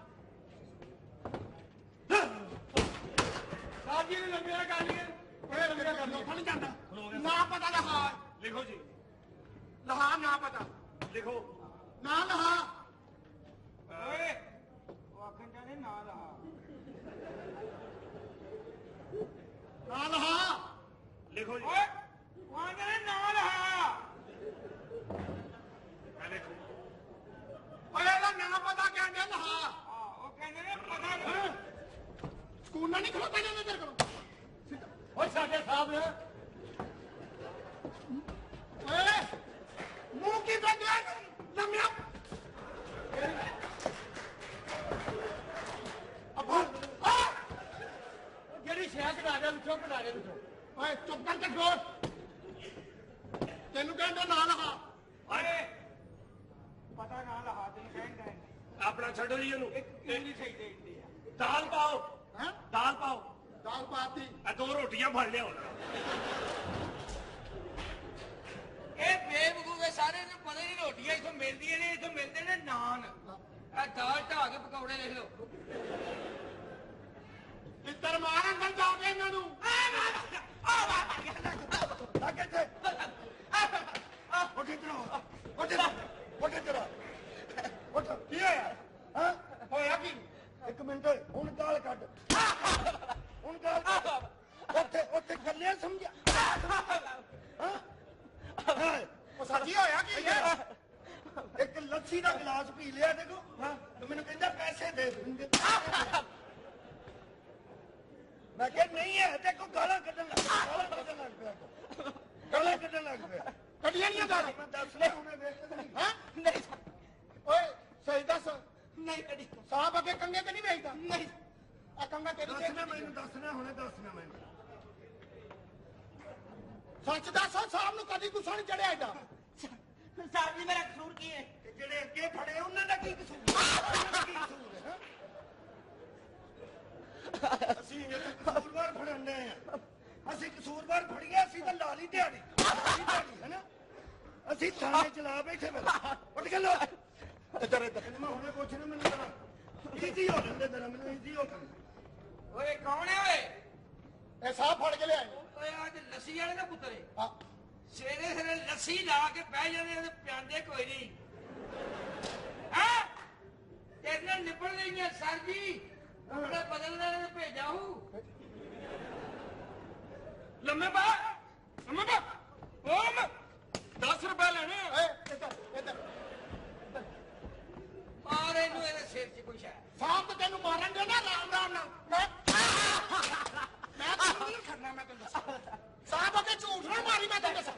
ਸਾਹਿਬ ਜੀ ਨੇ ਲੰਮੀਆਂ ਕਰ ਲਈਆਂ। ਓਏ ਲੰਮੀਆਂ ਕਰ ਲੋ, ਫੜ ਜਾਂਦਾ ਨਾ ਪਤਾ ਲਹਾ। ਲਿਖੋ ਜੀ, ਲਹਾ ਨਾ ਪਤਾ ਲਿਖੋ। ਨਾ ਲਹਾ। ਓਏ ਉਹ ਆਖਣ ਚਾਹਦੇ ਨਾ ਰਹਾ। ਨਾ ਲਹਾ। ਲਿਖੋ ਜੀ। ਓਏ ਉਹ ਆਖਦੇ ਨਾ ਰਹਾ। ਮੈਂ ਲਿਖੋ। ਓਏ ਇਹਦਾ ਨਾ ਪਤਾ ਕਹਿੰਦੇ ਲਹਾ। ਉਹ ਕਹਿੰਦੇ ਨੇ ਪਤਾ ਨਹੀਂ। ਸਕੂਲ ਨਾ ਨਹੀਂ ਖਲੋਤਾ ਜਾਂਦਾ ਤੇਰੇ ਕੋਲ। साहब ने मुंह की गंदे लम्या जेडी शहर कटा दे विचों कटा दे विचों ओए चुप करके खड़ो तेनू कहंदा ना लगा अरे पता ना लहा तेन कहंदा अपना छड़ो जी ਉਹਨੂੰ ਕਿੰਨੀ ਸਹੀ ਦੇਂਦੀ ਆ दाल पाओ हैं दाल पाओ दाल पाती आ 2 रोटियां फड़ लिया ਹੁਣ ਇਹ ਬੇਵਕੂਫੇ ਸਾਰੇ ਨੂੰ ਪਤਾ ਨਹੀਂ ਰੋਟੀਆਂ ਇਥੋਂ ਮਿਲਦੀਆਂ ਨੇ ਇਥੋਂ ਮਿਲਦੇ ਨੇ ਨਾਨ ਆ ਦਾਲ ਢਾ ਕੇ ਪਕੌੜੇ ਲਿਖ ਲਓ ਇੱਧਰ ਮਾਰ ਅੰਦਰ ਜਾ ਕੇ ਇਹਨਾਂ ਨੂੰ ਲੱਗ ਇੱਥੇ ਉੱਠ ਇੱਧਰ ਉੱਠ ਇੱਧਰ ਉੱਠ ਕੀ ਹੋਇਆ ਹਾਂ ਹੋਇਆ ਕੀ ਇੱਕ ਮਿੰਟ ਹੁਣ ਗਾਲ ਕੱਢ ਹੁਣ ਗਾਲ ਕੱਢ ਉੱਥੇ ਗੱਲੇ ਸਮਝਿਆ ਹਾਂ ਉਹ ਸਾਜੀ ਹੋਇਆ ਕੀ ਹੈ ਇੱਕ ਲੱਸੀ ਦਾ ਗਲਾਸ ਪੀ ਲਿਆ ਦੇਖੋ ਹਾਂ ਤੇ ਮੈਨੂੰ ਕਹਿੰਦਾ ਪੈਸੇ ਦੇ ਦਿੰਦੇ ਮੈਂ ਕਿਹਾ ਨਹੀਂ ਹੈ ਤੇ ਕੋ ਗਾਲਾਂ ਕੱਢਣ ਲੱਗ ਪਿਆ ਗਾਲਾਂ ਕੱਢਣ ਲੱਗ ਪਿਆ ਕੱਢੀਆਂ ਨਹੀਂ ਗਾਲਾਂ ਮੈਂ ਦੱਸ ਲੈ ਹੁਣੇ ਵੇਖ ਹਾਂ ਨਹੀਂ ਓਏ ਸਹੀ ਦੱਸ ਨਹੀਂ ਕੱਢੀ ਸਾਹਬ ਅੱਗੇ ਕੰਗੇ ਤੇ ਨਹੀਂ ਵੇਚਦਾ ਨਹੀਂ ਆ ਕੰਗਾ ਤੇਰੀ ਦੱਸਣਾ ਮੈਨੂੰ ਦੱਸਣਾ ਹੁਣੇ ਦੱਸਣਾ ਮੈਨੂੰ ਸੱਚ ਦੱਸ ਸਾਹਿਬ ਨੂੰ ਕਦੀ ਗੁੱਸਾ ਨਹੀਂ ਚੜਿਆ ਏਡਾ ਸਾਹਿਬ ਜੀ ਮੇਰਾ ਕਸੂਰ ਕੀ ਹੈ ਜਿਹੜੇ ਅੱਗੇ ਫੜੇ ਉਹਨਾਂ ਦਾ ਕੀ ਕਸੂਰ ਉਹਨਾਂ ਦਾ ਕੀ ਕਸੂਰ ਹੈ ਹੈਂ? ਅਸੀਂ ਇਹ ਕਸੂਰਵਾਰ ਫੜਨੇ ਆ ਅਸੀਂ ਕਸੂਰਵਾਰ ਫੜੀਏ ਅਸੀਂ ਤਾਂ ਲਾਲੀ ਦਿਹਾੜੀ ਹੈ ਨਾ ਅਸੀਂ ਥਾਣੇ ਚਲਾ ਬੈਠੇ ਵੇ ਉੱਠ ਕੇ ਲੋ ਇੱਧਰ ਮੈਂ ਹੁਣੇ ਪੁੱਛਣਾ ਮੈਨੂੰ ਜਰਾ ਈਜ਼ੀ ਹੋ ਜਾਂਦੇ ਤੇਰਾ ਮੈਨੂੰ ਈਜ਼ੀ ਹੋ ਜਾਂਦੇ ਓਏ ਕੌਣ ਹੈ ਓਏ ਇਹ ਸਾਹ ਫੜ ਕੇ ਲਿਆਏ ਓਏ ਅੱਜ ਲੱਸੀ ਵਾਲੇ ਦਾ ਪੁੱਤਰ ਏ ਹਾਂ ਸਵੇਰੇ ਸਵੇਰੇ ਲੱਸੀ ਲਾ ਕੇ ਬਹਿ ਜਾਂਦੇ ਤੇ ਪਿਆਂਦੇ ਕੋਈ ਨਹੀਂ ਹਾਂ ਤੇਰੇ ਨਾਲ ਨਿਬੜ ਗਈਆਂ ਸਰ ਜੀ ਆਪਣੇ ਬਦਲਣੇ ਨੇ ਭੇਜਾ ਹੂੰ ਲੰਮੇ ਪਾ ਓਮ 10 ਰੁਪਏ ਲੈਣੇ ਇੱਧਰ ਮਾਰ ਇਹਨੂੰ ਇਹਦੇ ਸਿਰ 'ਚ ਕੁਛ ਹੈ ਸਾਹ ਤੇ ਤੈਨੂੰ ਮਾਰਨ ਦੇ ਨਾ ਰਾਮ ਰਾਮ ਨਾਲ ਮੈਂ ਤੈਨੂੰ ਨਹੀਂ ਕਰਨਾ ਮੈਂ ਤੈਨੂੰ ਦੱਸਾਂ ਸਾਹਿਬ ਅੱਗੇ ਝੂਠ ਨਾ ਮਾਰੀ ਮੈਂ ਤੈਨੂੰ ਦੱਸਾਂ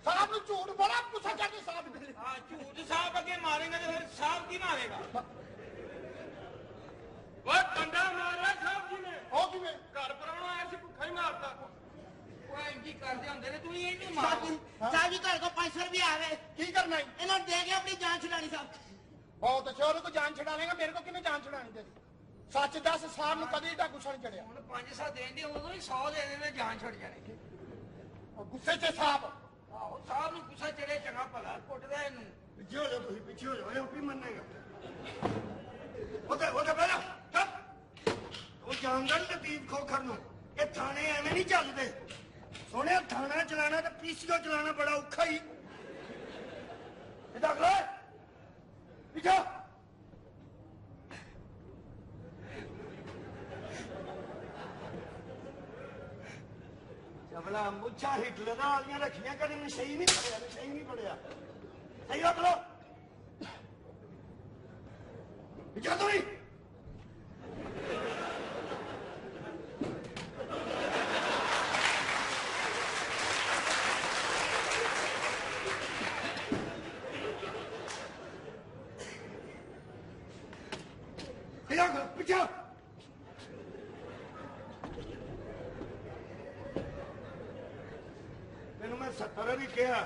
ਸਾਹਿਬ ਨੂੰ ਝੂਠ ਬੜਾ ਗੁੱਸਾ ਚੜ੍ਹਦਾ ਸਾਹਿਬ ਨੂੰ ਹਾਂ ਝੂਠ ਸਾਹਿਬ ਅੱਗੇ ਮਾਰੇਗਾ ਤੇ ਫਿਰ ਸਾਹਿਬ ਕੀ ਮਾਰੇਗਾ ਓਏ ਡੰਡਾ ਮਾਰਿਆ ਸਾਹਿਬ ਜੀ ਨੇ ਉਹ ਕਿਵੇਂ ਘਰ ਪਰਾਉਣਾ ਆਇਆ ਸੀ ਭੁੱਖਾ ਹੀ ਮਾਰਤਾ ਓਏ ਇੰਜ ਹੀ ਕਰਦੇ ਹੁੰਦੇ ਨੇ ਤੂੰ ਇਹਨੂੰ ਮਾਰ ਸਾਹਿਬ ਜੀ ਤੁਹਾਡੇ ਕੋਲ 500 ਰੁਪਏ ਆਵੇ ਕੀ ਕਰਨਾ ਹੈ ਇਹਨਾਂ ਨੂੰ ਦੇ ਕੇ ਆਪਣੀ ਜਾਨ ਛੁਡਾਣੀ ਸਾਹਿਬ ਬਹੁਤ ਅੱਛਾ ਉਹਨੂੰ ਕੋਈ ਜਾਨ ਛੁਡਾਵੇਂਗਾ ਮੇਰੇ ਕੋਲ ਕਿਵੇਂ ਜਾਨ ਛੁਡਾਣੀ ਤੇਰੀ ਸੱਚ ਦੱਸ ਸਾਹਿਬ ਨੂੰ ਕਦੀ ਏਡਾ ਗੁੱਸਾ ਨਹੀਂ ਚੜਿਆ ਹੁਣ 500 ਦੇਣ ਦੇ ਉਦੋਂ ਹੀ 100 ਦੇ ਦੇਣੇ ਜਾਨ ਛੱਡ ਜਾਣੀ ਉਹ ਗੁੱਸੇ 'ਚ ਸਾਹਿਬ ਆਹੋ ਸਾਹਿਬ ਨੂੰ ਗੁੱਸਾ ਚੜੇ ਚੰਗਾ ਭਲਾ ਕੁੱਟਦਾ ਇਹਨੂੰ ਪਿੱਛੇ ਹੋ ਜਾਓ ਤੁਸੀਂ ਪਿੱਛੇ ਹੋ ਜਾਓ ਇਹ ਆਪੀ ਮੰਨੇਗਾ ਉਹਦੇ ਪਹਿਲਾਂ ਚੱਪ ਉਹ ਜਾਣਦਾ ਨੀ ਲਤੀਫ ਖੋਖਰ ਨੂੰ ਇਹ ਥਾਣੇ ਐਵੇਂ ਨਹੀਂ ਚੱਲਦੇ ਸੋਹਣਿਆ ਥਾਣਾ ਚਲਾਣਾ ਤੇ ਪੀਸੀਓ ਚਲਾਣਾ ਬੜਾ ਔਖਾ ਹੀ ਇਹਦਾ ਅਗਲਾ ਪਿੱਛੇ ਜਬਲਾ ਮੁੱਛਾਂ ਹਿਟਲਰ ਵਾਲੀਆਂ ਰੱਖੀਆਂ ਕਦੇ ਨਸ਼ਈ ਨਹੀਂ ਪੜਿਆ ਸਹੀ ਰੱਖ ਲੋ ਜਦੋਂ ਹੀ ਪਿੱਛੇ ਤੈਨੂੰ ਮੈਂ 70 ਵਾਰੀ ਕਿਹਾ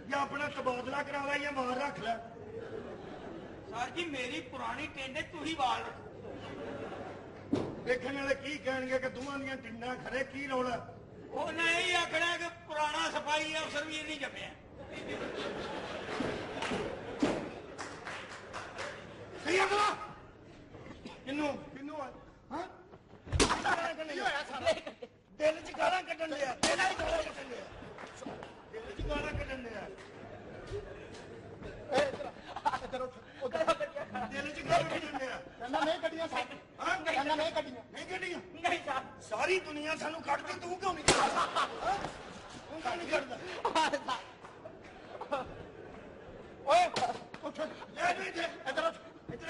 ਜਾਂ ਆਪਣਾ ਤਬਾਦਲਾ ਕਰਾ ਲੈ ਜਾਂ ਬਾਹਰ ਰੱਖ ਲੈ ਸਰ ਜੀ ਮੇਰੀ ਪੁਰਾਣੀ ਟਿੰਡੇ ਤੁਸੀਂ ਵਾਲ ਰੱਖੋ ਦੇਖਣ ਵਾਲੇ ਕੀ ਕਹਿਣਗੇ ਕਿ ਦੋਵਾਂ ਦੀਆਂ ਟਿੰਡਾਂ ਖਰੇ ਕੀ ਰੌਲਾ ਉਹ ਨਹੀਂ ਆਖਣਾ ਕਿ ਪੁਰਾਣਾ ਸਫਾਈ ਅਫਸਰ ਵੀ ਨਹੀਂ ਜੰਮਿਆ ਸਹੀ ਅਗਲਾ ਕਿੰਨੂੰ ਹਾਂ ਕੀ ਹੋਇਆ ਸਾਰਾ ਦਿਲ 'ਚ ਗਾਲਾਂ ਕੱਢਣ ਲਿਆ ਦਿਲ 'ਚ ਗਾਲਾਂ ਕੱਢਣ ਲਿਆ ਇੱਧਰ ਉੱਧਰ ਦਿਲ 'ਚ ਗਾਲਾਂ ਕੱਢਣ ਲਿਆ ਕਹਿੰਦਾ ਨਹੀਂ ਕੱਢੀਆਂ ਸਾਡੀ ਹਾਂ ਕਹਿੰਦਾ ਨਹੀਂ ਕੱਢੀਆਂ ਨਹੀਂ ਸਾਹਿਬ ਸਾਰੀ ਦੁਨੀਆ ਸਾਨੂੰ ਕੱਢਦੀ ਤੂੰ ਕਿਉਂ ਨਹੀਂ ਕੱਢਦਾ ਤੂੰ ਕਿਉਂ ਨਹੀਂ ਕੱਢਦਾ ਓਏ ਉੱਠ ਲੈ ਨਹੀਂ ਦੇ ਇੱਧਰ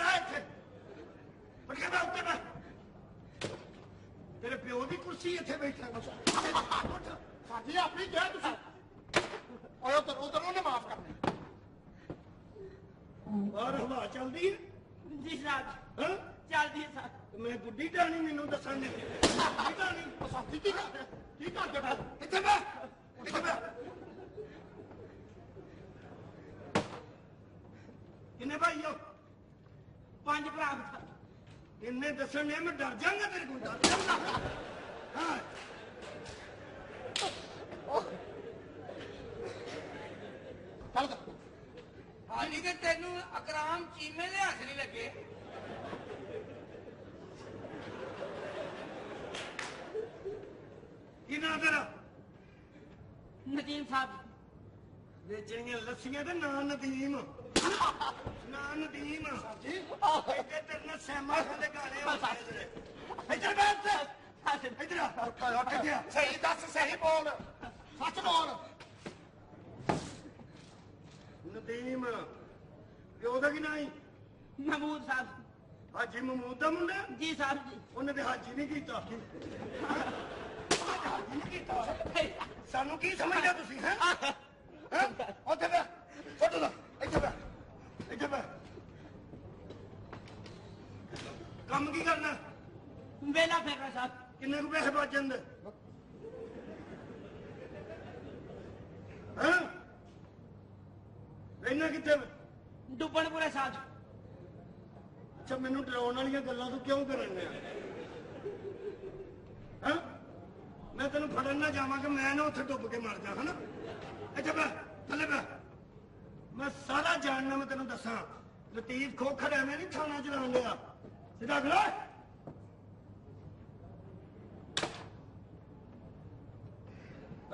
ਆ ਇੱਥੇ ਉੱਠ ਕੇ ਬੈ ਉੱਤੇ ਬੈ ਤੇਰੇ ਪਿਓ ਦੀ ਕੁਰਸੀ ਇੱਥੇ ਬੈਠਾ ਸਾਡੀ ਆਪਣੀ ਜੈ ਤੁਸੀਂ ਓਏ ਉਧਰ ਉਹਨੇ ਮਾਫ ਕਰਨਾ ਬਾਹਰ ਹਵਾ ਚੱਲਦੀ ਹੈ ਜੀ ਸਾਹਿਬ ਹਾਂ ਚੱਲਦੀ ਹੈ ਸਾਹਿਬ ਮੈਂ ਬੁੱਢੀ ਟਾਣੀ ਮੈਨੂੰ ਦੱਸਣ ਦੇ ਬੁੱਢੀ ਟਾਣੀ ਸਾਥੀ ਕੀ ਕਰਦੇ ਫਿਰ ਇੱਥੇ ਬੈ ਕਿੰਨੇ ਭਾਈ ਹੋ 5 ਭਰਾ ਬਤਾ ਇੰਨੇ ਦੱਸਣ ਨੇ ਮੈਂ ਡਰ ਜਾਵਾਂਗਾ ਤੇਰੇ ਕੋਲ ਡਰ ਜਾਵਾਂਗਾ ਹਾਂ ਚੱਲ ਹਾਲੀ ਕਿ ਤੈਨੂੰ ਅਕਰਾਮ ਚੀਮੇ ਦੇ ਹੱਥ ਨਹੀਂ ਲੱਗੇ ਕੀ ਨਾਂ ਤੇਰਾ ਨਦੀਮ ਸਾਹਿਬ ਵੇਚਣੀਆਂ ਲੱਸੀਆਂ ਤੇ ਨਾਂ ਨਦੀਮ ਨਾਂ ਨਦੀਮ ਜੀ ਇੱਥੇ ਤੇਰੇ ਨਾਲ ਸੈਮਾ ਖਾਂ ਦੇ ਗਾਣੇ ਹੁੰਦੇ ਇੱਧਰ ਬੈਠ ਇੱਧਰ ਉੱਠ ਗਿਆ ਸਹੀ ਦੱਸ ਸਹੀ ਬੋਲ ਸੱਚ ਬੋਲ ਨਦੀਮ ਪਿਓ ਦਾ ਕੀ ਨਾਂ ਸੀ ਮਹਿਮੂਦ ਸਾਹਿਬ ਹਾਜੀ ਮਹਿਮੂਦ ਦਾ ਮੁੰਡਾ ਜੀ ਸਾਹਿਬ ਜੀ ਉਹਨੇ ਤੇ ਹਾਜੀ ਨਹੀਂ ਕੀਤਾ ਹਾਜੀ ਨਹੀਂ ਕੀਤਾ ਸਾਨੂੰ ਕੀ ਸਮਝਦੇ ਤੁਸੀਂ ਹੈ ਉੱਥੇ ਬੈ ਫੋਟੋ ਦਾ ਇੱਥੇ ਬੈ ਕੰਮ ਕੀ ਕਰਨਾ ਵੇਲਾ ਫੇਰਨਾ ਸਾਹਿਬ ਕਿੰਨੇ ਕੁ ਪੈਸੇ ਬਚ ਜਾਂਦੇ ਹਾਂ ਰਹਿਣਾ ਕਿੱਥੇ ਵਾ? ਡੁੱਬਣਪੁਰੇ ਸਾਹਿਬ ਅੱਛਾ ਮੈਨੂੰ ਡਰਾਉਣ ਵਾਲੀਆਂ ਗੱਲਾਂ ਤੂੰ ਕਿਉਂ ਕਰਨ ਡਿਆ ਹਾਂ ਮੈਂ ਤੈਨੂੰ ਫੜਨ ਨਾ ਜਾਵਾਂ ਕਿ ਮੈਂ ਨਾ ਉੱਥੇ ਡੁੱਬ ਕੇ ਮਰ ਜਾ ਹਨਾ ਇੱਥੇ ਬੈ ਥੱਲੇ ਬੈ ਮੈਂ ਸਾਰਾ ਜਾਣਨਾ ਮੈਂ ਤੈਨੂੰ ਦੱਸਾਂ ਲਤੀਫ ਖੋਖਰ ਐਵੇਂ ਨਹੀਂ ਥਾਣਾ ਚਲਾਉਣ ਡਿਆ ਸਿੱਧਾ ਖੜਾ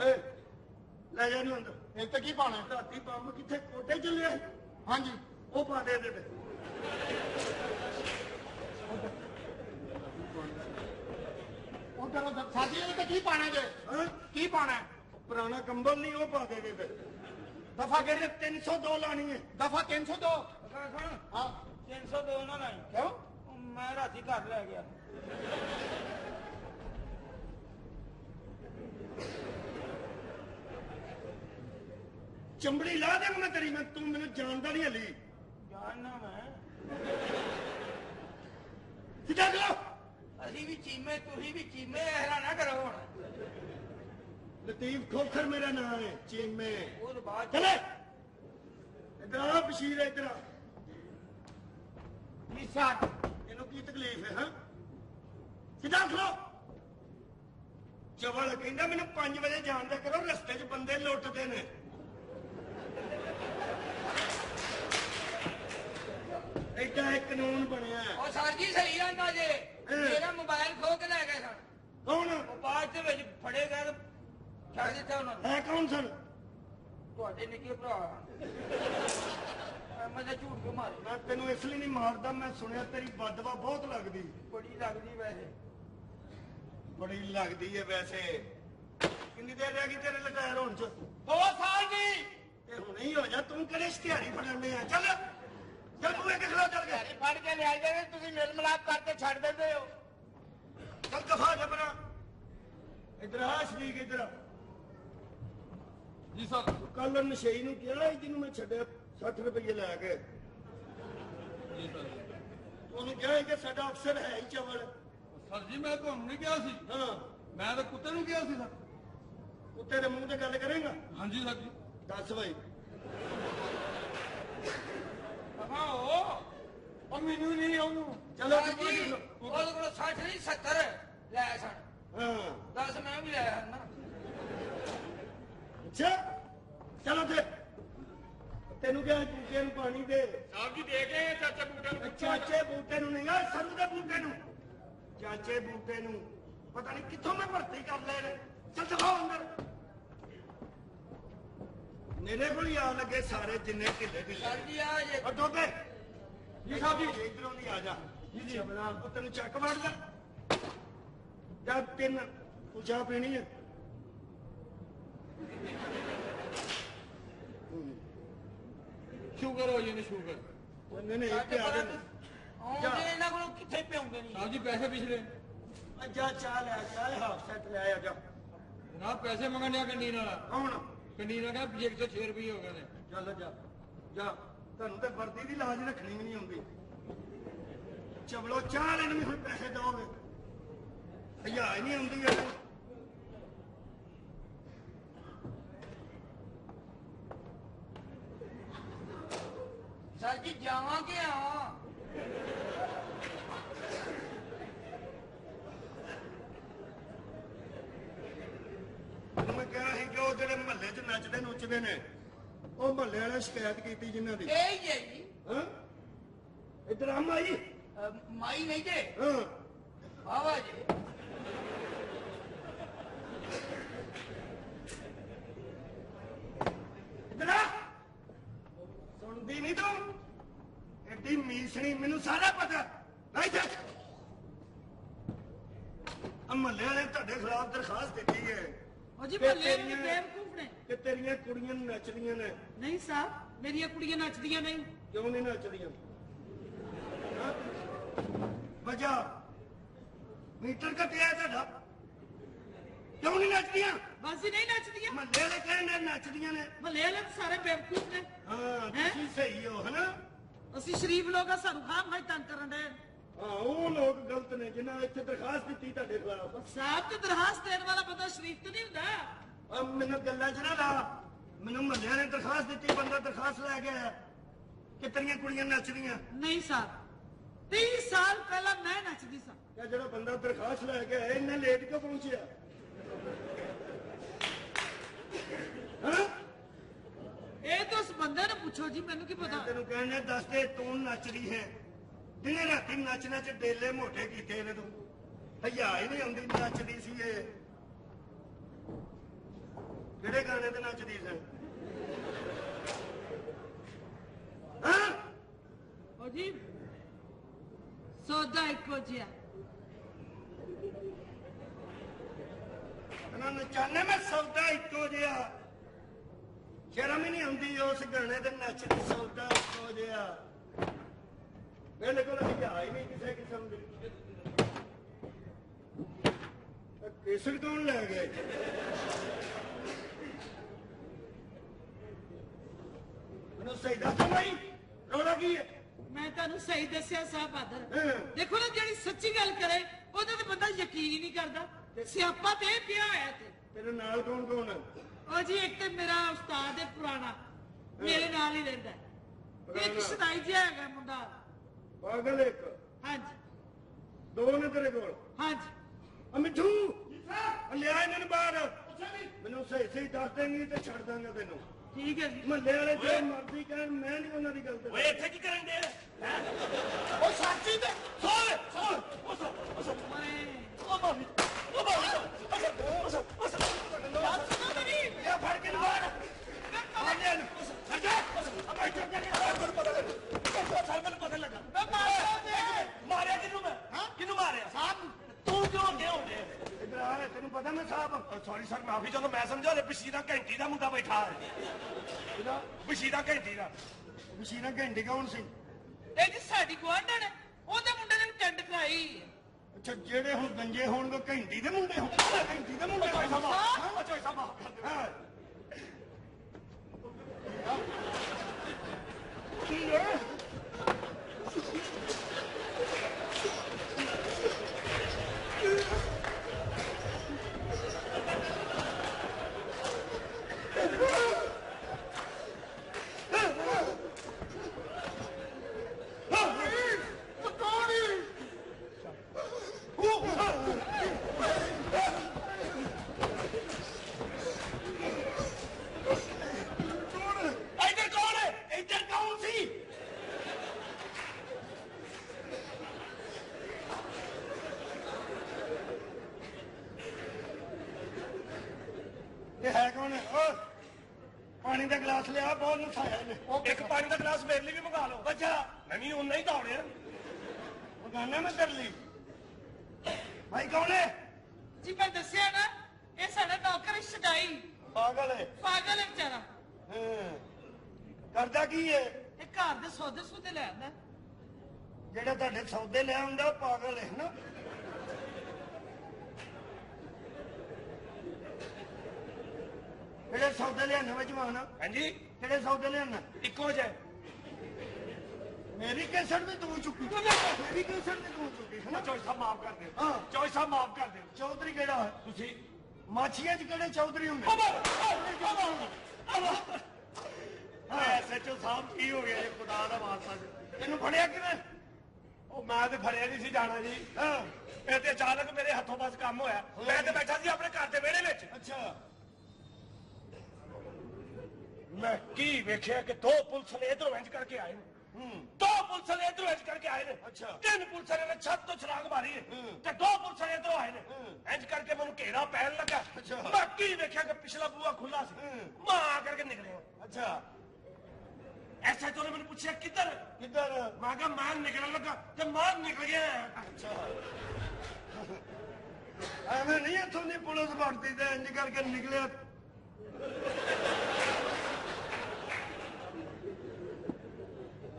ਏ ਲੈ ਜਾ ਇਹਨੂੰ ਅੰਦਰ ਇਹ ਤੇ ਕੀ ਪਾਣਾ ਰਾਤੀ ਬੰਬ ਕਿੱਥੇ ਕੋਟੇ ਚੱਲਿਆ ਸੀ? ਹਾਂਜੀ ਉਹ ਪਾ ਦੇ ਇਹਦੇ ਤੇ ਉਧਰ ਸਾਡੀ ਇਹ ਤੇ ਕੀ ਪਾਣਾ ਜੇ ਹਾਂ ਕੀ ਪਾਣਾ ਪੁਰਾਣਾ ਕੰਬਲ ਨਹੀਂ ਉਹ ਪਾ ਦੇ ਇਹਦੇ ਤੇ ਦਫਾ ਕਹਿੰਦੇ 302 ਲਾਣੀ ਹੈ ਦਫਾ 302 ਹਾਂ 302 ਨਾ ਨਹੀਂ ਕਿਉਂ ਮੈਂ ਰਾਤੀ ਘਰ ਲੈ ਗਿਆ ਚੰਬੜੀ ਲਾ ਦੇ ਮੈਂ ਤੇਰੀ ਮੈਂ ਤੂੰ ਮੈਨੂੰ ਜਾਣਦਾ ਨਹੀਂ ਹਲੀ ਜਾਣਨਾ ਮੈਂ ਸਿੱਧਾ ਕਰੋ ਅਸੀਂ ਵੀ ਚੀਮੇ ਤੁਸੀਂ ਵੀ ਚੀਮੇ ਇਹਰਾ ਨਾ ਕਰੋ ਹੁਣ ਲਤੀਫ ਖੋਖਰ ਮੇਰਾ ਨਾਮ ਹੈ ਚੀਮੇ ਉਹ ਤੋਂ ਬਾਅਦ ਚਲੇ ਇਧਰ ਆ ਬਸ਼ੀਰ ਇਧਰ ਆ ਜੀ ਸਾਡ ਇਹਨੂੰ ਕੀ ਤਕਲੀਫ ਹੈ ਹਾਂ ਸਿੱਧਾ ਖਲੋ ਚਵਲ ਕਹਿੰਦਾ ਮੈਨੂੰ 5 ਵਜੇ ਜਾਣ ਦਿਆ ਕਰੋ ਰਸਤੇ 'ਚ ਬੰਦੇ ਲੁੱਟਦੇ ਨੇ ਏਡਾ ਇੱਕ ਕਾਨੂੰਨ ਬਣਿਆ ਉਹ ਸਰ ਜੀ ਸਹੀ ਆਂਦਾ ਜੇ ਮੇਰਾ ਮੋਬਾਈਲ ਖੋ ਕੇ ਲੈ ਗਏ ਸਨ ਕੌਣ ਉਹ ਬਾਅਦ ਦੇ ਵਿੱਚ ਫੜੇ ਗਏ ਤੇ ਛੱਡ ਦਿੱਤਾ ਉਹਨਾਂ ਨੂੰ ਹੈ ਕੌਣ ਸਨ ਤੁਹਾਡੇ ਨਿੱਕੇ ਭਰਾ ਮੈਂ ਤਾਂ ਝੂਠ ਕਿਉਂ ਮਾਰੇ ਮੈਂ ਤੈਨੂੰ ਇਸ ਲਈ ਨਹੀਂ ਮਾਰਦਾ ਮੈਂ ਸੁਣਿਆ ਤੇਰੀ ਬਦਵਾ ਬਹੁਤ ਲੱਗਦੀ ਬੜੀ ਲੱਗਦੀ ਵੈਸੇ ਬੜੀ ਲੱਗਦੀ ਹੈ ਵੈਸੇ ਕਿੰਨੀ ਦੇਰ ਰਹਿ ਗਈ ਤੇਰੇ ਰਿਟਾਇਰ ਹੋਣ ਚ 2 ਸਾਲ ਦੀ ਤੇ ਹੁਣੇ ਹੀ ਹੋ ਜਾ ਤੂੰ ਕਿਹੜੇ ਇਸ਼ਤਿਹਾਰੀ ਫੜਾਉਂਦੇ ਆ ਚੱਲ ਚੱਲ ਤੂੰ ਇੱਕ ਖਲੋ ਚੱਲ ਗਿਆ ਫੜ ਕੇ ਲਿਆਈ ਜਾਵੇ ਤੁਸੀਂ ਮੇਲ ਮਿਲਾਪ ਕਰਕੇ ਛੱਡ ਦਿੰਦੇ ਹੋ ਚੱਲ ਦਫਾ ਜਬਰਾ ਇਧਰ ਆ ਸ਼ਰੀਕ ਇਧਰ ਆ ਜੀ ਸਰ ਕੱਲ ਨਸ਼ਈ ਨੂੰ ਕਿਹਾ ਸੀ ਜਿਹਨੂੰ ਮੈਂ ਛੱਡਿਆ 60 ਰੁਪਏ ਲੈ ਕੇ ਜੀ ਸਰ ਉਹਨੂੰ ਕਿਹਾ ਸੀ ਕਿ ਸਾਡਾ ਅਫਸਰ ਹੈ ਹੀ ਚਵਲ ਸਰ ਜੀ ਮੈਂ ਤੁਹਾਨੂੰ ਨਹੀਂ ਕਿਹਾ ਸੀ ਹਾਂ ਮੈਂ ਤਾਂ ਕੁੱਤੇ ਨੂੰ ਕਿਹਾ ਸੀ ਸਰ ਕੁੱਤੇ ਦੇ ਮੂੰਹ ਤੇ ਗੱਲ ਕਰੇਗਾ ਹਾਂਜੀ ਸਰ ਜੀ ਦੱਸ ਬਾਈ ਹਾਂ ਉਹ ਮੈਨੂੰ ਨਹੀਂ ਉਹਨੂੰ ਚਲੋ ਸਰ ਜੀ ਜੀ ਉਹਦੇ ਕੋਲ 60 ਨਹੀਂ 70 ਲੈ ਸਨ ਹਾਂ 10 ਮੈਂ ਵੀ ਲੈ ਆਇਆ ਨਾ ਅੱਛਾ ਚਲੋ ਤੇ ਤੈਨੂੰ ਕਿਹਾ ਬੂਟੇ ਨੂੰ ਪਾਣੀ ਦੇ ਸਾਹਿਬ ਜੀ ਦੇਖ ਰਹੇ ਆ ਚਾਚਾ ਬੂਟਾ ਨੂੰ ਚਾਚੇ ਬੂਟੇ ਨੂੰ ਨਹੀਂ ਗਾ ਸਰੂ ਦੇ ਬੂਟੇ ਨੂੰ ਚਾਚੇ ਬੂਟੇ ਨੂੰ ਪਤਾ ਨਹੀਂ ਕਿੱਥੋਂ ਮੈਂ ਭਰਤੀ ਕਰ ਲੈ ਨੇ ਚੱਲ ਦਿਖਾਓ ਅੰਦਰ ਮੇਰੇ ਕੋਲ ਹੀ ਆ ਲੱਗੇ ਸਾਰੇ ਜਿੰਨੇ ਢਿੱਲੇ ਢਿੱਲੇ ਸਰ ਜੀ ਆ ਜੇ ਉਹ ਟੋਪੇ ਜੀ ਸਾਹਿਬ ਜੀ ਇਧਰੋਂ ਦੀ ਆ ਜਾ ਜੀ ਬਣਾ ਪੁੱਤ ਨੂੰ ਚੱਕ ਵੜਦਾ ਜਦ ਤਿੰਨ ਤੂੰ ਚਾਹ ਪੀਣੀ ਹੈ ਸ਼ੂਗਰ ਹੋ ਜਾਂਦੇ ਸ਼ੂਗਰ ਨਹੀਂ ਨਹੀਂ ਇੱਥੇ ਆ ਗਏ ਆਉਂਦੇ ਇਹਨਾਂ ਕੋਲੋਂ ਕਿੱਥੇ ਪਿਆਉਂਦੇ ਨਹੀਂ ਸਾਹਿਬ ਜੀ ਪੈਸੇ ਪਿਛਲੇ ਜਾ ਚਾਹ ਲੈ ਜਾ ਹਾਫ ਸੈਟ ਲੈ ਆ ਜਾ ਜਨਾਬ ਪੈਸੇ ਮੰਗਣ ਡਿਆ ਕੰਡੀਨ ਵਾਲਾ ਕੌਣ ਕੰਡੀਨ ਵਾਲਾ ਕਹਿੰਦਾ 106 ਰੁਪਏ ਹੋ ਗਏ ਨੇ ਚੱਲ ਜਾ ਜਾ ਤੁਹਾਨੂੰ ਤੇ ਵਰਦੀ ਦੀ ਲਾਜ ਰੱਖਣੀ ਵੀ ਨਹੀਂ ਆਉਂਦੀ ਚਵਲੋ ਚਾਹ ਲੈਣ ਵੀ ਹੁਣ ਪੈਸੇ ਦੋਗੇ ਹਯਾ ਹੀ ਨਹੀਂ ਆਉਂਦੀ ਇਹਨੂੰ ਸਰ ਜੀ ਜਾਵਾਂ ਕਿ ਆਵਾਂ ਮੈਂ ਕਿਹਾ ਸੀ ਕਿ ਉਹ ਜਿਹੜੇ ਮਹੱਲੇ 'ਚ ਨੱਚਦੇ ਨੁੱਚਦੇ ਨੇ ਉਹ ਮਹੱਲੇ ਵਾਲੇ ਸ਼ਿਕਾਇਤ ਕੀਤੀ ਜਿਨ੍ਹਾਂ ਦੀ ਇਹ ਹੀ ਹੈ ਜੀ ਹਾਂ ਇੱਧਰ ਆ ਮਾਈ ਮਾਈ ਨਹੀਂ ਜੇ ਹਾਂ ਆਵਾ ਜੀ ਇੱਧਰ ਆ ਸੁਣਦੀ ਨਹੀਂ ਤੂੰ ਐਡੀ ਮੀਸਣੀ ਮੈਨੂੰ ਸਾਰਾ ਪਤਾ ਨਹੀਂ ਤੇ ਮਹੱਲੇ ਵਾਲੇ ਤੁਹਾਡੇ ਖਿਲਾਫ ਦਰਖਾਸਤ ਦਿੱਤੀ ਹੈ ਉਹ ਜੀ ਮੱਲੇ ਵੀ ਬੇਵਕੂਫ ਨੇ ਕਿ ਤੇਰੀਆਂ ਕੁੜੀਆਂ ਨੱਚਦੀਆਂ ਨੇ ਨਹੀਂ ਸਾਹਿਬ ਮੇਰੀਆਂ ਕੁੜੀਆਂ ਨੱਚਦੀਆਂ ਨਹੀਂ ਕਿਉਂ ਨਹੀਂ ਨੱਚਦੀਆਂ ਵਜਾ ਮੀਟਰ ਕੱਟਿਆ ਤੁਹਾਡਾ ਕਿਉਂ ਨਹੀਂ ਨੱਚਦੀਆਂ ਬਸ ਹੀ ਨਹੀਂ ਨੱਚਦੀਆਂ ਮਹੱਲੇ ਵਾਲੇ ਕਹਿੰਦੇ ਨੱਚਦੀਆਂ ਨੇ ਮੱਲੇ ਵਾਲੇ ਤਾਂ ਸਾਰੇ ਬੇਵਕੂਫ ਨੇ ਹਾਂ ਤੁਸੀਂ ਸਹੀ ਹੋ ਹਨਾ ਅਸੀਂ ਸ਼ਰੀਫ ਲੋਕ ਆ ਸਾਨੂੰ ਖਾਮ ਖਾਈ ਤੰਗ ਕਰਨ ਦੇ ਹਾਂ ਉਹ ਲੋਕ ਗਲਤ ਨੇ ਜਿਨ੍ਹਾਂ ਨੇ ਇੱਥੇ ਦਰਖਾਸਤ ਦਿੱਤੀ ਤੁਹਾਡੇ ਖਿਲਾਫ ਸਾਹਿਬ ਤੇ ਦਰਖਾਸਤ ਦੇਣ ਵਾਲਾ ਬੰਦਾ ਸ਼ਰੀਫ ਤੇ ਨਹੀਂ ਹੁੰਦਾ ਮੈਨੂੰ ਗੱਲਾਂ 'ਚ ਨਾ ਲਾ ਮੈਨੂੰ ਮਹੱਲਿਆਂ ਨੇ ਦਰਖਾਸਤ ਦਿੱਤੀ ਬੰਦਾ ਦਰਖਾਸਤ ਲੈ ਕੇ ਆਇਆ ਕਿ ਤੇਰੀਆਂ ਕੁੜੀਆਂ ਨੱਚਦੀਆਂ ਨਹੀਂ ਸਾਹਿਬ 30 ਸਾਲ ਪਹਿਲਾਂ ਮੈਂ ਨੱਚਦੀ ਸਾਂ ਜਾਂ ਜਿਹੜਾ ਬੰਦਾ ਦਰਖਾਸਤ ਲੈ ਕੇ ਆਇਆ ਇੰਨਾ ਲੇਟ ਕਿਉਂ ਪਹੁੰਚਿਆ ਹਾਂ ਇਹ ਤਾਂ ਉਸ ਬੰਦੇ ਨੂੰ ਪੁੱਛੋ ਜੀ ਮੈਨੂੰ ਕੀ ਪਤਾ ਤੈਨੂੰ ਕਹਿੰਦੇ ਦੱਸ ਦੇ ਤੂੰ ਨੱਚਦੀ ਹੈ ਦਿਨੇ ਰਾਤੀ ਨੱਚ ਨੱਚ ਡੇਲੇ ਮੋਟੇ ਕੀਤੇ ਨੇ ਤੂੰ ਹਯਾ ਹੀ ਨਹੀਂ ਆਉਂਦੀ ਨੱਚਦੀ ਸੀ ਇਹ ਕਿਹੜੇ ਗਾਣੇ ਤੇ ਨੱਚਦੀ ਸੀ ਹਾਂ ਉਹ ਜੀ ਸੌਦਾ ਇੱਕੋ ਜਿਹਾ ਇਹਨਾਂ ਨਚਾਨੇ ਮੈਂ ਸੌਦਾ ਇੱਕੋ ਜਿਹਾ ਸ਼ਰਮ ਹੀ ਨਹੀਂ ਆਉਂਦੀ ਉਸ ਗਾਣੇ ਤੇ ਨੱਚਦੀ ਸੌਦਾ ਇੱਕੋ ਜਿਹਾ ਬਿਲਕੁਲ ਹਯਾ ਹੀ ਨਹੀਂ ਕਿਸੇ ਕਿਸਮ ਦੀ ਕੇਸਰ ਕੌਣ ਲੈ ਗਏ ਮੈਨੂੰ ਸਹੀ ਦੱਸ ਭਾਈ ਰੋੜਾ ਕੀ ਹੈ ਮੈਂ ਤੁਹਾਨੂੰ ਸਹੀ ਦੱਸਿਆ ਸਾਹਿਬ ਬਾਦਰ ਹਾਂ। ਦੇਖੋ ਨਾ ਜਿਹੜੀ ਸੱਚੀ ਗੱਲ ਕਰੇ ਉਹਦੇ ਤੇ ਬੰਦਾ ਯਕੀਨ ਹੀ ਨਹੀਂ ਕਰਦਾ ਸਿਆਪਾ ਤੇ ਇਹ ਪਿਆ ਹੋਇਆ ਤੇ ਤੇਰੇ ਨਾਲ ਕੌਣ ਕੌਣ ਹੈ ਉਹ ਜੀ ਇੱਕ ਤੇ ਮੇਰਾ ਉਸਤਾਦ ਹੈ ਪੁਰਾਣਾ ਮੇਰੇ ਨਾਲ ਹੀ ਰਹਿੰਦਾ ਹੈ। ਇੱਕ ਪੁਰਾਣਾ। ਸਦਾਈ ਜਿਹਾ ਹੈਗਾ ਮੁੰਡਾ ਪਾਗਲ ਇੱਕ ਹਾਂਜੀ ਦੋ ਨੇ ਤੇਰੇ ਕੋਲ ਹਾਂਜੀ ਆ ਮਿੱਠੂ ਲਿਆ ਇਹਨਾਂ ਨੂੰ ਬਾਹਰ ਮੈਨੂੰ ਸਹੀ ਸਹੀ ਦੱਸ ਦੇਂਗੀ ਤੇ ਛੱਡ ਦਾਂਗਾ ਤੈਨੂੰ ਠੀਕ ਹੈ ਜੀ ਮਹੱਲੇ ਵਾਲੇ ਜੋ ਮਰਜ਼ੀ ਕਹਿਣ ਮੈਂ ਨਹੀਂ ਉਹਨਾਂ ਦੀ ਗੱਲ ਤੇ ਓਏ ਇੱਥੇ ਕੀ ਕਰਨ ਦੇ ਉਹ ਸਾਚੀ ਤੇ ਸੋਲ ਇਹ ਫੜ ਕੇ ਬਾਹਰ ਆਲੇ ਨੂੰ ਛੱਡ ਅਬੇ ਚੱਲ ਮੈਨੂੰ ਪਤਾ ਲੱਗਾ ਮਾਰਿਆ ਕਿਹਨੂੰ ਮੈਂ ਕਿਹਨੂੰ ਮਾਰਿਆ ਸਾਹਿਬ ਤੂੰ ਕਿਉਂ ਅੱਗੇ ਹੋ ਗਿਆ ਇਧਰ ਆ ਤੈਨੂੰ ਪਤਾ ਮੈਂ ਸਾਹਿਬ ਸੌਰੀ ਸਰ ਮਾਫੀ ਚਾਹੁੰਦਾ ਮੈਂ ਸਮਝਾ ਰਿਹਾ ਬਸ਼ੀਰਾ ਘੰਟੀ ਦਾ ਮੁੰਡਾ ਬੈਠਾ ਹੈ ਇਹਦਾ ਬਸ਼ੀਰਾ ਘੰਟੀ ਦਾ ਮਸ਼ੀਨਾ ਘੰਟੇ ਕੌਣ ਸੀ ਇਹ ਜੀ ਸਾਡੀ ਗੁਆਂਢਣ ਹੈ ਉਹਦੇ ਮੁੰਡੇ ਨੇ ਟੈਂਡ ਕਰਾਈ ਅੱਛਾ ਜਿਹੜੇ ਹੁਣ ਗੰਜੇ ਹੋਣਗੇ ਘੰਟੀ ਦੇ ਮੁੰਡੇ ਹੋਣ ਘੰਟੀ ਦੇ ਮੁੰਡੇ ਅੱਛਾ ਸਭਾ ਹਾਂ ਕੀ ਹੈ ਇੱਧਰ ਕੌਣ ਹੈ ਇੱਧਰ ਕੌਣ ਸੀ ਇਹ ਹੈ ਕੌਣ ਓ ਪਾਣੀ ਦਾ ਗਲਾਸ ਲਿਆ ਬਹੁਤ ਨਸਾਇਆ ਇਹਨੇ ਇੱਕ ਪਾਣੀ ਦਾ ਗਲਾਸ ਮੇਰੇ ਲਈ ਵੀ ਮੰਗਾ ਲਓ ਅੱਛਾ ਮੈਂ ਵੀ ਉਨਾ ਹੀ ਦੌੜਿਆ ਉਹ ਗਾਣਾ ਮੈਂ ਤੇਰੇ ਲਈ ਭਾਈ ਕੌਣ ਹੈ ਜੀ ਮੈਂ ਦੱਸਿਆ ਨਾ ਇਹ ਸਾਡਾ ਨੌਕਰ ਸ਼ਦਾਈ ਪਾਗਲ ਹੈ ਪਾਗਲ ਹੈ ਵਿਚਾਰਾ ਹਾਂ ਕਰਦਾ ਕੀ ਹੈ ਇਹ ਘਰ ਦੇ ਸੌਦੇ ਸੂਦੇ ਲੈ ਆਂਦਾ ਜਿਹੜਾ ਤੁਹਾਡੇ ਸੌਦੇ ਲੈ ਆਉਂਦਾ ਉਹ ਪਾਗਲ ਹੈ ਨਾ सौदे लियाना वे जवान हाँ जी किहड़े सौदे लियाना इको जे मेरी कैसेट भी तू चुकी मेरी कैसेट भी तू चुकी है ना चौधरी साहब माफ कर दे हाँ। चौधरी साहब माफ कर दे चौधरी केड़ा है तुसी माछियां च केड़े चौधरी होंगे एसएचओ साहब की हो गया ये खुदा दा वास्ता तेन फड़िया किवें ਉਹ ਮੈਂ ਤੇ ਫੜਿਆ ਨਹੀਂ ਸੀ ਜਾਣਾ ਜੀ ਇਹ ਤੇ ਅਚਾਨਕ ਮੇਰੇ ਹੱਥੋਂ ਬਸ ਕੰਮ ਹੋਇਆ ਮੈਂ ਤੇ ਬੈਠਾ ਸੀ ਆਪਣੇ ਘਰ ਦੇ ਵਿਹੜੇ ਵਿੱਚ अच्छा ਮੈਂ ਕੀ ਵੇਖਿਆ ਕਿ ਦੋ ਪੁਲਿਸ ਨੇ ਇਧਰੋਂ ਇੰਜ ਕਰਕੇ ਆਏ ਨੇ ਦੋ ਪੁਲਿਸ ਨੇ ਇਧਰੋਂ ਇੰਜ ਕਰਕੇ ਆਏ ਨੇ ਅੱਛਾ। ਤਿੰਨ ਪੁਲਿਸ ਨੇ ਛੱਤ ਤੋਂ ਛਲਾਂਗ ਮਾਰੀ ਹੈ ਤੇ ਦੋ ਪੁਲਿਸ ਨੇ ਇਧਰੋਂ ਆਏ ਨੇ ਇੰਜ ਕਰਕੇ ਮੈਨੂੰ ਘੇਰਾ ਪੈਣ ਲੱਗਾ ਅੱਛਾ। ਮੈਂ ਕੀ ਵੇਖਿਆ ਕਿ ਪਿਛਲਾ ਬੂਹਾ ਖੁੱਲਾ ਸੀ ਮੈਂ ਆ ਕਰਕੇ ਨਿਕਲਿਆ अच्छा ਐਸਐਚਓ ਨੇ ਮੈਨੂੰ ਪੁੱਛਿਆ ਕਿੱਧਰ किधर ਮੈਂ ਕਿਹਾ ਮੈਂ ਨਿਕਲਣ ਲੱਗਾ ਤੇ ਮੈਂ ਨਿਕਲ ਗਿਆ अच्छा ਐਵੇਂ ਨਹੀਂ ਇੱਥੋਂ ਦੀ ਪੁਲਿਸ ਵੜਦੀ ਤੇ ਇੰਜ ਕਰਕੇ ਨਿਕਲਿਆ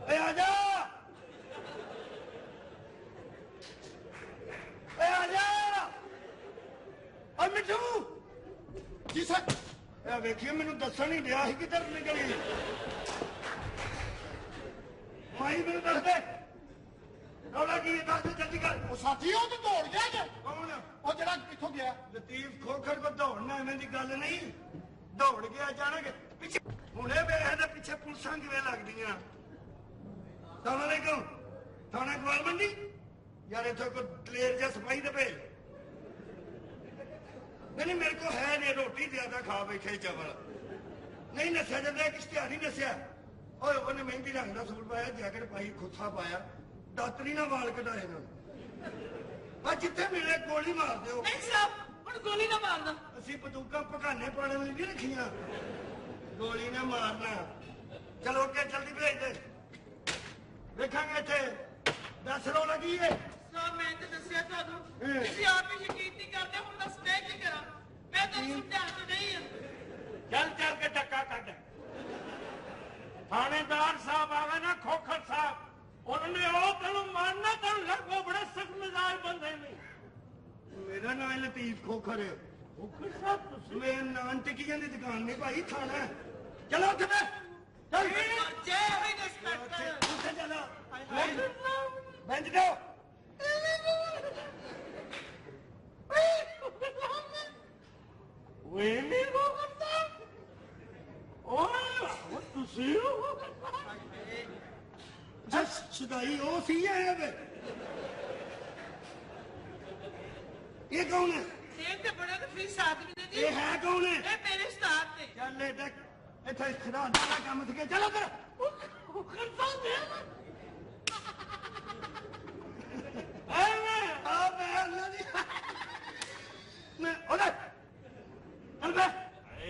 ਏ ਆ ਜਾ ਏ ਆ ਜਾ ਓ ਮਿੱਠੂ जी सर ਇਹ ਵੇਖਿਓ ਮੈਨੂੰ ਦੱਸਣ ਹੀ ਡਿਆ ਸੀ ਕਿੱਧਰ ਨਿਕਲ ਗਈ ਮਾਈ ਮੈਨੂੰ ਦੱਸ ਦੇ ਰੌਲਾ ਕੀ ਹੈ ਦੱਸ ਦੇ ਜਲਦੀ ਕਰ वो साथी हो तो दौड़ गया जे ਕੌਣ वो जरा किथों गया ਲਤੀਫ ਖੋਖਰ ਕੋ ਦੌੜਨਾ ਐਵੇਂ ਦੀ ਗੱਲ ਨਹੀਂ ਦੌੜ ਗਿਆ ਅਚਾਨਕ ਪਿੱਛੇ ਹੁਣੇ ਵੇਖੇ ਤੇ ਪਿੱਛੇ ਪੁਲਿਸਾਂ ਕਿਵੇਂ ਲੱਗਦੀਆਂ ਸਲਾਮ ਅਲੈਕੁਮ ਥਾਣਾ ਗਵਾਲ ਮੰਡੀ ਯਾਰ ਇੱਥੇ ਕੋਈ ਦਲੇਰ ਜਾਂ ਸਫਾਈ ਦੇ ਭੇਜ नहीं मेरे को है नहीं रोटी ज्यादा खा बैठे चावल नहीं नसिया जाता एक इश्तिहार नहीं नसिया ओए उन्हें मेहंदी रंग का सूट पाया जैकेट पाई खुथा पाया दातरी ना वाल कटाए ना जिथे मिले गोली मार दो ਨਹੀਂ ਸਾਹਿਬ ਹੁਣ ਗੋਲੀ ਨਾ ਮਾਰਨਾ ਅਸੀਂ ਬੰਦੂਕਾਂ ਭਗਾਨੇ ਪਾਣੇ ਵਾਲੀ ਨਹੀਂ ਰੱਖੀਆਂ ਗੋਲੀ ਨਾ ਮਾਰਨਾ ਚਲੋ ਅੱਗੇ ਜਲਦੀ ਭੇਜ ਦੇ ਵੇਖਾਂਗੇ ਇੱਥੇ ਦੱਸ ਰੋ ਲੱਗੀ ਏ ਸਾਹਿਬ ਮੈਂ ਤੇ ਦੱਸਿਆ ਤੁਹਾਨੂੰ ਤੁਸੀਂ ਆਪ ਹੀ ਯਕੀਨ ਨਹੀਂ ਕਰਦੇ ਹੁਣ ਦੱਸ ਮੈਂ ਕੀ ਕਰਾਂ ਮੈਂ ਤੁਹਾਨੂੰ ਸਮਝਾਉਣ ਤੋਂ ਨਹੀਂ ਹਾਂ ਚੱਲ ਚੱਲ ਕੇ ਟੱਕਾ ਕੱਢ ਥਾਣੇਦਾਰ ਸਾਹਿਬ ਆ ਗਏ ਨਾ ਖੋਖਰ ਸਾਹਿਬ ਉਹਨੇ ਉਹ ਤੈਨੂੰ ਮਾਰਨਾ ਤੈਨੂੰ ਲੱਗੋ ਬੜੇ ਸਖਤ ਮਿਜ਼ਾਜ ਬੰਦੇ ਨੇ ਮੇਰਾ ਨਾਮ ਹੈ ਲਤੀਫ ਖੋਖਰ ਖੋਖਰ ਸਾਹਿਬ ਤੁਸੀਂ ਮੈਂ ਨਾਨ ਟਿੱਕੀਆਂ ਦੀ ਦੁਕਾਨ ਨਹੀਂ ਭਾਈ ਥਾਣਾ ਚਲੋ ਉੱਥੇ ਬੈ ਚੱਲ ਜੈ ਹੋਈ ਇੰਸਪੈਕਟਰ ਉੱਥੇ ਚਲਾ ਬੈਂਚ ਦੋ ਓਏ ਨਹੀਂ ਰੋਕਦਾ ਓਏ ਉਹ ਤੁਸੀਂ ਜਸ ਸ਼ਦਾਈ ਉਹ ਸੀ ਆਇਆ ਵੇ ਇਹ ਕੌਣ ਹੈ ਇਹ ਤੇ ਬੜਾ ਨਫੀਸ ਆਦਮੀ ਨੇ ਜੀ ਇਹ ਹੈ ਕੌਣ ਹੈ ਇਹ ਮੇਰੇ ਉਸਤਾਦ ਨੇ ਚੱਲ ਇਹ ਦੇਖ ਇੱਥੇ ਖੜਾ ਦਾ ਕੰਮ ਸਿੱਖੇ ਚਲੋ ਕਰ ਉਹ ਕਰਦਾ ਦੇ ਐਵੇਂ ਆ ਮੈਂ ਅੱਲਾ ਦੀ ਮੈਂ ਉਹਦੇ ਚੱਲ ਬੈ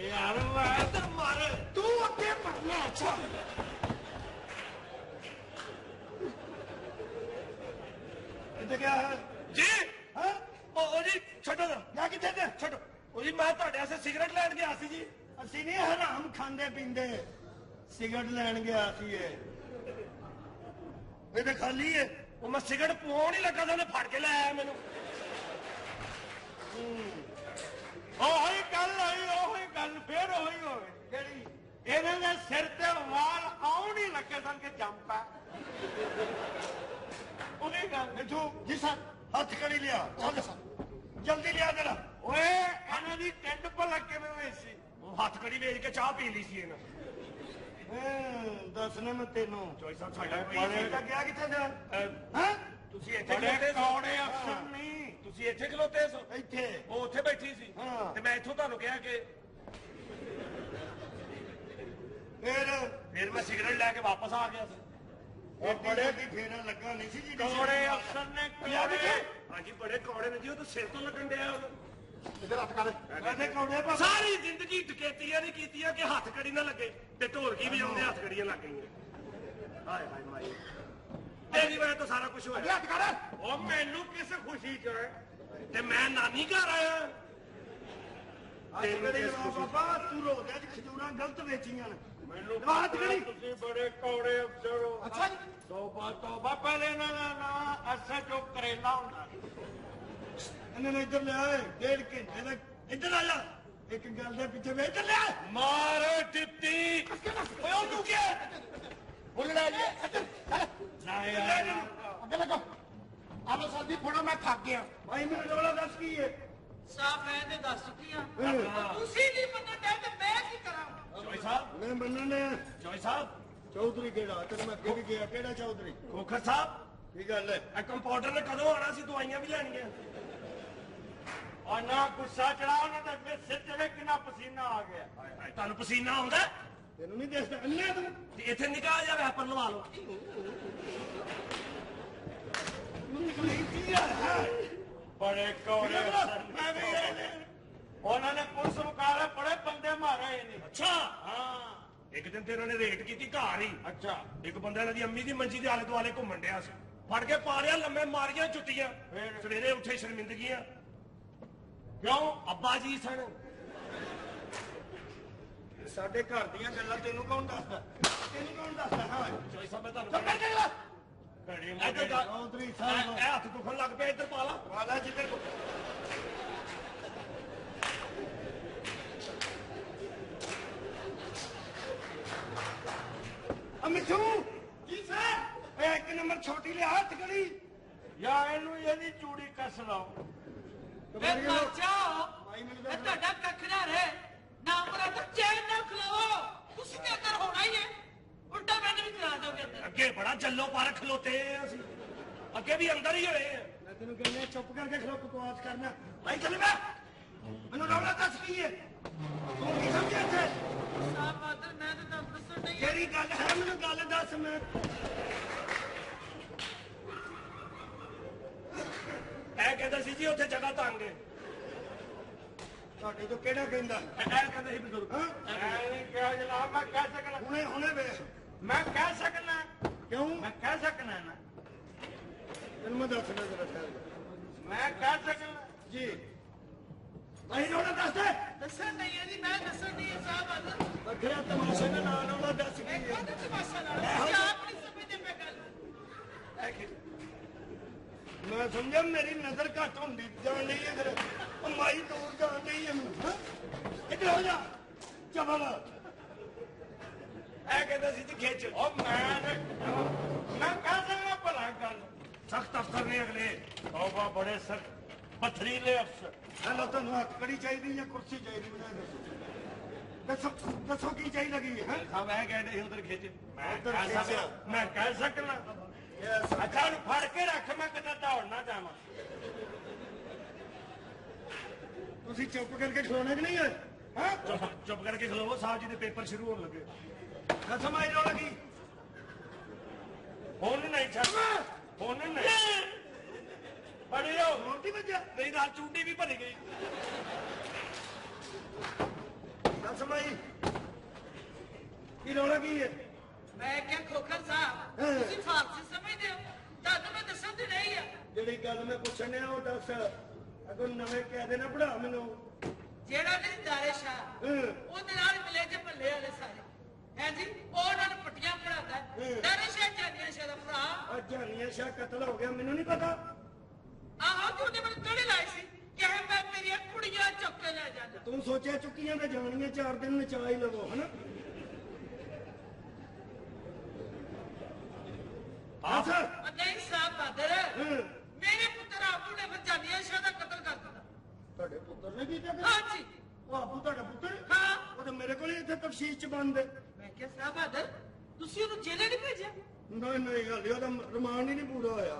ਯਾਰ ਮੈਂ ਤਾਂ ਮਾਰ ਤੂੰ ਅੱਗੇ ਮਰਨਾ ਅੱਛਾ ਇੱਥੇ ਕਿਆ ਹੈ ਜੀ ਹਾਂ ਉਹ ਜੀ ਛੱਡੋ ਨਾ ਜਾ ਕਿੱਥੇ ਤੇ ਛੱਡੋ ਉਹ ਜੀ ਮੈਂ ਤੁਹਾਡੇ ਵਾਸਤੇ ਸਿਗਰਟ ਲੈਣ ਗਿਆ ਸੀ ਜੀ ਅਸੀਂ ਨਹੀਂ ਹਰਾਮ ਖਾਂਦੇ ਪੀਂਦੇ ਸਿਗਰਟ ਲੈਣ ਗਿਆ ਸੀ ਇਹ ਤੇ ਖਾਲੀ ਹੈ ਉਹ ਮੈਂ ਸਿਗਰਟ ਪਵਾਉਣ ਹੀ ਲੱਗਾ ਸੀ ਉਹਨੇ ਫੜ ਕੇ ਲੈ ਆਇਆ ਮੈਨੂੰ ਉਹੀ ਗੱਲ ਫੇਰ ਉਹੀ ਹੋਵੇ ਕਿਹੜੀ ਇਹਨਾਂ ਦੇ ਸਿਰ ਤੇ ਵਾਲ ਆਉਣ ਹੀ ਲੱਗੇ ਸਨ ਕਿ ਜੰਪਾ ਉਹੀ ਗੱਲ ਮਿੱਠੂ ਜੀ ਸਰ ਹੱਥ ਕੜੀ ਲਿਆ ਚੱਲ ਸਰ ਜਲਦੀ ਲਿਆ ਜਰਾ ਓਏ ਇਹਨਾਂ ਦੀ ਟੈਂਟ ਭਲਾ ਕਿਵੇਂ ਹੋਈ ਸੀ ਉਹ ਹੱਥ ਕੜੀ ਵੇਚ ਕੇ ਚਾਹ ਪੀ ਲਈ ਸੀ ਇਹਨਾਂ ਦੱਸਣਾ ਮੈਂ ਤੈਨੂੰ ਚੋਈ ਸਾਹਿਬ ਸਾਡਾ ਪਾਣੀ ਦਾ ਗਿਆ ਕਿੱਥੇ ਜਾ ਹਾਂ ਤੁਸੀਂ ਇੱਥੇ ਬੜੇ ਖਲੋਤੇ ਸੋ ਕੌੜੇ ਅਫਸਰ ਨਹੀਂ ਤੁਸੀਂ ਇੱਥੇ ਖਲੋਤੇ ਸੋ ਇੱਥੇ ਉਹ ਉੱਥੇ ਬੈਠੀ ਸੀ ਹਾਂ। ਤੇ ਮੈਂ ਇੱਥੋਂ ਤੁਹਾਨੂੰ ਕਿਹਾ ਕਿ ਫਿਰ ਮੈਂ ਸਿਗਰਟ ਲੈ ਕੇ ਵਾਪਸ ਆ ਗਿਆ ਸੀ ਉਹ ਬੜੇ ਕੀ ਫੇਰਾ ਲੱਗਾ ਨਹੀਂ ਸੀ ਜੀ ਕੌੜੇ ਅਫਸਰ ਨੇ ਪੰਜਾਬੀ ਕੌੜੇ ਚ? ਹਾਂਜੀ ਬੜੇ ਕੌੜੇ ਨੇ ਜੀ ਉਹ ਤਾਂ ਸਿਰ ਤੋਂ ਲੱਗਣ ਡਿਆ ਉਹਨੂੰ इधर हथ कर ਕਹਿੰਦੇ ਕੌੜੇ ਪਾ ਸਾਰੀ ਜ਼ਿੰਦਗੀ ਡਕੈਤੀਆਂ ਨਹੀਂ ਕੀਤੀਆਂ ਕਿ ਹੱਥ ਕੜੀ ਨਾ ਲੱਗੇ ਤੇ ਢੋਲਕੀ ਵੀ ਆਉਂਦੇ ਹੱਥ ਕੜੀਆਂ ਲੱਗ ਗਈਆਂ ਹਾਏ ਹਾਏ ਮਾਈ ਤੇਰੀ ਵਜ੍ਹਾ ਤੋਂ ਸਾਰਾ ਕੁਝ ਹੋਇਆ हथ कर ਉਹ ਮੈਨੂੰ ਕਿਸ ਖੁਸ਼ੀ ਚ ਤੇ ਮੈਂ ਨਾਨੀ ਘਰ ਆਇਆ ਤੇਰੇ ਬਾਬਾ ਤੂੰ ਰੋਦੇ ਚ ਖਜੂਰਾਂ ਗਲਤ ਵੇਚੀਆਂ ਨੇ ਮੈਨੂੰ ਬਾਤ ਕਰੀ ਤੁਸੀਂ ਬੜੇ ਕੌੜੇ ਅਫਸਰ ਹੋ अच्छा जी ਤੋਬਾ ਪਹਿਲੇ ਨਾ ਅਸਾ ਜੋ ਕਰੇਲਾ ਹੁੰਦਾ ਇਹਨਾਂ ਨੇ ਇੱਧਰ ਲਿਆ ਏ 1.5 ਘੰਟੇ ਤੱਕ ਇੱਧਰ ਆ ਜਾ ਇੱਕ ਗੱਲ ਦੇ ਪਿੱਛੇ ਵੇਚ ਚੱਲਿਆ ਮਾਰ ਟਿੱਪੀ ਓਏ ਉਹਨੂੰ ਕੀ ਬੋਲਣਾ ਜੀ ਨਾ ਯਾਰ ਅੱਗੇ ਲੱਗੋ ਆਲੋ ਸਾਡੀ ਫੜੋ ਮੈਂ ਥੱਕ ਗਿਆ ਭਾਈ ਮੈਨੂੰ ਰੌਲਾ ਦੱਸ ਕੀ ਹੈ ਸਾਫ ਮੈਂ ਤੇ ਦੱਸ ਚੁੱਕੀ ਆ ਤੁਸੀਂ ਨਹੀਂ ਮੰਨਦੇ ਤੇ ਮੈਂ ਕੀ ਕਰਾਂ ਚੌਈ ਸਾਹਿਬ ਮੈਂ ਮੰਨਣਾ ਚੌਈ ਸਾਹਿਬ ਚੌਧਰੀ ਕਿਹੜਾ ਤੈਨੂੰ ਮੈਂ ਅੱਗੇ ਵੀ ਗਿਆ ਕਿਹੜਾ ਚੌਧਰੀ ਖੋਖਰ ਸਾਹਿਬ ਕੀ ਗੱਲ ਹੈ ਇਹ ਕੰਪਾਊਂਡਰ ਨੇ ਕਦੋਂ ਆਣਾ ਸੀ ਦਵਾਈਆਂ ਵੀ ਲੈਣੀਆਂ ਆ ਨਾ ਗੁੱਸਾ ਚੜਾ ਉਹਨਾਂ ਦਾ ਅੱਗੇ ਸਿਰ ਤੇ ਵੇ ਕਿੰਨਾ ਪਸੀਨਾ ਆ ਗਿਆ ਤੁਹਾਨੂੰ ਪਸੀਨਾ ਆਉਂਦਾ ਤੈਨੂੰ ਨਹੀਂ ਦੱਸਦਾ ਅੰਨਾ ਤੂੰ ਤੇ ਇੱਥੇ ਨਿਕਾਲ ਜਾਵੇ ਆਪਰ ਲਵਾ ਲਓ ਬੜੇ ਕੋੜੇ ਉਹਨਾਂ ਨੇ ਪੁਲਿਸ ਮੁਕਾਬਲੇ ਬੜੇ ਬੰਦੇ ਮਾਰੇ ਨੇ ਅੱਛਾ ਹਾਂ ਇੱਕ ਦਿਨ ਤੇ ਉਹਨਾਂ ਨੇ ਰੇਡ ਕੀਤੀ ਘਰ ਹੀ ਅੱਛਾ ਇੱਕ ਬੰਦਾ ਇਹਨਾਂ ਦੀ ਅੰਮੀ ਦੀ ਮੰਜੀ ਦੇ ਆਲੇ ਦੁਆਲੇ ਘੁੰਮਣ ਡਿਆ ਸੀ ਫੜ ਕੇ ਪਾਲਿਆ ਲੰਮੇ ਮਾਰੀਆਂ ਚੁੱਟੀਆਂ ਸਵੇਰੇ ਉੱਠੇ ਸ਼ਰਮਿੰਦਗੀਆਂ ਕਿਉਂ ਅੱਬਾ ਜੀ ਸਨ ਸਾਡੇ ਘਰ ਦੀਆਂ ਗੱਲਾਂ ਤੈਨੂੰ ਕੌਣ ਦੱਸਦਾ ਹਾਂ ਚੋਈ ਸਾਹਿਬ ਮੈਂ ਤੁਹਾਨੂੰ ਬੜੀ ਮੋਟੇ ਚੌਧਰੀ ਸਾਹਿਬ ਇਹ ਹੱਥ ਦੁਖਣ ਲੱਗ ਪਿਆ ਇੱਧਰ ਪਾ ਲਾ ਵਾਲਾ ਜਿੱਧਰ ਅਮਿਸ਼ੂ ਜੀ ਸਰ ਇਹ ਇੱਕ ਨੰਬਰ ਛੋਟੀ ਲਿਆ ਹੱਥ ਗੜੀ ਯਾ ਇਹਨੂੰ ਇਹਦੀ ਚੂੜੀ ਕੱਸ ਲਾਓ ਵੇ ਮਰ ਜਾਓ ਇਹ ਤੁਹਾਡਾ ਕੱਖ ਨਾ ਰਹੇ ਨਾ ਮਰਾ ਤਾਂ ਚੈਨ ਨਾ ਖਲਾਓ ਤੁਸੀਂ ਤੇ ਅੰਦਰ ਹੋਣਾ ਹੀ ਹੈ ਉਲਟਾ ਮੈਨੂੰ ਵੀ ਕਰਾ ਦੋਗੇ ਅੰਦਰ ਅੱਗੇ ਬੜਾ ਜੱਲੋ ਪਰ ਖਲੋਤੇ ਆ ਅਸੀਂ ਅੱਗੇ ਵੀ ਅੰਦਰ ਹੀ ਹੋਏ ਆ ਮੈਂ ਤੈਨੂੰ ਕਹਿੰਦਾ ਚੁੱਪ ਕਰਕੇ ਖਲੋ ਬਕਵਾਸ ਕਰਨਾ ਭਾਈ ਚੱਲ ਮੈਂ ਮੈਨੂੰ ਰੌਲਾ ਦੱਸ ਕੀ ਹੈ ਤੂੰ ਕੀ ਸਮਝਿਆ ਇੱਥੇ ਸਾਹ ਬਾਦਰ ਮੈਂ ਤਾਂ ਤੁਹਾਨੂੰ ਦੱਸਣ ਨਹੀਂ ਜਿਹੜੀ ਗੱਲ ਹੈ ਮੈਨੂੰ ਗੱਲ ਦੱਸ ਮੈਂ ਇਹ ਕਹਿੰਦਾ ਸੀ ਜੀ ਉੱਥੇ ਜਗ੍ਹਾ ਤੰਗ ਹੈ ਤੁਹਾਡੇ ਤੋਂ ਕਿਹੜਾ ਕਹਿੰਦਾ ਇਹ ਕਹਿੰਦਾ ਸੀ ਬਜ਼ੁਰਗ ਹਾਂ ਨਹੀਂ ਕਿਹਾ ਜਨਾਬ ਮੈਂ ਕਹਿ ਸਕਣਾ ਹੁਣੇ ਵੇਖ ਮੈਂ ਕਹਿ ਸਕਣਾ ਕਿਉਂ ਮੈਂ ਕਹਿ ਸਕਣਾ ਨਾ ਤੈਨੂੰ ਮੈਂ ਦੱਸਣਾ ਜਰਾ ਠਹਿਰ ਮੈਂ ਕਹਿ ਸਕਣਾ ਜੀ ਭਾਈ ਰੌਲਾ ਦੱਸ ਦੇ ਦੱਸਣ ਨਹੀਂ ਹੈ ਜੀ ਮੈਂ ਦੱਸਣ ਨਹੀਂ ਹੈ ਸਾਹ ਬਾਦਰ ਵੱਖਰਾ ਤਮਾਸ਼ਾ ਨਾ ਨਾਲ ਉਹਦਾ ਦੱਸ ਮੈਂ ਕੀ ਹੈ ਕਾਹਦਾ ਤਮਾਸ਼ਾ ਲਾਣਾ ਤੁਸੀਂ ਆਪ ਨਹੀਂ ਸਮਝਦੇ ਮੈਂ ਗੱਲ ਮੈਂ ਸਮਝਿਆ ਮੇਰੀ ਨਜ਼ਰ ਘੱਟ ਹੁੰਦੀ ਜਾਣ ਲਈ ਇਧਰ ਮਾਈ ਦੂਰ ਜਾਣ ਲਈ ਇੱਧਰ ਹੋ ਜਾ ਚਬਲ ਇਹ ਕਹਿੰਦਾ ਸੀ ਜੀ ਖਿੱਚ ਉਹ ਮੈਂ ਕਹਿ ਸਕਣਾ ਭਲਾ ਗੱਲ ਸਖਤ ਅਫਸਰ ਨੇ ਅਗਲੇ ਉਹ ਬੜੇ ਸਖਤ ਪਥਰੀਲੇ ਅਫਸਰ ਹੈਲੋ ਤੁਹਾਨੂੰ ਹੱਥ ਕੜੀ ਚਾਹੀਦੀ ਜਾਂ ਕੁਰਸੀ ਚਾਹੀਦੀ ਬਣਾ ਦੱਸੋ ਦੱਸੋ ਕੀ ਚਾਹੀਦਾ ਕੀ ਹੈ ਸਾਹਿਬ ਇਹ ਕਹਿੰਦੇ ਸੀ ਉਧਰ ਖਿੱਚ ਉੱਧਰ ਖਿੱਚ। ਮੈਂ ਕਹਿ ਸਕਣਾ ਅੱਛਾ ਉਹਨੂੰ ਫੜ ਕੇ ਰੱਖ ਮੈਂ ਕਿਤੇ ਦੌੜਨਾ ਜਾਵਾਂ ਤੁਸੀਂ ਚੁੱਪ ਕਰਕੇ ਖਲੋਣਾ ਕਿ ਨਹੀਂ ਹੈ ਹਾਂ ਚੁੱਪ ਕਰਕੇ ਖਲੋਵੋ ਸਾਹਿਬ ਜੀ ਦੇ ਪੇਪਰ ਸ਼ੁਰੂ ਹੋਣ ਲੱਗੇ ਨਾ ਸਮਝ ਲਓ ਲੱਗੀ ਹੁਣ ਨਹੀਂ ਛੱਡਣਾ ਹੁਣ ਨਹੀਂ ਬੜੀ ਹੋ ਰੋਟੀ ਵੱਜਾ ਨਹੀਂ ਨਾਲ ਚੂੰਡੀ ਵੀ ਭਰੀ ਗਈ ਨਾ ਸਮਝ ਕੀ ਰੌਲਾ ਕੀ ਹੈ ਮੈਂ ਕਿਹਾ ਖੋਖਰ ਸਾਹਿਬ ਤੁਸੀਂ ਫਾਰਸੀ ਸਮਝਦੇ ਹੋ ਤੁਹਾਨੂੰ ਮੈਂ ਦੱਸਣ ਤੇ ਨਹੀਂ ਆ ਜਿਹੜੀ ਗੱਲ ਮੈਂ ਪੁੱਛਣਿਆ ਉਹ ਦੱਸ ਅਗਰ ਨਵੇਂ ਕਾਇਦੇ ਨਾ ਪੜਾ ਮੈਨੂੰ ਜਿਹੜਾ ਨਹੀਂ ਦਾਰੇ ਸ਼ਾਹ ਉਹਦੇ ਨਾਲ ਮਿਲੇ ਜੇ ਭੱਲੇ ਵਾਲੇ ਸਾਰੇ ਹੈ ਜੀ ਉਹ ਉਹਨਾਂ ਨੂੰ ਪੱਟੀਆਂ ਪੜਾਦਾ ਦਾਰੇ ਸ਼ਾਹ ਜਾਨੀਆਂ ਸ਼ਾਹ ਦਾ ਭਰਾ ਅੱਜ ਜਾਨੀਆ ਸ਼ਾਹ ਕਤਲ ਹੋ ਗਿਆ ਮੈਨੂੰ ਨਹੀਂ ਪਤਾ ਆਹੋ ਤੇ ਉਹਨੇ ਮੈਨੂੰ ਕਿਹੜੇ ਲਾਏ ਸੀ ਕਿ ਮੈਂ ਮੇਰੀਆਂ ਕੁੜੀਆਂ ਚੁੱਕ ਕੇ ਲੈ ਜਾਣਾ ਤੂੰ ਸੋਚਿਆ ਚੁੱਕੀਆਂ ਤੇ ਜਾਣੀਆਂ 4 ਦਿਨ ਨਚਾ ਹੀ ਲਵੋ ਹਨਾ ਉਹ ਨਹੀਂ ਸਾਹਿਬ ਬਾਦਰ ਮੇਰੇ ਪੁੱਤਰ ਆਪੂ ਨੇ ਫਿਰ ਜਾਨੀਆਂ ਸ਼ਾਹ ਦਾ ਕਤਲ ਕਰ ਦਿੱਤਾ ਤੁਹਾਡੇ ਪੁੱਤਰ ਨੇ ਕੀਤਾ ਹਾਂਜੀ ਉਹ ਆਪੂ ਤੁਹਾਡਾ ਪੁੱਤਰ ਹਾਂ ਉਹ ਤਾਂ ਮੇਰੇ ਕੋਲ ਹੀ ਇੱਥੇ ਤਫਸੀਰ ਚ ਬੰਦ ਹੈ ਮੈਂ ਕਿਹਾ ਸਾਹਿਬ ਬਾਦਰ ਤੁਸੀਂ ਉਹਨੂੰ ਜੇਲੇ ਨਹੀਂ ਭੇਜਿਆ ਨਹੀਂ ਨਹੀਂ ਹਾਲੇ ਉਹਦਾ ਰਮਾਨ ਹੀ ਨਹੀਂ ਪੂਰਾ ਹੋਇਆ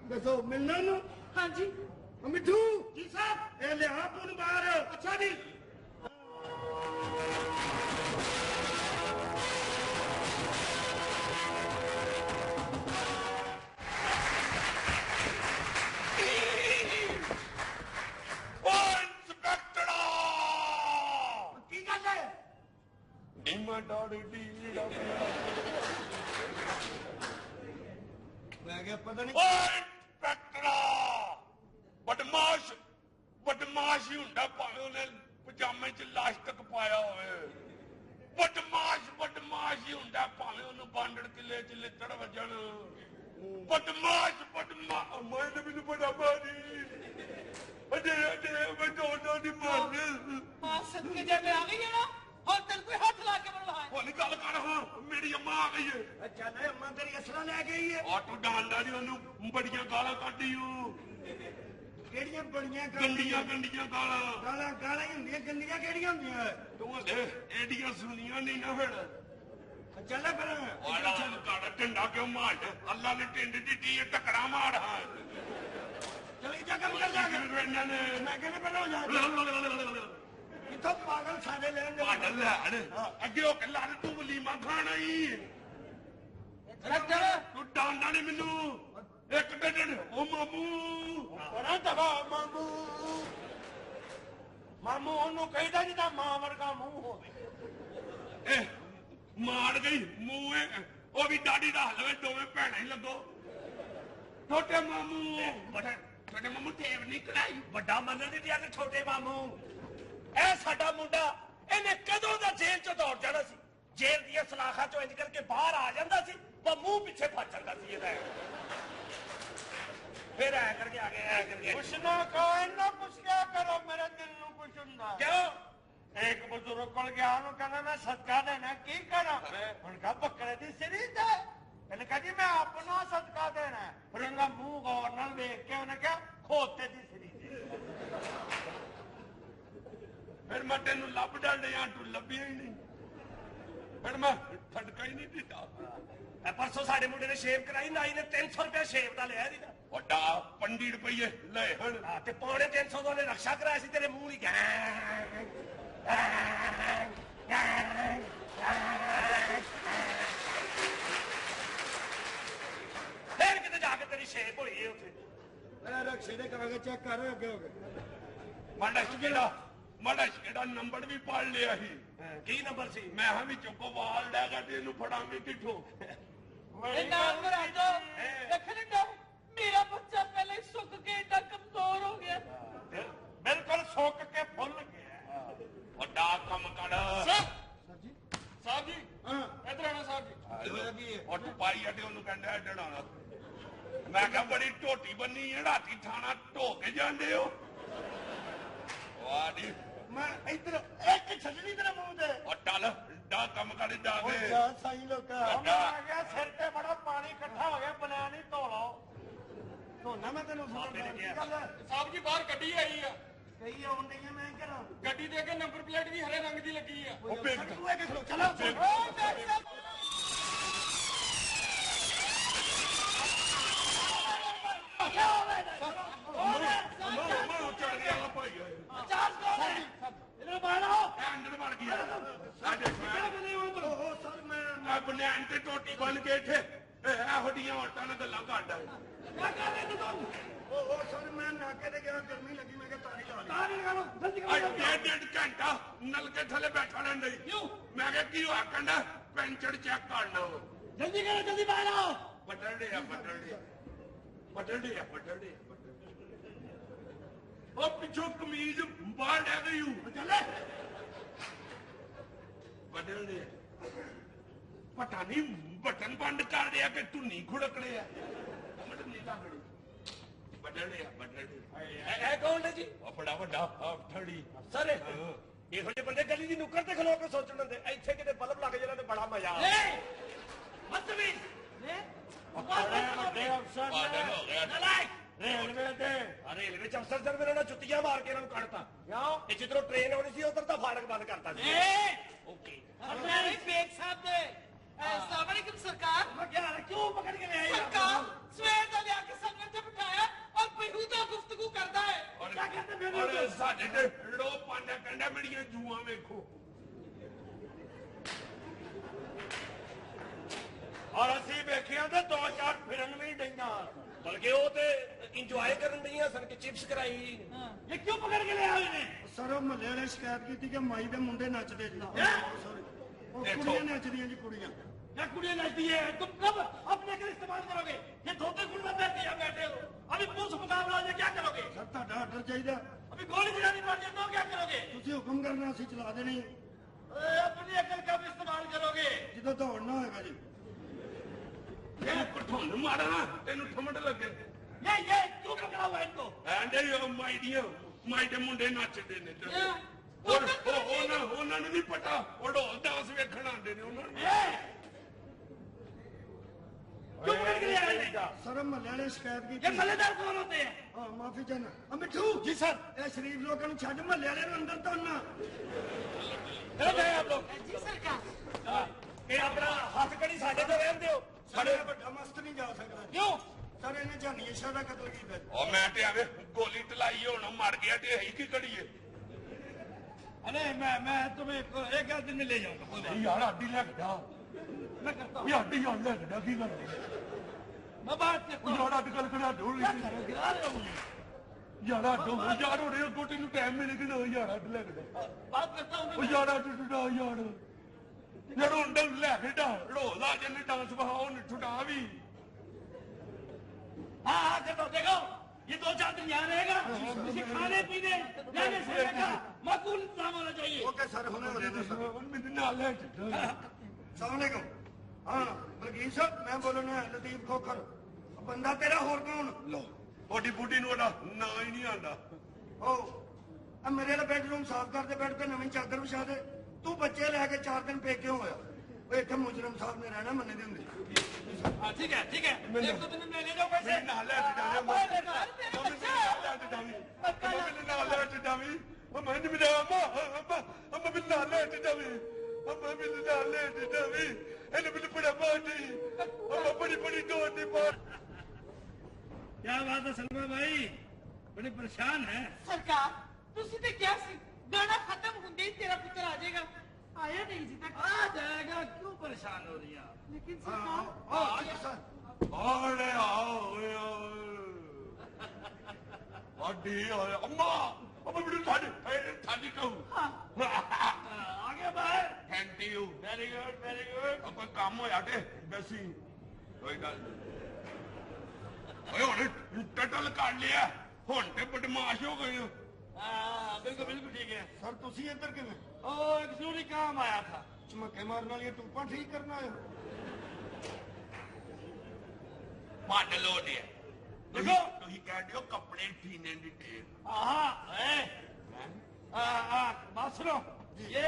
ਦੱਸੋ ਮਿਲਣਾ ਨੂੰ ਹਾਂਜੀ ਮਿੱਠੂ ਜੀ ਸਾਹਿਬ ਇਹ ਲਿਆ ਪੁੰਨ ਬਾਹਰ ਅੱਛਾ ਜੀ ਕੀ ਗੱਲ ਹੈ ਇਮਾ ਡੋੜੀ ਡੀ ਦਾ ਮੈਂ ਕਿਹਾ ਪਤਾ ਨਹੀਂ ਓਏ ਇੰਸਪੈਕਟਰਾ ਬਦਮਾਸ਼ ਹੀ ਹੁੰਦਾ ਭਾਵੇਂ ਉਹਨੇ ਪਜਾਮੇ 'ਚ ਲਾਸਟਿਕ ਪਾਇਆ ਹੋਵੇ ਬਦਮਾਸ਼ ਹੀ ਹੁੰਦਾ ਭਾਵੇਂ ਉਹਨੂੰ ਬਾਂਡੜ ਕਿਲੇ 'ਚ ਲਿੱਤੜ ਵੱਜਣ ਬਦਮਾਸ਼ ਮੈਂ ਤਾਂ ਮੈਨੂੰ ਬੜਾ ਮਾਰੀ ਅਜੇ ਮੈਂ ਦੋਨਾਂ ਦੀ ਮਾਰ ਚੱਲ ਅੰਮਾ ਤੇਰੀ ਅਸਲਾ ਲੈ ਗਈ ਹੈ ਆਟੋ ਡਾਂਡਾ ਦੀ ਉਹਨੂੰ ਬੜੀਆਂ ਗਾਲਾਂ ਕੱਢੀ ਉਹ ਕਿਹੜੀਆਂ ਬੜੀਆਂ ਗੰਦੀਆਂ ਗੰਦੀਆਂ ਗਾਲਾਂ ਗਾਲਾਂ ਗਾਲਾਂ ਹੀ ਹੁੰਦੀਆਂ ਗੰਦੀਆਂ ਕਿਹੜੀਆਂ ਹੁੰਦੀਆਂ ਤੂੰ ਹਲੇ ਐਡੀਆਂ ਸੁਣੀਆਂ ਨਹੀਂ ਨਾ ਫਿਰ ਚੱਲ ਫਿਰ ਵਾਲਾ ਕਾੜਾ ਢੰਡਾ ਕਿਉਂ ਮਾਰ ਅੱਲਾ ਨੇ ਟਿੰਡ ਦਿੱਤੀ ਇਹ ਟਕੜਾ ਮਾਰ ਹਾਂ ਚਲੀ ਜਾ ਕਰ ਜਾ ਕੇ ਇਹਨਾਂ ਨੇ ਮੈਂ ਕਹਿੰਦਾ ਪਹਿਲਾਂ ਜਾ ਕਿੱਥੋਂ ਪਾਗਲ ਸਾਡੇ ਲੈਣ ਦੇ ਪਾਗਲ ਲੈਣ ਅੱਗੇ ਉਹ ਕੱਲਾ ਤੂੰ ਵਲੀਮਾ ਖਾਣਾ ਹੀ ਤੂੰ ਡਾਂਡਾ ਨਹੀਂ ਮੈਨੂੰ ਇੱਕ ਡੰਡ ਉਹ ਮਾਮੂ ਬੜਾ ਦਬਾ ਮਾਮੂ ਮਾਮੂ ਉਹਨੂੰ ਕਹਿੰਦਾ ਜਿਹਦਾ ਮਾਂ ਵਰਗਾ ਮੂੰਹ ਹੋਵੇ ਇਹ ਮਾਰ ਗਈ ਮੂੰਹ ਉਹ ਵੀ ਡਾਡੀ ਦਾ ਹਲਵੇ ਦੋਵੇਂ ਭੈਣਾਂ ਹੀ ਲੱਗੋ ਛੋਟੇ ਮਾਮੂ ਛੋਟੇ ਮਾਮੂ ਟੇਪ ਨਹੀਂ ਕਢਾਈ ਵੱਡਾ ਮੰਨਣ ਦੀ ਤੇ ਛੋਟੇ ਮਾਮੂ ਇਹ ਸਾਡਾ ਮੁੰਡਾ ਇਹਨੇ ਕਦੋਂ ਦਾ ਜੇਲ੍ਹ ਚ ਦੌੜ ਜਾਣਾ ਸੀ ਜੇਲ੍ਹ ਦੀਆਂ ਸਲਾਖਾਂ ਚੋਂ ਇੰਜ ਕਰਕੇ ਬਾਹਰ ਆ ਜਾਂਦਾ ਸੀ ਪਰ ਮੂੰਹ ਪਿੱਛੇ ਭੱਜ ਜਾਂਦਾ ਸੀ ਇਹਦਾ ਫਿਰ ਐ ਕਰਕੇ ਆ ਗਿਆ ਕੁਛ ਨਾ ਕਹੋ ਇਹਨਾਂ ਪੁੱਛਿਆ ਕਰੋ ਮੇਰੇ ਦਿਲ ਨੂੰ ਕੁਛ ਹੁੰਦਾ ਕਿਉਂ ਇੱਕ ਬਜ਼ੁਰਗ ਕੋਲ ਗਿਆ ਉਹਨੂੰ ਕਹਿੰਦਾ ਮੈਂ ਸਦਕਾ ਦੇਣਾ ਕੀ ਕਰਾਂ ਹੁਣ ਕਹਾ ਬੱਕਰੇ ਦੀ ਸਰੀ ਦਾ ਇਹਨੇ ਕਹਾ ਜੀ ਮੈਂ ਆਪਣਾ ਸਦਕਾ ਦੇਣਾ ਫਿਰ ਉਹਦਾ ਮੂੰਹ ਗੌਰ ਨਾਲ ਵੇਖ ਕੇ ਉਹਨੇ ਕਿਹਾ ਖੋਤੇ ਦੀ ਸਰੀ ਦੇ ਫਿਰ ਮੈਂ ਤੈਨੂੰ ਲੱਭ ਡਾਂਡਿਆ ਤੂੰ ਲੱਭਿਆ ਹੀ ਨਹੀਂ ਫਿਰ ਮੈਂ ਠੜਕਾ ਹੀ ਨਹੀਂ ਦਿੱਤਾ ਪਰਸੋਂ ਸਾਡੇ ਮੁੰਡੇ ਨੇ ਸ਼ੇਵ ਕਰਾਈ ਨਾਈ ਨੇ 300 ਰੁਪਏ ਸ਼ੇਵ ਦਾ ਲਿਆ ਇਹਦਾ ਵੱਡਾ 50 ਰੁਪਏ ਲੈ ਹਣ ਤੇ ਪੌਣੇ 300 ਦਾ ਉਹਨੇ ਰਕਸ਼ਾ ਕਰਾਇਆ ਸੀ ਤੇਰੇ ਮੂੰਹ ਲਈ ਫਿਰ ਕਿਤੇ ਜਾ ਕੇ ਤੇਰੀ ਸ਼ੇਪ ਹੋਈ ਹੈ ਉੱਥੇ ਮੈਂ ਰਕਸ਼ੇ ਦੇ ਕਰਾਂਗੇ ਚੈੱਕ ਕਰ ਅੱਗੇ ਹੋ ਗਏ ਮਾੜਾ ਜਿਹੜਾ ਨੰਬਰ ਵੀ ਪੜ ਲਿਆ ਸੀ ਕੀ ਨੰਬਰ ਸੀ ਮੈਂ ਹਾਂ ਵਿੱਚੋਂ ਕੋ ਵਾਲ ਡੈਗਾ ਤੇ ਇਹਨੂੰ ਫੜਾਂਗੇ ਕਿੱਥੋਂ ਇਹ ਨਾਮ ਰਾਜੋ ਦੇਖਣ ਦਾ ਮੇਰਾ ਬੱਚਾ ਪਹਿਲੇ ਹੀ ਸੁੱਕ ਕੇ ਇੰਨਾ ਕਮਜ਼ੋਰ ਹੋ ਗਿਆ ਬਿਲਕੁਲ ਸੁੱਕ ਕੇ ਫੁੱਲ ਗਿਆ ਵੱਡਾ ਕੰਮ ਕਰ ਸਾਹਿਬ ਜੀ ਇੱਧਰ ਆਣਾ ਸਾਹਿਬ ਜੀ ਉਹ ਤੂੰ ਪਾਈ ਅੱਡੇ ਉਹਨੂੰ ਕਹਿੰਦਾ ਡੜਾਣਾ ਮੈਂ ਕਿਹਾ ਬੜੀ ਢੋਟੀ ਬੰਨੀ ਹੈ ਰਾਤੀ ਥਾਣਾ ਢੋ ਕੇ ਜਾਂਦੇ ਹੋ ਵਾਹ ਜੀ ਮੈਂ ਇੱਧਰ ਇੱਕ ਛੱਡਣੀ ਤੇਰੇ ਮੂੰਹ ਤੇ ਉਹ ਟਲ ਡਾ ਕੰਮ ਕਰ ਜਾ ਕੇ ਸਹੀ ਲੋਕਾ ਮੈਂ ਆ ਗਿਆ ਸਿਰ ਤੇ ਬੜਾ ਪਾਣੀ ਇਕੱਠਾ ਹੋ ਗਿਆ ਬਣਾ ਨਹੀਂ ਧੋ ਲਓ ਧੋਣਾ ਮੈਂ ਤੈਨੂੰ ਸਾਹਿਬ ਜੀ ਬਾਹਰ ਗੱਡੀ ਆਈ ਆ ਕਈ ਆਉਣ ਡਈਆਂ ਮੈਂ ਕਰਾਂ ਗੱਡੀ ਦੇ ਅੱਗੇ ਨੰਬਰ ਪਲੇਟ ਵੀ ਹਰੇ ਰੰਗ ਦੀ ਲੱਗੀ ਆ ਉਹ ਬੇਗ ਤੂੰ ਇਹ ਖਲੋ ਚਲੋ ਚੜ ਗਿਆ ਭਾਈ ਇਹਨੂੰ ਬਾਹਰ ਅੰਦਰ ਵੜ ਗਿਆ ਸਾਡੇ ਉਹ ਸਰ ਮੈਂ ਆ ਬਨੈਣ ਤੇ ਟੋਟੀ ਬੰਨ ਕੇ ਇੱਥੇ ਇਹੋ ਡੀਆਂ ਔਰਤਾਂ ਨਾਲ ਗੱਲਾਂ ਕਰਦਾ ਉਹ ਸਰ ਮੈਂ ਨਾਕੇ ਤੇ ਗਿਆ ਗਰਮੀ ਲੱਗੀ ਮੈਂ ਕਿਹਾ ਤਾਰੀ ਲਾ ਲਈ ਡੇਢ ਘੰਟਾ ਨਲਕੇ ਥੱਲੇ ਬੈਠਾ ਰਹਿੰਦਾ ਕਿਉਂ ਮੈਂ ਕਿਹਾ ਕੀ ਹੋਇਆ ਕਹਿੰਦਾ ਪੈਂਚਰ ਚੈੱਕ ਕਰਨਾ ਜਲਦੀ ਕਰੋ ਜਲਦੀ ਬਾਹਰ ਆਓ ਪਟੜੇ ਆ ਉਹ ਪਿੱਛੋਂ ਕਮੀਜ਼ ਬਾਹਰ ਡੈ ਗਈ ਚੱਲੇ ਬਦਲਦੇ ਪਤਾ ਨਹੀਂ ਬਟਨ ਬੰਦ ਕਰ ਰਿਹਾ ਕਿ ਧੁੰਨੀ ਖੁੜਕ ਰਿਹਾ ਬਦਲਦੇ ਇਹ ਕੌਣ ਹੈ ਜੀ ਉਹ ਬੜਾ ਵੱਡਾ ਠੜੀ ਸਰ ਇਹੋ ਜਿਹੇ ਬੰਦੇ ਗਲੀ ਦੀ ਨੁੱਕਰ ਤੇ ਖਲੋ ਕੇ ਸੋਚਣ ਦਿੰਦੇ ਇੱਥੇ ਕਿਤੇ ਬਲਬ ਲੱਗ ਜਾਣਾ ਤੇ ਬੜਾ ਮਜ਼ਾ ਆ ਮਤਵੀ ਵੱਡੇ ਅਫਸਰ ਪਾਗਲ ਹੋ ਗਿਆ ਰੇਲਵੇ ਚ ਅਫਸਰ ਸਰ ਮੇਰੇ ਨਾਲ ਜੁੱਤੀਆਂ ਮਾਰ ਕੇ ਇਹਨਾਂ ਨੂੰ ਕੱਢਤਾ ਕਿਉਂ ਇਹ ਜਿੱਧਰੋਂ ਟ੍ਰੇਨ ਆਉਣੀ ਸੀ ਉਧਰ ਤਾਂ ਫਾਟਕ ਬੰਦ ਕਰਤਾ ਸੀ ਓਕੇ ਨਹੀਂ ਬੇਗ ਸਾਹਿਬ ਦੇ अस्सलाम वालेकुम सरकार क्यों पकड़ के ले आए सरकार सवेर का लिया के संगत से बिठाया और बेहुदा गुफ्तगू करता है क्या कहते और साडे ते लो पांडा कंडा मेरियां जूआं वेखो और ਅਸੀਂ ਵੇਖਿਆ ਤੇ ਦੋ ਚਾਰ ਫਿਰਨ ਵੀ ਡਈਆਂ ਬਲਕਿ ਉਹ ਤੇ ਇੰਜੋਏ ਕਰਨ ਡਈਆਂ ਸਨ ਕਿ ਚਿਪਸ ਕਰਾਈ ਇਹ ਕਿਉਂ ਪਕੜ ਕੇ ਲੈ ਆਏ ਨੇ ਸਰ ਮਹੱਲੇ ਵਾਲੇ ਸ਼ਿਕਾਇਤ ਕੀਤੀ ਕਿ ਮਾਈ ਦੇ ਮੁੰਡੇ ਨੱਚਦੇ ਜੀ ਉਹ ਕੁੜੀਆਂ ਨੱਚਦੀਆਂ ਜੀ ਕੁੜੀਆਂ क्या कुड़िया नचती है तुम कब अपने के इस्तेमाल करोगे ये धोते कुड़वा बैठे यहाँ बैठे हो अभी पुलिस मुकाबला हो क्या करोगे ਸਰ ਤੁਹਾਡਾ ਆਰਡਰ ਚਾਹੀਦਾ अभी गोली चलानी पड़ जाए तो क्या करोगे ਤੁਸੀਂ ਹੁਕਮ ਕਰਨਾ ਅਸੀਂ ਚਲਾ ਦੇਣੀ अपनी अकल कब इस्तेमाल करोगे ਜਦੋਂ ਦੌੜਨਾ ਹੋਏਗਾ ਜੀ ਇਹ ਕਠੋਨ ਮਾਰਨਾ ਤੈਨੂੰ ਠਮੜ ਲੱਗੇ ये क्यों पकड़ा हुआ है इनको ਐਂਡੇ ਮਾਈ ਦੇ ਮੁੰਡੇ ਨੱਚਦੇ ਨੇ ਉਹਨਾਂ ਨੂੰ ਨਹੀਂ ਪਤਾ ਉਹ ਢੋਲ ਡਾਂਸ ਵੇਖਣ ਆਉਂਦੇ ਨੇ ਉਹਨਾਂ ਨੂੰ नहीं था। सर महल्ले वाले शिकायत की ये मल्लेदार कौन होते हैं? हाँ माफी चाहना मिठू जी सर। ए शरीफ लोगों छड़ महल्ले वाले अंदर तो ना चलो गए आप लोग। जी सरकार ये अपना हथ कड़ी साडे तो रहन दियो। सारे बड़ा मस्त नहीं जा सकता क्यों? सर इन्हें जानी शाह का कत्ल किया और मैं ते आवे गोली चलाई होना मर गया ते है की कड़िए अरे मैं तुम्हें एक दिन में ले जाऊंगा। यार हड्डी लेके जा मैं करता हूँ। ये हड्डी यार लेके जा की कर मैं बात करता हूँ। यार हड्डी कल करा ढोल यार हड्डो यार हो रे गोटी नु टाइम मिले कि ना यार हड्डी लेके जा बात करता हूँ। ओ यार हड्डी टुटा यार यार उंडल लेके जा ढोला जने डांस बहाओ ने टुटा भी हाँ हाँ करता हूँ। देखो ये 2-4 दिन यहाँ रहेगा। इसी खाने पीने रहने सहने का माकूल इंतजाम होना चाहिए। ओके सर होने वाले तो सर मेरे नाल है सलामकुम हाँ बलकीर साहब मैं बोलना है लतीफ खोखर बंदा तेरा होर कौन लो ओडी बूडी नु ना ही नहीं आंदा ओ अब मेरे लिए बेडरूम साफ कर दे बेड पे नवी चादर बिछा दे तू बच्चे लेके 4 दिन पे क्यों होया वो इतने मुजरम साहब ने रहना मन्ने दे हुंदे हाँ ठीक है ठीक है। एक 2 दिन में ले जाओ पैसे। मेरे नाल है जाने मेरे नाल है जावी मैं नहीं मिला अम्मा मेरे नाल है जावी अम्मा मेरे नाल है जावी एने मेरे बड़ा बाटी अम्मा बड़ी दौड़ दी बात क्या बात है सलमा भाई बड़े परेशान है। सरकार ਤੁਸੀਂ ਤੇ ਕਿਹਾ ਸੀ ਗਾਣਾ ਖਤਮ ਹੁੰਦੇ ਹੀ ਤੇਰਾ ਪੁੱਤਰ ਆ ਜਾਏਗਾ ਆਇਆ नहीं जी तक आ जाएगा क्यों परेशान हो रही है? लेकिन सरकार अरे आओ बाटी अम्मा अम्मा मेरे थाली कहूँ आगे बाहर। Thank you very good. अब कोई काम होया ते वैसी कोई गल ओए हुन टटल काट लिया हुन ते बदमाश हो गए हो हाँ बिल्कुल ठीक है। सर तुसी इधर किवें ओ एक जरूरी काम आया था। चमके मारने वाली टूपा ठीक करना है पट लो दे देखो तुम कह दियो कपड़े सीने दी टेप बात सुनो। ये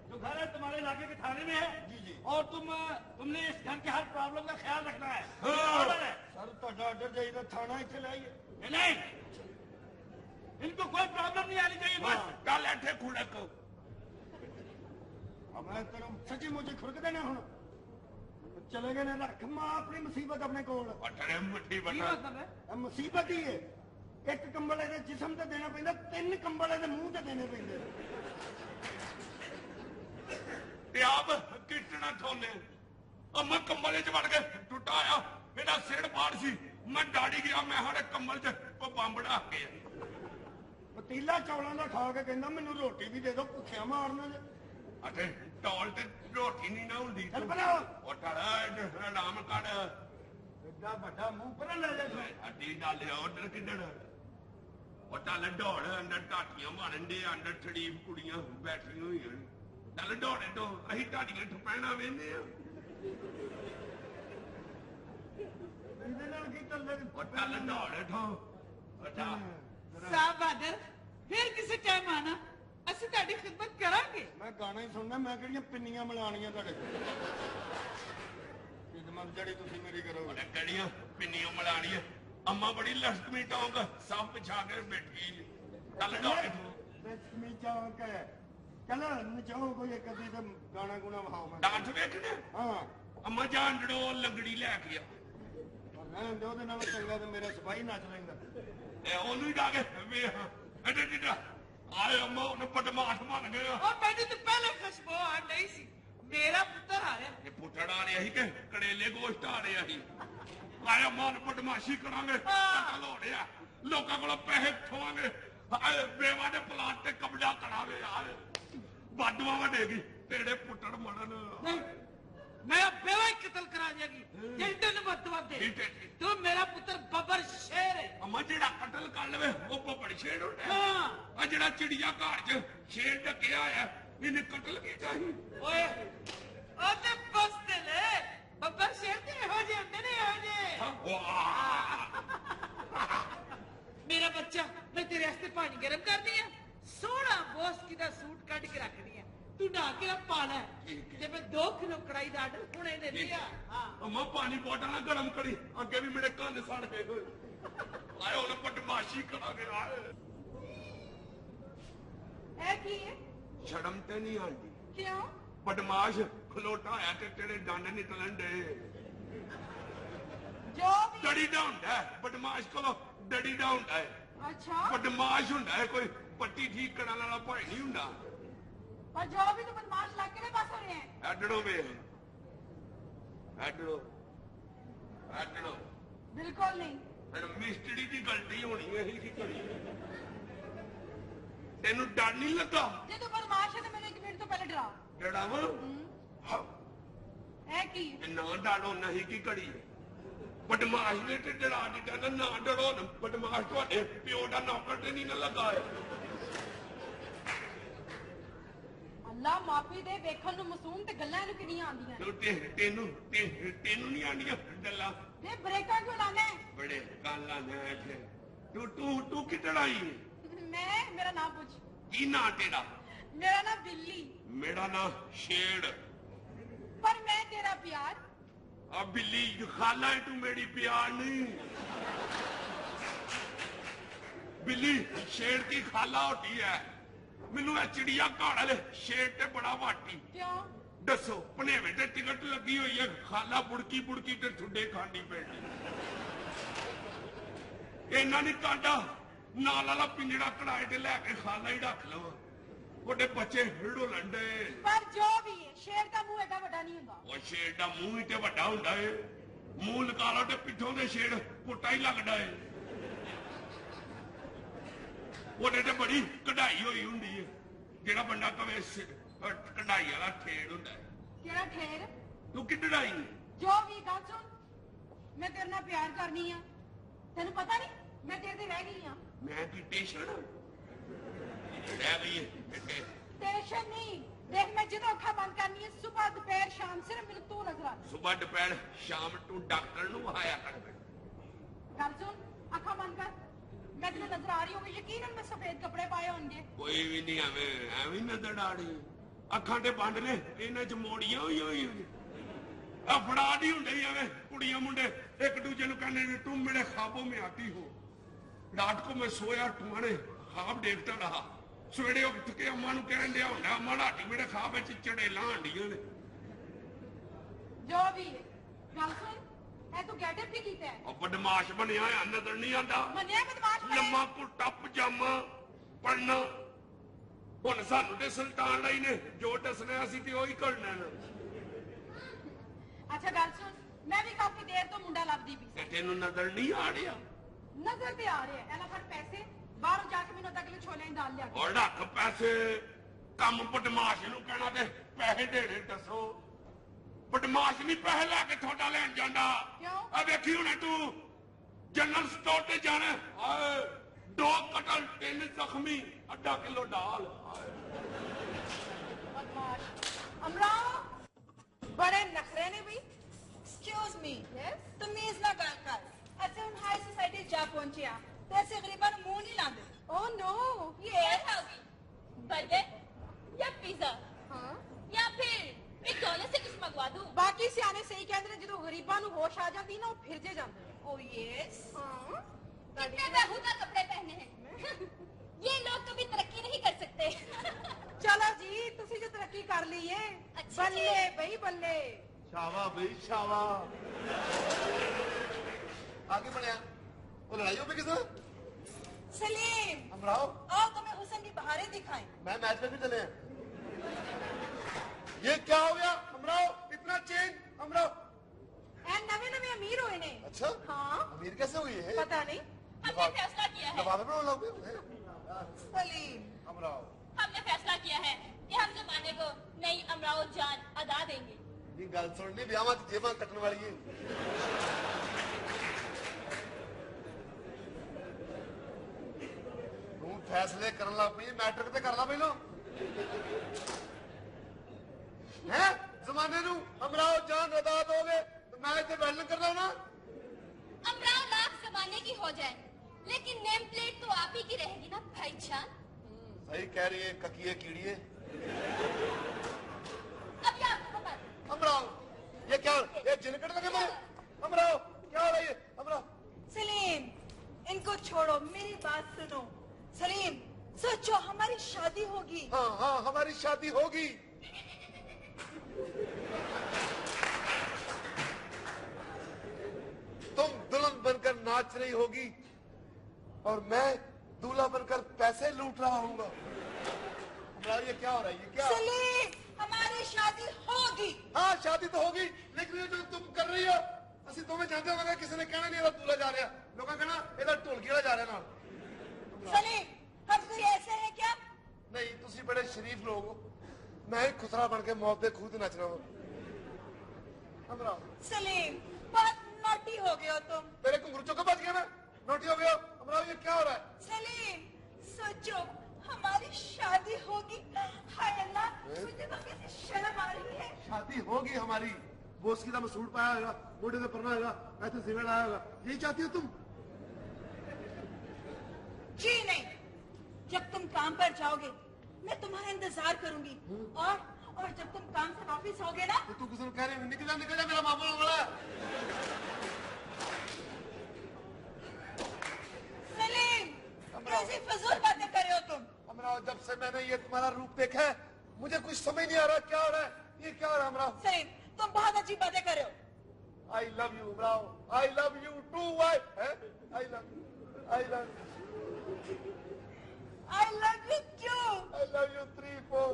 जो घर है तुम्हारे इलाके के थाने में है। जी। और तुमने इस घर के हर प्रॉब्लम का ख्याल रखना है। हाँ। सर ਤੁਹਾਡਾ ਆਰਡਰ ਚਾਹੀਦਾ ਥਾਣਾ ਇੱਥੇ ਲਾਈਏ नहीं इनको कोई प्रॉब्लम नहीं आनी चाहिए बस। कल ऐठे खुड़क ਮੈਂ ਤੈਨੂੰ ਸੱਚੀ ਮੁੱਚੀ ਖੁਰਕਦੇ ਨੇ ਹੁਣ ਚਲੇ ਗਏ ਨੇ ਰੱਖ ਮਾਂ ਆਪਣੀ ਮੁਸੀਬਤ ਆਪਣੇ ਕੋਲ अठरे मुट्ठी ਕੀ बटा ਮਤਲਬ ਹੈ ਇਹ ਮੁਸੀਬਤ ਹੀ ਹੈ ਇੱਕ ਕੰਬਲ ਇਹਦੇ ਜਿਸਮ ਤੇ ਦੇਣਾ ਪੈਂਦਾ 3 ਕੰਬਲ ਇਹਦੇ ਮੂੰਹ ਤੇ ਦੇਣੇ ਪੈਂਦੇ ते आप किटना थोले अब मैं कंबल च वड़ के टुटाया मेरा सिर पाड़ सी मैं डाड़ी गया मैं हरे कंबल च बंब ढाक गया ਪਤੀਲਾ ਚੌਲਾਂ ਦਾ ਖਾ ਕੇ ਕਹਿੰਦਾ ਮੈਨੂੰ ਰੋਟੀ ਵੀ ਦੇ ਦਿਓ ਭੁੱਖਿਆ ਮਾਰਨਾ ਜੇ अठे टॉल ते रोटी नहीं ना हुंदी ਚੱਲ ਪਰਾ ओ टड़ा नाम काट ਐਡਾ ਵੱਡਾ ਮੂੰਹ ਪਰਾਂ ਲੈ ਜਾ ਤੂੰ। हड्डी डाले ऑर्डर किधर ओ टल दौड़ अंदर टाटियां मारन दे अंदर छड़ीफ कुड़ियां बैठी हुई हैं टल दौड़े तो अही टाटियां ठपैना वेंदे आ ਇਹਦੇ ਨਾਲ ਕੀ ਚੱਲੇ ओ टल दौड़े तो अच्छा ਸਾਹਿਬ ਬਾਦਰ ਫਿਰ ਕਿਸੇ ਟਾਈਮ ਆਣਾ ਅਸੀਂ ਤੁਹਾਡੀ ਖਿਦਮਤ ਕਰਾਂਗੇ ਮੈਂ ਗਾਣਾ ਹੀ ਸੁਣਨਾ ਮੈਂ ਕਿਹੜੀਆਂ ਪਿੰਨੀਆਂ ਮਿਲਾਣੀਆਂ ਤੁਹਾਡੇ ਖਿਦਮਤ ਜਿਹੜੀ ਤੁਸੀਂ ਮੇਰੀ ਕਰੋਗੇ कड़ियां पिन्नियां मलानी है अम्मा बड़ी लक्ष्मी टोंक सब पिछा के बैठी टल दौड़े तो ਲక్ష్ਮੀ ਚੌਂਕ ਹੈ ਚਲ ਨਚਾਓ ਕੋਈ ਇੱਕ ਅੱਧੀ ਤੇ ਗਾਣਾ ਗੁਣਾ ਵਹਾਓ ਮੈਂ डांस वेखने ਹਾਂ अम्मा जान जड़ो लंगड़ी लैके आ ਰਹਿਣ ਦੇ ਉਹਦੇ ਨਾਲ ਚੰਗਾ ਤੇ ਮੇਰਾ ਸਿਪਾਹੀ ਨੱਚ ਲੈਂਦਾ ए ओनू ही जाके वे अटे टिटा आए अम्मा उन्हें बदमाश बन गए ਉਹ ਮੈਨੂੰ ਤਾਂ ਪਹਿਲੇ ਖੁਸ਼ਬੂ ਆ ਨਹੀਂ ਸੀ ਮੇਰਾ ਪੁੱਤਰ ਆ ਰਿਹਾ ये पुठड़ आ रहा ही के कड़ेले गोश्त आ रहा ही आए अम्मा ने बदमाशी करांगे कतल हो रहा लोगों को पैसे खोवांगे बेवा ने प्लाट ते कब्जा करावे यार बाडवा वडेगी तेरे पुठड़ मरन नहीं मैं बेवा ही कत्ल करा देगी जिंदन बदवा दे तू मेरा पुत्र बबर शेर है अम्मा जेड़ा कतल कर लवे वो बबड़ शेर होता है हाँ आ जेड़ा चिड़िया घर च शेर ढकिया है इन्हें कतल कीता ही ओए ओ ते बसते ले बबर शेर ते हो जे होंदे ने हो जे मेरा बच्चा मैं तेरे वास्ते पानी गर्म कर दिया सोना बॉस की दा सूट कट के रख दिया ਤੂੰ ਢਾ ਕੇ ਪਾ ਲੈ ਠੀਕ ਹੈ। ਤੇ ਮੈਂ 2 ਕਿਲੋ ਕੜਾਈ ਦਾ ਆਰਡਰ ਹੁਣੇ ਦਿੰਦੀ ਆ ਹਾਂ अम्मा पानी बोतल ना गरम करी अगे भी मेरे कान सड़ गए होए आए उन्हें बदमाशी करा के आए ਇਹ ਕੀ ਹੈ शर्म ते नहीं आती ਕਿਉਂ बदमाश खलोटा आया ते तेरे दंद निकलन दे ਜੋ ਵੀ डड़ी दा हुंदा है बदमाश कोलो डड़ी दा हुंदा है ਅੱਛਾ बदमाश हुंदा है कोई पट्टी ठीक करने वाला भाई नहीं हुंदा ਪਰ ਜੋ ਵੀ ਤੂੰ ਬਦਮਾਸ਼ ਲੱਗ ਕੇ ਪਾਸ ਹੋ ਰਿਹਾ ਹੈ ਐਡੜੋ ਵੇ ਐਡੜੋ ਐਡੜੋ ਬਿਲਕੁਲ ਨਹੀਂ ਫਿਰ ਮਿਸਟਰੀ ਦੀ ਗਲਤੀ ਹੋਣੀ ਹੈ ਇਹੀ ਕੀ ਕਰੀ ਤੈਨੂੰ ਡਰ ਨਹੀਂ ਲੱਗਾ ਜੇ ਤੂੰ ਬਦਮਾਸ਼ ਹੈ ਤਾਂ ਮੈਨੂੰ 1 ਮਿੰਟ ਤੋਂ ਪਹਿਲੇ ਡਰਾ ਡੜਾ ਵਾ ਇਹ ਕੀ ਹੈ? ਨਾ ਡਾੜੋ ਨਹੀਂ ਕੀ ਕਰੀ ਬਦਮਾਸ਼ ਨੇ ਤੇ ਡਰਾ ਦਿੱਤਾ ਨਾ ਡਰੋ ਨਾ ਬਦਮਾਸ਼ ਤੁਹਾਡੇ ਪਿਓ ਦਾ ਨੌਕਰ ਤੇ ਨਹੀਂ ਨਾ ਲੱਗਾ ਹੈ ਅੱਲਾ ਮਾਫੀ ਦੇ ਵੇਖਣ ਨੂੰ ਮਾਸੂਮ ਤੇ ਗੱਲਾਂ ਇਹਨੂੰ ਕਿੰਨੀਆਂ ਆਉਂਦੀਆਂ ਤੈਨੂੰ ਨਹੀਂ ਆਂਦੀਆਂ ਗੱਲਾਂ ਤੇ ਬ੍ਰੇਕਾਂ ਕਿਉਂ ਲਾਣਾ ਬੜੇ ਗੱਲਾਂ ਨੇ ਤੂੰ ਕਿੱਧਰ ਆਈ ਮੇਰਾ ਨਾਮ ਪੁੱਛ ਕੀ ਨਾਂ ਤੇਰਾ ਮੇਰਾ ਨਾਮ ਬਿੱਲੀ ਮੇਰਾ ਨਾਂ ਸ਼ੇੜ ਪਰ ਮੈਂ ਤੇਰਾ ਪਿਆਰ ਆ ਬਿੱਲੀ ਖਾਲਾ ਹੈ ਤੂੰ ਮੇਰੀ ਪਿਆਰ ਨਹੀਂ ਬਿੱਲੀ ਸ਼ੇਰ की खाला होती है ਮੈਨੂੰ ਇਹ ਚਿੜੀਆ ਘਾੜ ਵਾਲੇ ਸ਼ੇਰ ਤੇ ਬੜਾ ਵਾਟੀ ਕਿਉਂ ਦੱਸੋ ਭਨੇਵੇਂ ਤੇ ਟਿਕਟ ਲੱਗੀ ਹੋਈ ਹੈ ਖਾਲਾ ਬੁੜਕੀ ਬੁੜਕੀ ਤੇ ਠੁੱਡੇ ਖਾਂਦੀ ਪੈਣੀ ਇਹਨਾਂ ਨਹੀਂ ਕਾਂਡਾ ਨਾਲ ਵਾਲਾ ਪਿੰਜੜਾ ਕਢਾਏ ਤੇ ਲੈ ਕੇ ਖਾਲਾ ਹੀ ਰੱਖ ਲਓ ਉਹਦੇ ਬੱਚੇ ਢੋਲਣ ਡੇ ਪਰ ਜੋ ਵੀ ਹੈ ਸ਼ੇਰ ਦਾ ਮੂੰਹ ਐਡਾ ਵੱਡਾ ਨਹੀਂ ਹੁੰਦਾ ਉਹ ਸ਼ੇਰ ਦਾ ਮੂੰਹ ਹੀ ਤੇ ਵੱਡਾ ਹੁੰਦਾ ਏ ਮੂੰਹ ਲਗਾ ਲਓ ਤੇ ਪਿੱਠੋਂ ਦੇ ਸ਼ੇਰ ਪੁੱਟਾ ਹੀ ਲੱਗਦਾ ਏ ਉਹਦੇ ਤੇ ਬੜੀ ਕਢਾਈ ਹੋਈ ਹੁੰਦੀ ਏ ਜਿਹੜਾ ਬੰਦਾ ਕਵੇ ਕਢਾਈ ਵਾਲਾ ਠੇੜ ਹੁੰਦਾ ਹੈ ਕਿਹੜਾ ਠੇਰ ਤੂੰ ਕਿੱਧਰ ਆਈ ਜੋ ਵੀ ਗੱਲ ਸੁਣ ਮੈਂ ਤੇਰੇ ਨਾਲ ਪਿਆਰ ਕਰਨੀ ਆ ਤੈਨੂੰ ਪਤਾ ਨਹੀਂ ਮੈਂ ਤੇਰੇ ਤੇ ਰਹਿ ਗਈ ਆ ਮੈਂ ਕੀ ਟੇਸ਼ਨ ਰਹਿ ਗਈ ਟੈਨਸ਼ਨ ਨਹੀਂ ਦੇਖ ਮੈਂ ਜਦੋਂ ਅੱਖਾਂ ਬੰਦ ਕਰਨੀ ਹੈ ਸਵੇਰ ਦੁਪਹਿਰ ਸ਼ਾਮ ਸਿਰਫ ਮੈਨੂੰ ਤੂੰ ਨਜ਼ਰ ਆ ਸਵੇਰ ਦੁਪਹਿਰ ਸ਼ਾਮ ਤੂੰ ਡਾਕਟਰ ਨੂੰ ਆਇਆ ਕਰ ਗੱਲ ਸੁਣ ਅੱਖਾਂ ਬੰਦ ਕਰ ਮੈਂ ਤੈਨੂੰ ਨਜ਼ਰ ਆ ਰਹੀ ਹੋਵੇ ਯਕੀਨਨ ਮੈਂ ਸਫੇਦ ਕੱਪੜੇ ਪਾਏ ਹੋਣਗੇ ਕੋਈ ਵੀ ਨਹੀਂ ਐਵੇਂ ਨਜ਼ਰ ਆ ਰਹੀ ਅੱਖਾਂ ਤੇ ਬੰਦ ਨੇ ਇਹਨਾਂ ਚ ਮੋੜੀਆਂ ਹੋਈ ਆ ਫੜਾ ਨਹੀਂ ਹੁੰਦੇ ਐਵੇਂ ਕੁੜੀਆਂ ਮੁੰਡੇ ਇੱਕ ਦੂਜੇ ਨੂੰ ਕਹਿੰਦੇ ਨੇ ਤੂੰ ਮੇਰੇ ਖਾਬੋਂ में आती हो रात को मैं सोया तुम्हारे खाब देखता रहा ਸਵੇਰੇ ਉੱਠ ਕੇ ਅੰਮਾ ਨੂੰ ਕਹਿਣ ਡਿਆ ਹੁੰਦਾ ਅੰਮਾ ਲਾਟੀ ਮੇਰੇ ਖਾਬ ਵਿੱਚ ਚੜੇਲਾਂ ਆਂਡੀਆਂ ਨੇ ਜੋ ਵੀ ਹੈ ਗੱਲ ਸੁਣ ਇਹ ਤੂੰ ਗੈਟਅਪ ਕੀ ਕੀਤਾ ਹੈ ਉਹ ਬਦਮਾਸ਼ ਬਣਿਆ ਆ ਨਜ਼ਰ ਨਹੀਂ ਆਂਦਾ ਮੰਨਿਆ ਬਦਮਾਸ਼ ਬਣਿਆ ਲੰਮਾ ਕੁੜਤਾ ਪਜਾਮਾ ਪੜਨਾ ਹੁਣ ਸਾਨੂੰ ਤੇ ਸੁਲਤਾਨ ਲਈ ਨੇ ਜੋ ਟਸਣਾ ਅਸੀਂ ਤੇ ਉਹੀ ਕਰਨਾ ਅੱਛਾ ਗੱਲ ਸੁਣ ਮੈਂ ਵੀ ਕਾਫੀ ਦੇਰ ਤੋਂ ਮੁੰਡਾ ਲੱਭਦੀ ਪਈ ਤੇ ਤੈਨੂੰ ਨਜ਼ਰ ਨਹੀਂ ਆ ਰਿਹਾ ਨਜ਼ਰ ਤੇ ਆ ਰਿਹਾ ਐਲਾ ਫੜ ਪੈਸੇ ਬਾਹਰੋਂ ਜਾ ਕੇ ਮੈਨੂੰ ਅੱਧਾ ਕਿਲੋ ਛੋਲੇ ਦੀ ਦਾਲ ਲਿਆ ਕੇ ਔਰ ਰੱਖ ਪੈਸੇ ਕੰਮ ਬਦਮਾਸ਼ ਨੂੰ ਕਹਿਣਾ ਤੇ ਪੈਸੇ ਦੇਣੇ ਦੱਸੋ ਬਦਮਾਸ਼ ਨਹੀਂ ਪੈਸੇ ਲੈ ਕੇ ਤੁਹਾਡਾ ਲੈਣ ਜਾਂਦਾ ਕਿਉਂ ਆ ਵੇਖੀ ਹੁਣੇ ਤੂੰ ਜਨਰਲ ਸਟੋਰ ਤੇ ਜਾਣਾ ਹਾਏ 2 ਕਟਲ 3 ਜ਼ਖਮੀ ਅੱਧਾ ਕਿਲੋ ਦਾਲ ਬਦਮਾਸ਼ ਅਮਰਾਓ ਬੜੇ ਨਖਰੇ ਨੇ ਵੀ ਐਕਸਕਿਊਜ਼ ਮੀ ਯੈਸ ਤਮੀਜ਼ ਨਾਲ ਗੱਲ ਕਰ ਅਸੀਂ ਹੁਣ ਹਾਈ ਸੋਸਾਇਟੀ ਜਾ ਪਹੁੰਚਿਆ ਤੇ ਅਸੀਂ ਗਰੀਬਾਂ ਨੂੰ ਮੂੰਹ ਨਹੀਂ ਲਾਉਂਦੇ ਓ ਨੋ क्या खाओगी बर्गर या पिज्जा ਹਾਂ या फिर $1 से कुछ मंगवा दूं? ਬਾਕੀ ਸਿਆਣੇ ਸਹੀ ਕਹਿੰਦੇ ਨੇ ਜਦੋਂ ਗਰੀਬਾਂ ਨੂੰ ਹੋਸ਼ ਆ ਜਾਂਦੀ ਨਾ ਉਹ ਫਿਰ ਜੇ ਜਾਂਦੇ ਨੇ Oh yes. ਹਾਂ कितने बेहुदा कपड़े पहने हैं ये लोग कभी तरक्की नहीं कर सकते ਚਲੋ ਜੀ ਤੁਸੀਂ ਜੋ ਤਰੱਕੀ ਕਰ ਲਈ ਏ ਅੱਛਾ ਜੀ। ਬੱਲੇ ਬਈ ਬੱਲੇ शावा भाई शावा आगे बढ़िया वो लड़ाई हो गई किसने सलीम हम राव आओ तुम्हें हुसन की बहारें दिखाएं मैं मैच में भी चले हैं ये क्या हो गया हम राव इतना चेंज हम राव ਐ ਨਵੇਂ ਨਵੇਂ ਅਮੀਰ ਹੋਏ ਨੇ अच्छा हाँ अमीर कैसे हुई है पता नहीं हमने फैसला किया है नवाब में लोग सलीम हम राव हमने फैसला किया है कि हम जमाने को नई अमराओ जान अदा देंगे ये गल सुननी ब्याह में जेबा कटने वाली है तू फैसले करन लग पई मैट्रिक ते कर ला पहलो हैं जमाने नु हमराओ जान अदा दोगे तो मैं इथे बैठन कर रहा हूं ना अमराओ लाख जमाने की हो जाए लेकिन नेम प्लेट तो आप ही की रहेगी ना भाईजान सही कह रही है ककिए कीड़िए होगी। तुम दुल्हन बनकर नाच रही होगी और मैं दूल्हा बनकर पैसे लूट रहा हूँगा। ये क्या हो रहा है? ये क्या? सलीम, हमारी शादी होगी। हाँ शादी तो होगी, लेकिन ये जो तुम कर रही हो असि तुम्हें जानते हो किसी ने कहना नहीं दूल्हा जा रहा, लोग कहना इधर ढोलकी वाला जा रहा ना। सलीम, हम कोई ऐसे हैं क्या? नहीं, तुसी बड़े शरीफ लोग हो। मैं ही खुसरा बन के मौत दे खुद नचना हो। सलीम, बहुत नोटी हो गए हो तुम। मेरे घुंघरू चौका बच गया ना, नोटी हो गया। अमराव ये क्या हो रहा है? सलीम, सोचो हमारी शादी होगी। हाय अल्लाह, मुझे तो कैसे शर्म आ रही है। शादी होगी हमारी, बोस की सूट पाया होगा, मोटे से पढ़ना होगा, ऐसे सिगरेट आया होगा। यही चाहती हो तुम? जी नहीं, जब तुम काम पर जाओगे मैं तुम्हारा इंतजार करूंगी और जब तुम काम से वापस आओगे ना तो तू किसी को कह रही निकल जा मेरा मामा वाला। सलीम, कैसी फजूल बातें कर रहे हो तुम? अमराव, जब से मैंने ये तुम्हारा रूप देखा है मुझे कुछ समझ नहीं आ रहा क्या हो रहा है। ये क्या हो रहा है अमराव? सलीम, तुम बहुत अच्छी बातें कर रहे हो। I love you Amrao, I love you too wife है। I love you, I love you, I love you too. I love you 3 4।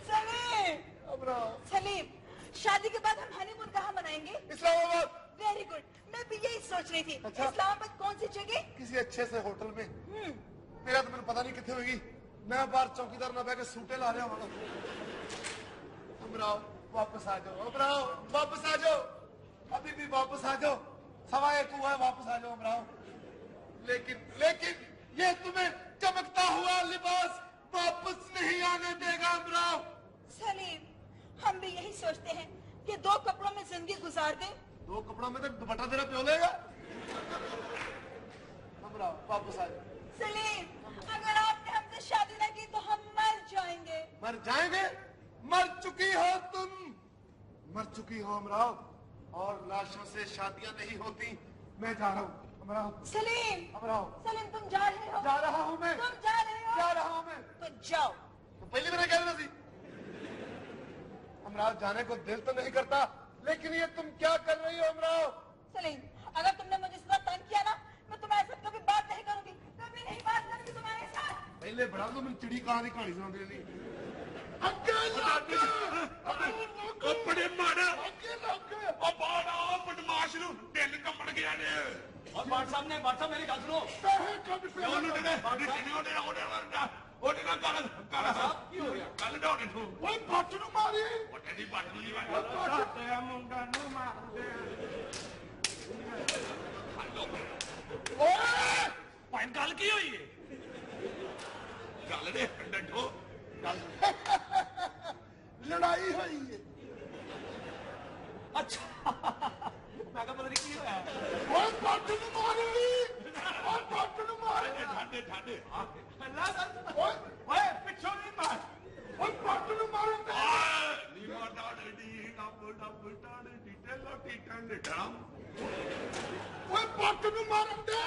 Salim, Amrao, Salim, शादी के बाद हम हनीमून कहाँ मनाएंगे? इस्लामाबाद। वेरी गुड, मैं भी यही सोच रही थी। अच्छा। इस्लामाबाद कौन सी जगह? किसी अच्छे से होटल में। मेरा तो मैंने पता नहीं कितने होगी। मैं बाहर चौकीदार ना बह के सूटे ला रहा हूँ। अमराव वापस आ जाओ, अमराव वापस आ जाओ, अभी भी वापस आ जाओ। 1:15 हुआ है, वापस आ जाओ अमराव। लेकिन ये तुम्हें चमकता हुआ लिबास वापस नहीं आने देगा अमराव। सलीम, हम भी यही सोचते हैं कि 2 कपड़ों में जिंदगी गुजार दें। 2 कपड़ों में तो दुपट्टा तेरा प्यो लेगा। अमराव वापस आ जाओ। सलीम, अगर आपने हमसे शादी न की तो हम मर जाएंगे। मर जाएंगे? मर चुकी हो तुम, मर चुकी हो अमराव। और लाशों से शादियां नहीं होती। मैं जा रहा हूँ अमराव। सलीम, अमराव, सलीम तुम जा रहे हो? जा रहा हूँ मैं। तुम जा रहे हो? जा रहा हूँ मैं। तो जाओ। तो पहले मैंने कह देना थी। अमराव, जाने को दिल तो नहीं करता, लेकिन ये तुम क्या कर रही हो अमराव? सलीम, अगर तुमने मुझे इस तरह तंग किया ना, मैं तुम्हारे साथ कभी बात नहीं करूंगी, कभी नहीं बात करूंगी तुम्हारे साथ। पहले बड़ा तो मैंने चिड़ी कहानी सुना दे दी। बड़े मारा बाड़ा बदमाश नु दिल कंबड़ गया ने। और बादशाह साहब मेरी गल सुनो। ओटे ना काला साहब की हो गया? कल डोने तू ओए पੱਟ ਨੂੰ मारी। ओटे दी पੱਟ ਨੂੰ नहीं मारी, ते मुंडा नु मार दे। ओए भाई गल की होई है? गल दे डंडो गल लड़ाई हुई है। अच्छा मैं क्या पता नहीं की होया? ओए पੱਟ ਨੂੰ मारी, ओए पੱਟ ਨੂੰ मारी। ठंडे ठंडे ओए ओए पिछो नहीं मार, ओए पੱਟ ਨੂੰ मारन दे। नी मारदा डी डब डब टाड़े डी लोटी टंडे डम। ओए पੱਟ ਨੂੰ मारन दे।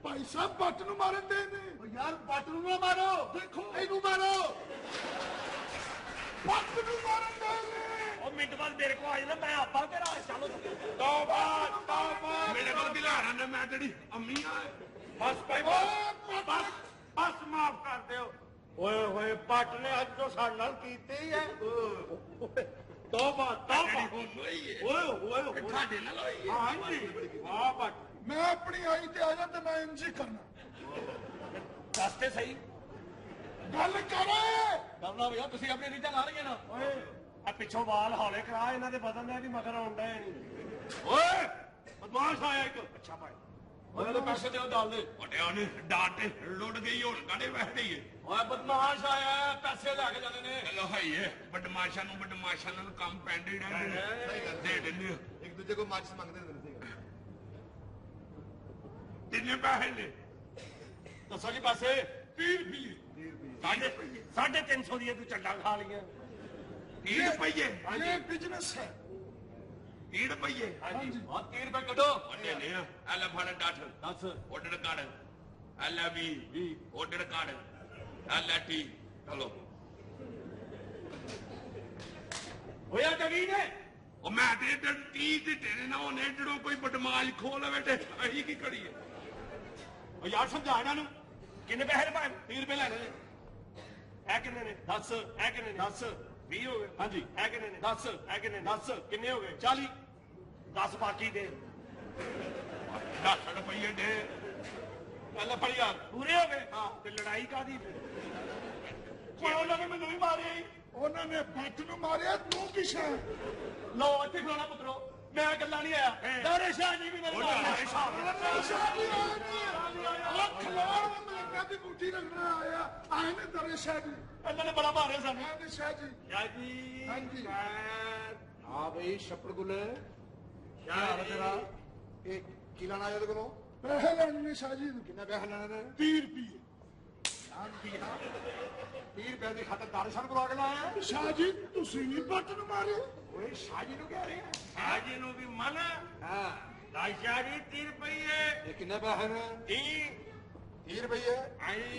भाई साहब पੱਟ ਨੂੰ मारन दे ने। ओ यार पੱਟ ਨੂੰ ना मारो, देखो इनु मारो। पੱਟ ਨੂੰ मारन दे ने। और मिनट बाद मेरे को आ जाना, मैं आपा तेरा चलो तौबा तौबा। मेरे को दिलाना ने मैं तेरी अम्मी आए। बस भाई बस बस माफ कर दो। ओए होए पट ने आज तो साडे नाल कीते ही है। तौबा तौबा ओए ओए साडे नाल होई है। हां जी वाह पट। मैं अपनी आई ते आ जा ते मैं इंज ही करना। दसते सही गल करे करना भैया, तुसी अपनी रीता ला रही है ना। ओए आ पिछो वाल हौले करा, इन्हां दे बदन दे मगर आउंदा है नहीं। ओए बदमाश आया एक। अच्छा भाई ओए तो पैसे दे डाल दे। ओटे ओने डाटे लुट गई हुन काडे बैठ गई है। ओए बदमाश आया पैसे लेके जाने ने। चलो है ये बदमाशां नाल काम पैंडे दे देने। एक दूसरे को माचिस मांगते रहते थे। कितने पैसे ले? दसो जी पैसे। 30 रुपये। 350 दिए तू चंडा खा लिया। 30 रुपये ये बिजनेस है। 30 रुपये हाँ जी। और 30 रुपये कटो ने एल फड़ 10 ऑर्डर कर एल 20 ऑर्डर कर एल 80 चलो ਹੋਇਆ ਜਗੀ ਨੇ ਉਹ ਮੈਂ ਤੇ ਇੱਧਰ 30 ਤੇ ਤੇਰੇ ਨਾਲ ਉਹਨੇ ਇੱਧਰੋਂ ਕੋਈ ਬਦਮਾਸ਼ ਖੋਲ ਲਵੇ ਤੇ ਅਸੀਂ ਕੀ ਕਰੀਏ? ਉਹ ਯਾਰ ਸਮਝਾ ਇਹਨਾਂ ਨੂੰ ਕਿੰਨੇ ਪੈਸੇ ਲਵਾਏ 30 ਰੁਪਏ ਲੈਣੇ ਨੇ ਇਹ ਕਿੰਨੇ ਨੇ 10 ਇਹ ਕਿੰਨੇ ਨੇ 10 20 ਹੋ ਗਏ ਹਾਂਜੀ ਇਹ ਕਿੰਨੇ ਨੇ 10 ਇਹ ਕਿੰਨੇ ਨੇ 10 ਕਿੰਨੇ ਹੋ ਗਏ 40 10 ਬਾਕੀ ਦੇ 10 ਰੁਪਏ ਦੇ ਪਹਿਲਾਂ ਫੜੀ ਯਾਰ ਪੂਰੇ ਹੋ ਗਏ ਹਾਂ ਤੇ ਲੜਾਈ ਕਾਦੀ ਫਿਰ ਉਹਨਾਂ ਨੇ ਮੈਨੂੰ ਵੀ ਮਾਰਿਆ ਹੀ ਉਹਨਾਂ ਨੇ ਪੱਟ ਨੂੰ ਮਾਰਿਆ, ਤੂੰ ਕਿਸ਼ਾ? ਲੋ ਇੱਥੇ ਖਲੋਣਾ ਪੁੱਤਰੋ ਮੈਂ ਗੱਲਾਂ ਨਹੀਂ ਆਇਆ ਦਾਰੇ ਸ਼ਾਹ ਜੀ ਵੀ ਮੇਰੇ ਨਾਲ ਉਹ ਖਲੋਣ ਮਲੰਗਾ ਦੀ ਬੂਟੀ ਰੰਗਣਾ ਆਇਆ ਆਏ ਨੇ ਦਰੇ ਸ਼ਾਹ ਜੀ। ਇਹਨਾਂ ਨੇ ਬੜਾ ਮਾਰਿਆ ਸਾਨੂੰ ਆਏ ਨੇ ਸ਼ਾਹ ਜੀ। ਸ਼ਾਹ ਜੀ ਹਾਂਜੀ। ਹਾਂ ਬਈ ਛੱਪੜ ਗੁੱਲੇ ਕੀ ਹਾਲ ਹੈ ਤੇਰਾ? ਇਹ ਕੀ ਲੈਣਾ ਆਇਆ ਉਹਦੇ ਕੋਲੋਂ? ਪੈਸੇ ਲੈਣੇ ਨੇ ਸ਼ਾਹ ਜੀ ਨੂੰ। ਕਿੰਨੇ ਪੈਸੇ ਲੈਣੇ ਨੇ? 30 ਰੁਪਏ। 30 ਰੁਪਏ ਦੀ ਖਾਤਰ ਦਾਰਸ਼ਨ ਕਰਵਾ ਕੇ ਲਾਇਆ? ਸ਼ਾਹ ਜੀ ਤੁਸੀਂ ਨਹੀਂ ਪੱਟ ਨੂੰ ਮਾਰੇ? ਓਏ ਸ਼ਾਹ ਜੀ ਨੂੰ ਕਹਿ ਰਹੇ ਆ? ਸ਼ਾਹ ਜੀ ਨੂੰ ਵੀ ਮਨ ਹਾਂ ਸ਼ਾਹ ਜੀ 30 ਰੁਪਏ ਇਹ ਕਿੰਨੇ ਪੈਸੇ ਨੇ? 30 ਰੁਪਏ।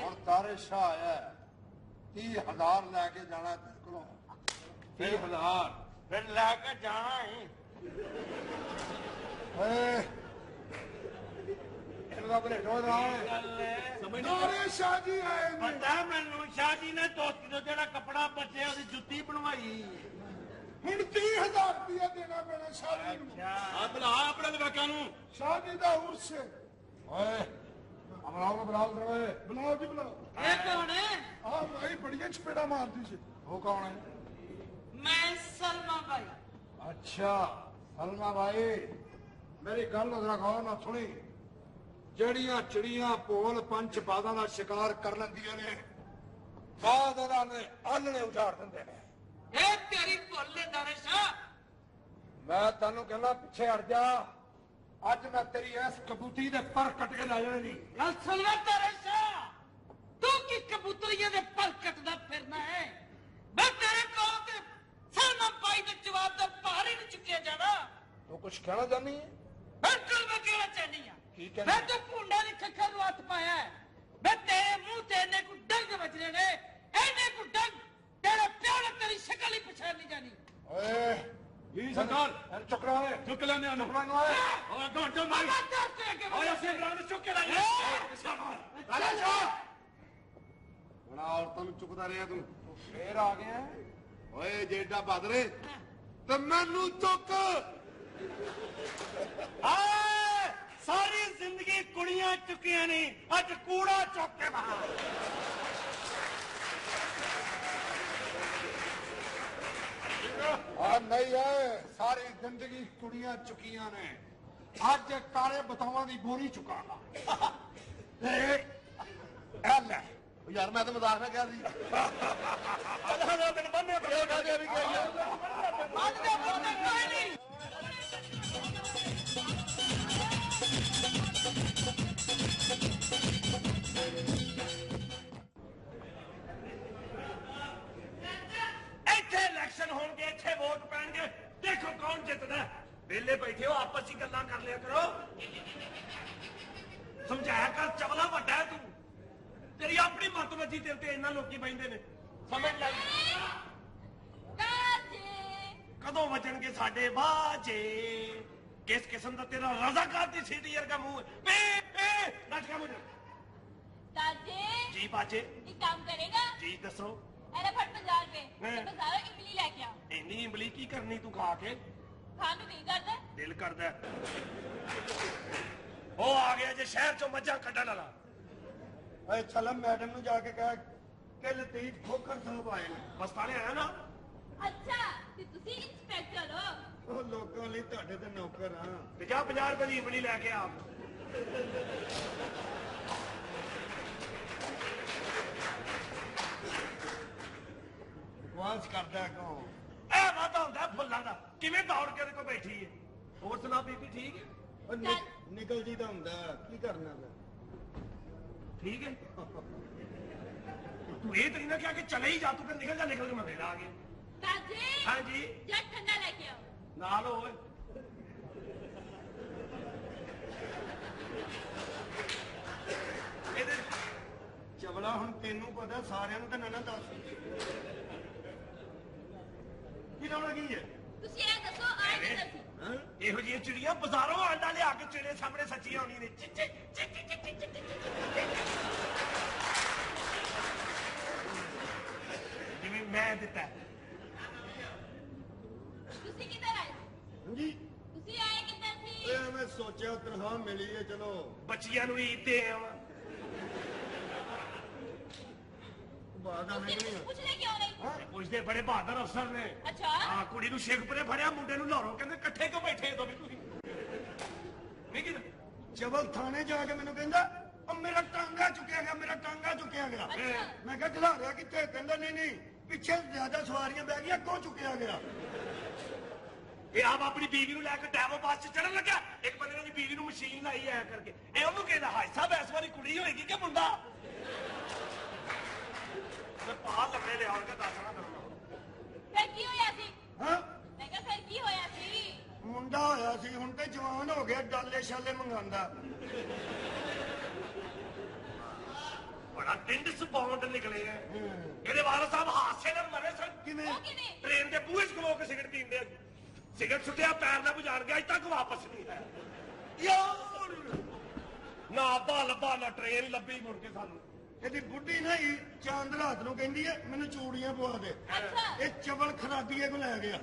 ਹੁਣ ਤਾਰੇ ਸ਼ਾਹ ਆਇਆ 30,000 ਲੈ ਕੇ ਜਾਣਾ ਤੇਰੇ ਕੋਲੋਂ। 30,000 ਫਿਰ ਲੈ ਕੇ ਜਾਣਾ ਹੀ ਓਏ ਇਹਦਾ ਬਲੇਟੋ ਦਾ ਨਾਰੇ ਸ਼ਾਹ ਜੀ ਆਏ ਨੇ। ਪਤਾ ਮੈਨੂੰ ਸ਼ਾਹ ਜੀ ਨੇ ਦੋਸਤੀ ਤੋਂ ਜਿਹੜਾ ਕੱਪੜਾ ਬਚਿਆ ਉਹਦੀ ਜੁੱਤੀ ਬਣਵਾਈ ਹੁਣ 30,000 ਰੁਪਏ ਦੇਣਾ ਪੈਣਾ ਸ਼ਾਹ ਜੀ ਨੂੰ। ਆ ਬੁਲਾ ਆਪਣੇ ਲਵਾਕਾਂ ਨੂੰ ਸ਼ਾਹ ਜੀ ਦਾ ਉਰਸ ਹੈ। ਓਏ ਅਮਰਾਓ ਨੂੰ ਬੁਲਾਓ ਓਏ। ਬੁਲਾਓ ਜੀ ਬੁਲਾਓ। ਇਹ ਕੌਣ ਹੈ? ਆਹ ਮਾਈ ਬੜੀਆਂ ਚਪੇੜਾ ਮਾਰਦੀ ਸੀ। ਉਹ ਕੌਣ ਹੈ? ਮੈਂ ਸਲਮਾ ਬਾਈ। ਅੱਛਾ ਸਲਮਾ ਭਾਈ ਮੇਰੀ ਗੱਲ ਨੂੰ ਜ਼ਰਾ ਗੌਰ ਨਾਲ ਸੁਣੀ। ਜਿਹੜੀਆਂ ਚਿੜੀਆਂ ਭੋਲ ਪੰਚ ਬਾਦਾਂ ਦਾ ਸ਼ਿਕਾਰ ਕਰ ਲੈਂਦੀਆਂ ਨੇ ਬਾਅਦ ਉਹਨਾਂ ਨੇ ਆਲਣੇ ਉਜਾੜ ਦਿੰਦੇ ਨੇ। ਇਹ ਤੇਰੀ ਭੁੱਲ ਨੇ ਦਾਰੇ ਸ਼ਾਹ। ਮੈਂ ਤੈਨੂੰ ਕਹਿੰਦਾ ਪਿੱਛੇ ਹਟ ਜਾ। ਅੱਜ ਮੈਂ ਤੇਰੀ ਇਸ ਕਬੂਤਰੀ ਦੇ ਪਰ ਕੱਟ ਕੇ ਲੈ ਜਾਣੇ ਨਹੀਂ। ਗੱਲ ਸੁਣ ਲੈ ਦਾਰੇ ਸ਼ਾਹ, ਤੂੰ ਕੀ ਕਬੂਤਰੀਆਂ ਦੇ ਪਰ ਕੱਟਦਾ ਫਿਰਨਾ ਹੈ? ਮੈਂ ਤੇਰੇ ਕੋਲ ਤੇ ਸਲਮਾ ਬਾਈ ਦੇ ਜਵਾਬ ਦਾ ਭਾਰ ਹੀ ਨਹੀਂ ਚੁੱਕਿਆ ਜਾਣਾ। ਤੂੰ ਕੁਝ ਕਹਿਣਾ ਚਾਹਨੀ ਹੈ? ਬਿਲਕੁਲ ਮੈਂ ਕਹਿਣਾ ਚਾਹਨੀ ਆ। ਕੀ ਕਹਿਣਾ? ਮੈਂ ਤਾਂ ਭੁੰਡਾ ਦੀ ਖੱਖਰ ਨੂੰ ਹੱਥ ਪਾਇਆ ਹੈ। ਮੈਂ ਤੇਰੇ ਮੂੰਹ ਤੇ ਇਹਨੇ ਕੋ ਡੰਗ ਵੱਜਣੇ ਨੇ, ਇਹਨੇ ਕੋ ਡੰਗ ਤੇਰੇ ਪਿਓ ਨੇ ਤੇਰੀ ਸ਼ਕਲ ਹੀ ਪਛਾਣ ਨਹੀਂ ਜਾਣੀ। ਓਏ ਜੀ ਸਰਦਾਰ ਇਹਨੂੰ ਚੁੱਕ ਲਾ ਓਏ। ਚੁੱਕ ਲੈਣੇ ਆ ਚੁੱਕ ਲਾ ਓਏ। ਓਏ ਘੰਟੇ ਮਾਰ ਓਏ ਅਸੀਂ ਇਮਰਾਨ ਨੂੰ ਚੁੱਕ ਕੇ ਲੈ ਬੜਾ ਔਰਤਾਂ ਨੂੰ ਚੁੱਕਦਾ ਰਿਹਾ ਤੂੰ ਫੇਰ ਆ ਗਿਆ। ਓਏ ਜੇਡਾ ਬਦਰੇ ਤੇ ਮੈਨੂੰ ਚੁੱਕ। ਹਾਏ ਸਾਰੀ ਜ਼ਿੰਦਗੀ ਕੁੜੀਆਂ ਚੁੱਕੀਆਂ ਨਹੀਂ, ਅੱਜ ਕੂੜਾ ਚੁੱਕ ਕੇ ਬਾਹਰ। ਆ ਨਹੀਂ ਓਏ ਸਾਰੀ ਜ਼ਿੰਦਗੀ ਕੁੜੀਆਂ ਚੁੱਕੀਆਂ ਨੇ, ਅੱਜ ਕਾਲੇ ਬਤਾਵਾਂ ਦੀ ਬੋਰੀ ਚੁਕਾਂਗਾ। ਇਹ ਲੈ ਯਾਰ ਮੈਂ ਤਾਂ ਮਜ਼ਾਕ ਨਾ ਕਿਹਾ ਸੀ। ਅੱਲਾ ਦਿਨ ਬੰਨੇ ਇਹ ਗੱਲ ਵੀ ਕਹੀ ਆ। ਅੱਜ ਦੇ ਬੰਦੇ ਕੋਈ ਨਹੀਂ। ਇੱਥੇ ਇਲੈਕਸ਼ਨ ਹੋਣਗੇ, ਇੱਥੇ ਵੋਟ ਪੈਣਗੇ, ਦੇਖੋ ਕੌਣ ਜਿੱਤਦਾ। ਵਿਹਲੇ ਬੈਠੇ ਹੋ ਆਪਸ ਵਿੱਚ ਗੱਲਾਂ ਕਰ ਲਿਆ ਕਰੋ। ਸਮਝਾਇਆ ਕਰ ਚਵਲਾ ਵੱਡਾ ਹੈ ਤੂੰ। ਤੇਰੀ ਆਪਣੀ ਮੱਤ ਵੱਜੀ ਤੇਰੇ ਤੇ ਇੰਨਾ ਲੋਕੀ ਬੈਂਦੇ ਨੇ, ਸਮਝ ਲੈ। ਕਦੋਂ ਵੱਜਣਗੇ ਸਾਡੇ ਬਾਜੇ? ਕਿਸ ਕਿਸਮ ਦਾ ਤੇਰਾ ਰਜ਼ਾਕਾਰ ਦੀ ਸੀਟੀ ਵਰਗਾ ਮੂੰਹ ਹੈ। ਨੱਚ ਕੇ ਮੁੰਡੇ दादी ਜੀ ਬਾਜੇ एक काम करेगा ਜੀ ਦੱਸੋ। अरे फट बाजार पे हैं? बाजारों इमली लेके आओ। ਇੰਨੀ ਇਮਲੀ ਕੀ ਕਰਨੀ ਤੂੰ ਖਾ ਕੇ? खान को दिल करता है। ਦਿਲ ਕਰਦਾ ਹੈ। ਉਹ ਆ ਗਿਆ ਜੇ ਸ਼ਹਿਰ ਚੋਂ ਮੱਝਾਂ ਕੱਢਣ ਵਾਲਾ। ਓਏ ਚਲਮ ਮੈਡਮ ਨੂੰ ਜਾ ਕੇ ਕਹਿ ਕਿ ਲਤੀਫ ਖੋਖਰ ਸਾਹਿਬ ਆਏ ਨੇ। ਹਸਪਤਾਲੇ ਆਇਆ ਨਾ। अच्छा ते तुसी इंस्पेक्टर हो। ਉਹ ਲੋਕਾਂ ਲਈ ਤੁਹਾਡੇ ਤੇ ਨੌਕਰ ਹਾਂ। ਤੇ ਜਾ 50 ਰੁਪਏ ਦੀ ਇਮਲੀ ਲੈ ਕੇ ਆ। ਵਾਜ ਕਰਦਾ ਕੋ ਇਹ ਵਾਦਾ ਹੁੰਦਾ ਫੁੱਲਾਂ ਦਾ। ਕਿਵੇਂ ਦੌੜ ਕੇ ਕੋ ਬੈਠੀ ਹੈ? ਹੋਰ ਸੁਣਾ ਬੀਬੀ ਠੀਕ ਹੈ? ਉਹ ਨਿਕਲ ਜੀ ਦਾ ਹੁੰਦਾ ਕੀ ਕਰਨਾ ਫਿਰ। ਠੀਕ ਹੈ। ਤੂੰ ਇਹ ਤਰੀ ਨਾ ਕਿਹਾ ਕਿ ਚਲੇ ਹੀ ਜਾ, ਤੂੰ ਫਿਰ ਨਿਕਲ ਕੇ ਮੈਂ ਫੇਰ ਆ ਗਿਆ। दादी हाँ जी जा ठंडा लेके आओ। ਨਾਲ ਹੋਏ ਇਹਦੇ ਚਵਲਾ ਹੁਣ ਤੈਨੂੰ ਪਤਾ ਸਾਰਿਆਂ ਨੂੰ ਤਾਂ ਨਾ ਦੱਸ ਕੀ ਰੌਲਾ ਕੀ ਹੈ ਤੁਸੀਂ ਇਹ ਦੱਸੋ ਆ ਕੀ ਸੀ ਹਾਂ ਇਹੋ ਜਿਹੀਆਂ ਚਿੜੀਆਂ ਬਾਜ਼ਾਰੋਂ ਆਂਡਾ ਲਿਆ ਕੇ ਤੇਰੇ ਸਾਹਮਣੇ ਸੱਚੀਆਂ ਹੋਣੀ ਨੇ ਜਿਵੇਂ ਮੈਂ ਦਿੱਤਾ ਤੁਸੀਂ ਕਿੱਧਰ ਆਏ ਹਾਂਜੀ ਤੁਸੀਂ ਆਏ ਕਿੱਧਰ ਸੀ ਓਏ ਮੈਂ ਸੋਚਿਆ ਤਨਖਾਹ ਮਿਲੀ ਹੈ ਚਲੋ ਬੱਚੀਆਂ ਨੂੰ ਈਦ ਦੇ ਆਵਾਂ ਬਾਤ ਆ ਤੁਸੀਂ ਨਹੀਂ ਪੁੱਛਦੇ ਕਿਉਂ ਨਹੀਂ ਪੁੱਛਦੇ ਬੜੇ ਬਹਾਦਰ ਅਫਸਰ ਨੇ ਅੱਛਾ ਆ ਕੁੜੀ ਨੂੰ ਸ਼ੇਖਪੁਰੇ ਫੜਿਆ ਮੁੰਡੇ ਨੂੰ ਲਾਹੌਰੋਂ ਕਹਿੰਦੇ ਇਕੱਠੇ ਕਿਉਂ ਬੈਠੇ ਹੋ ਵੀ ਤੁਸੀਂ ਨਹੀਂ ਕਿਦਾ ਜਬਲ ਥਾਣੇ ਜਾ ਕੇ ਮੈਨੂੰ ਕਹਿੰਦਾ ਉਹ ਮੇਰਾ ਟਾਂਗਾ ਚੁੱਕਿਆ ਗਿਆ ਮੇਰਾ ਟਾਂਗਾ ਚੁੱਕਿਆ ਗਿਆ ਅੱਛਾ ਮੈਂ ਕਿਹਾ ਖਿਲਾਰਿਆ ਕਿੱਥੇ ਕਹਿੰਦਾ ਨਹੀਂ ਨਹੀਂ ਪਿੱਛੇ ਜ਼ਿਆਦਾ ਸਵਾਰੀਆਂ ਬਹਿ ਗਈਆਂ ਅੱਗੋਂ ਚੁੱਕਿਆ ਗਿਆ ਇਹ ਆਪ ਆਪਣੀ ਬੀਵੀ ਨੂੰ ਲੈ ਕੇ ਡੈਵੋ ਬੱਸ 'ਚ ਚੜਨ ਲੱਗਾ ਇੱਕ ਬੰਦੇ ਨੇ ਦੀ ਬੀਵੀ ਨੂੰ ਮਸ਼ੀਨ ਲਾਈ ਐ ਕਰਕੇ ਇਹ ਉਹਨੂੰ ਕਹਿੰਦਾ ਹਾਈ ਸਾਹਿਬ ਇਸ ਵਾਰੀ ਕੁੜੀ ਹੋਏਗੀ ਕਿ ਮੁੰਡਾ ਮੈਂ ਪਾਲ ਲੰਮੇ ਲਿਆ ਕੇ ਦੱਸਣਾ ਦਊਂਗਾ ਫਿਰ ਕੀ ਹੋਇਆ ਸੀ ਹਾਂ ਮੈਂ ਕਿਹਾ ਫਿਰ ਕੀ ਹੋਇਆ ਸੀ ਮੁੰਡਾ ਹੋਇਆ ਸੀ ਹੁਣ ਤੇ ਜਵਾਨ ਹੋ ਗਿਆ ਡਾਲੇ ਛਾਲੇ ਮੰਗਾਂਦਾ ਬੜਾ ਟਿੰਡ ਸਪੌਂਡ ਨਿਕਲੇ ਐ ਇਹਦੇ ਵਾਲਾ ਸਾਹਿਬ ਹਾਸੇ ਨਾਲ ਮਰੇ ਸਨ ਕਿਵੇਂ ਉਹ ਕਿਵੇਂ ਟ੍ਰੇਨ ਦੇ ਬੂਹੇ 'ਚ ਖਲੋ ਕੇ ਸਿਗਰਟ ਪੀਂਦੇ ਆ ਸਿਗਰਟ ਸੁੱਟਿਆ ਪੈਰ ਨਾਲ ਬੁਝਾਰ ਗਿਆ ਅਜ ਤੱਕ ਵਾਪਸ ਨਹੀਂ ਆਇਆ ਯਾਰ ਨਾ ਬਾਲ ਟ੍ਰੇਨ ਲੱਭੀ ਮੁੜ ਕੇ ਸਾਨੂੰ ਇਹਦੀ ਬੁੱਢੀ ਨਹੀਂ ਚਾਂਦ ਰਾਤ ਨੂੰ ਕਹਿੰਦੀ ਹੈ ਮੈਨੂੰ ਚੂੜੀਆਂ ਪਵਾ ਦੇ ਅੱਛਾ ਇਹ ਚਵਲ ਖਰਾਦੀਏ ਕੋ ਲੈ ਗਿਆ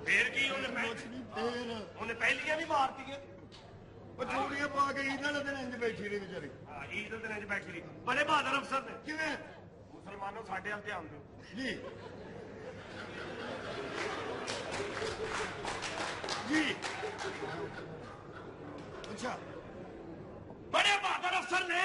ਫੇਰ ਕੀ ਉਹਨੇ ਫੇਰ ਉਹਨੇ ਪਹਿਲੀਆਂ ਵੀ ਮਾਰਤੀਆਂ ਉਹ ਚੂੜੀਆਂ ਪਵਾ ਕੇ ਇਹਨਾਂ ਦੇ ਦਿਨ ਇੰਜ ਬੈਠੀ ਰਹੀ ਵਿਚਾਰੀ ਹਾਂ ਈਦ ਦੇ ਦਿਨਾਂ 'ਚ ਬੈਠੀ ਰਹੀ ਬੜੇ ਬਹਾਦਰ ਅਫਸਰ ਨੇ ਕਿਵੇਂ ਮੁਸਲਮਾਨੋ ਸਾਡੇ ਵੱਲ ਧਿਆਨ ਦਿਓ ਜੀ ਜੀ ਅੱਛਾ ਬੜੇ ਬਹਾਦਰ ਅਫਸਰ ਨੇ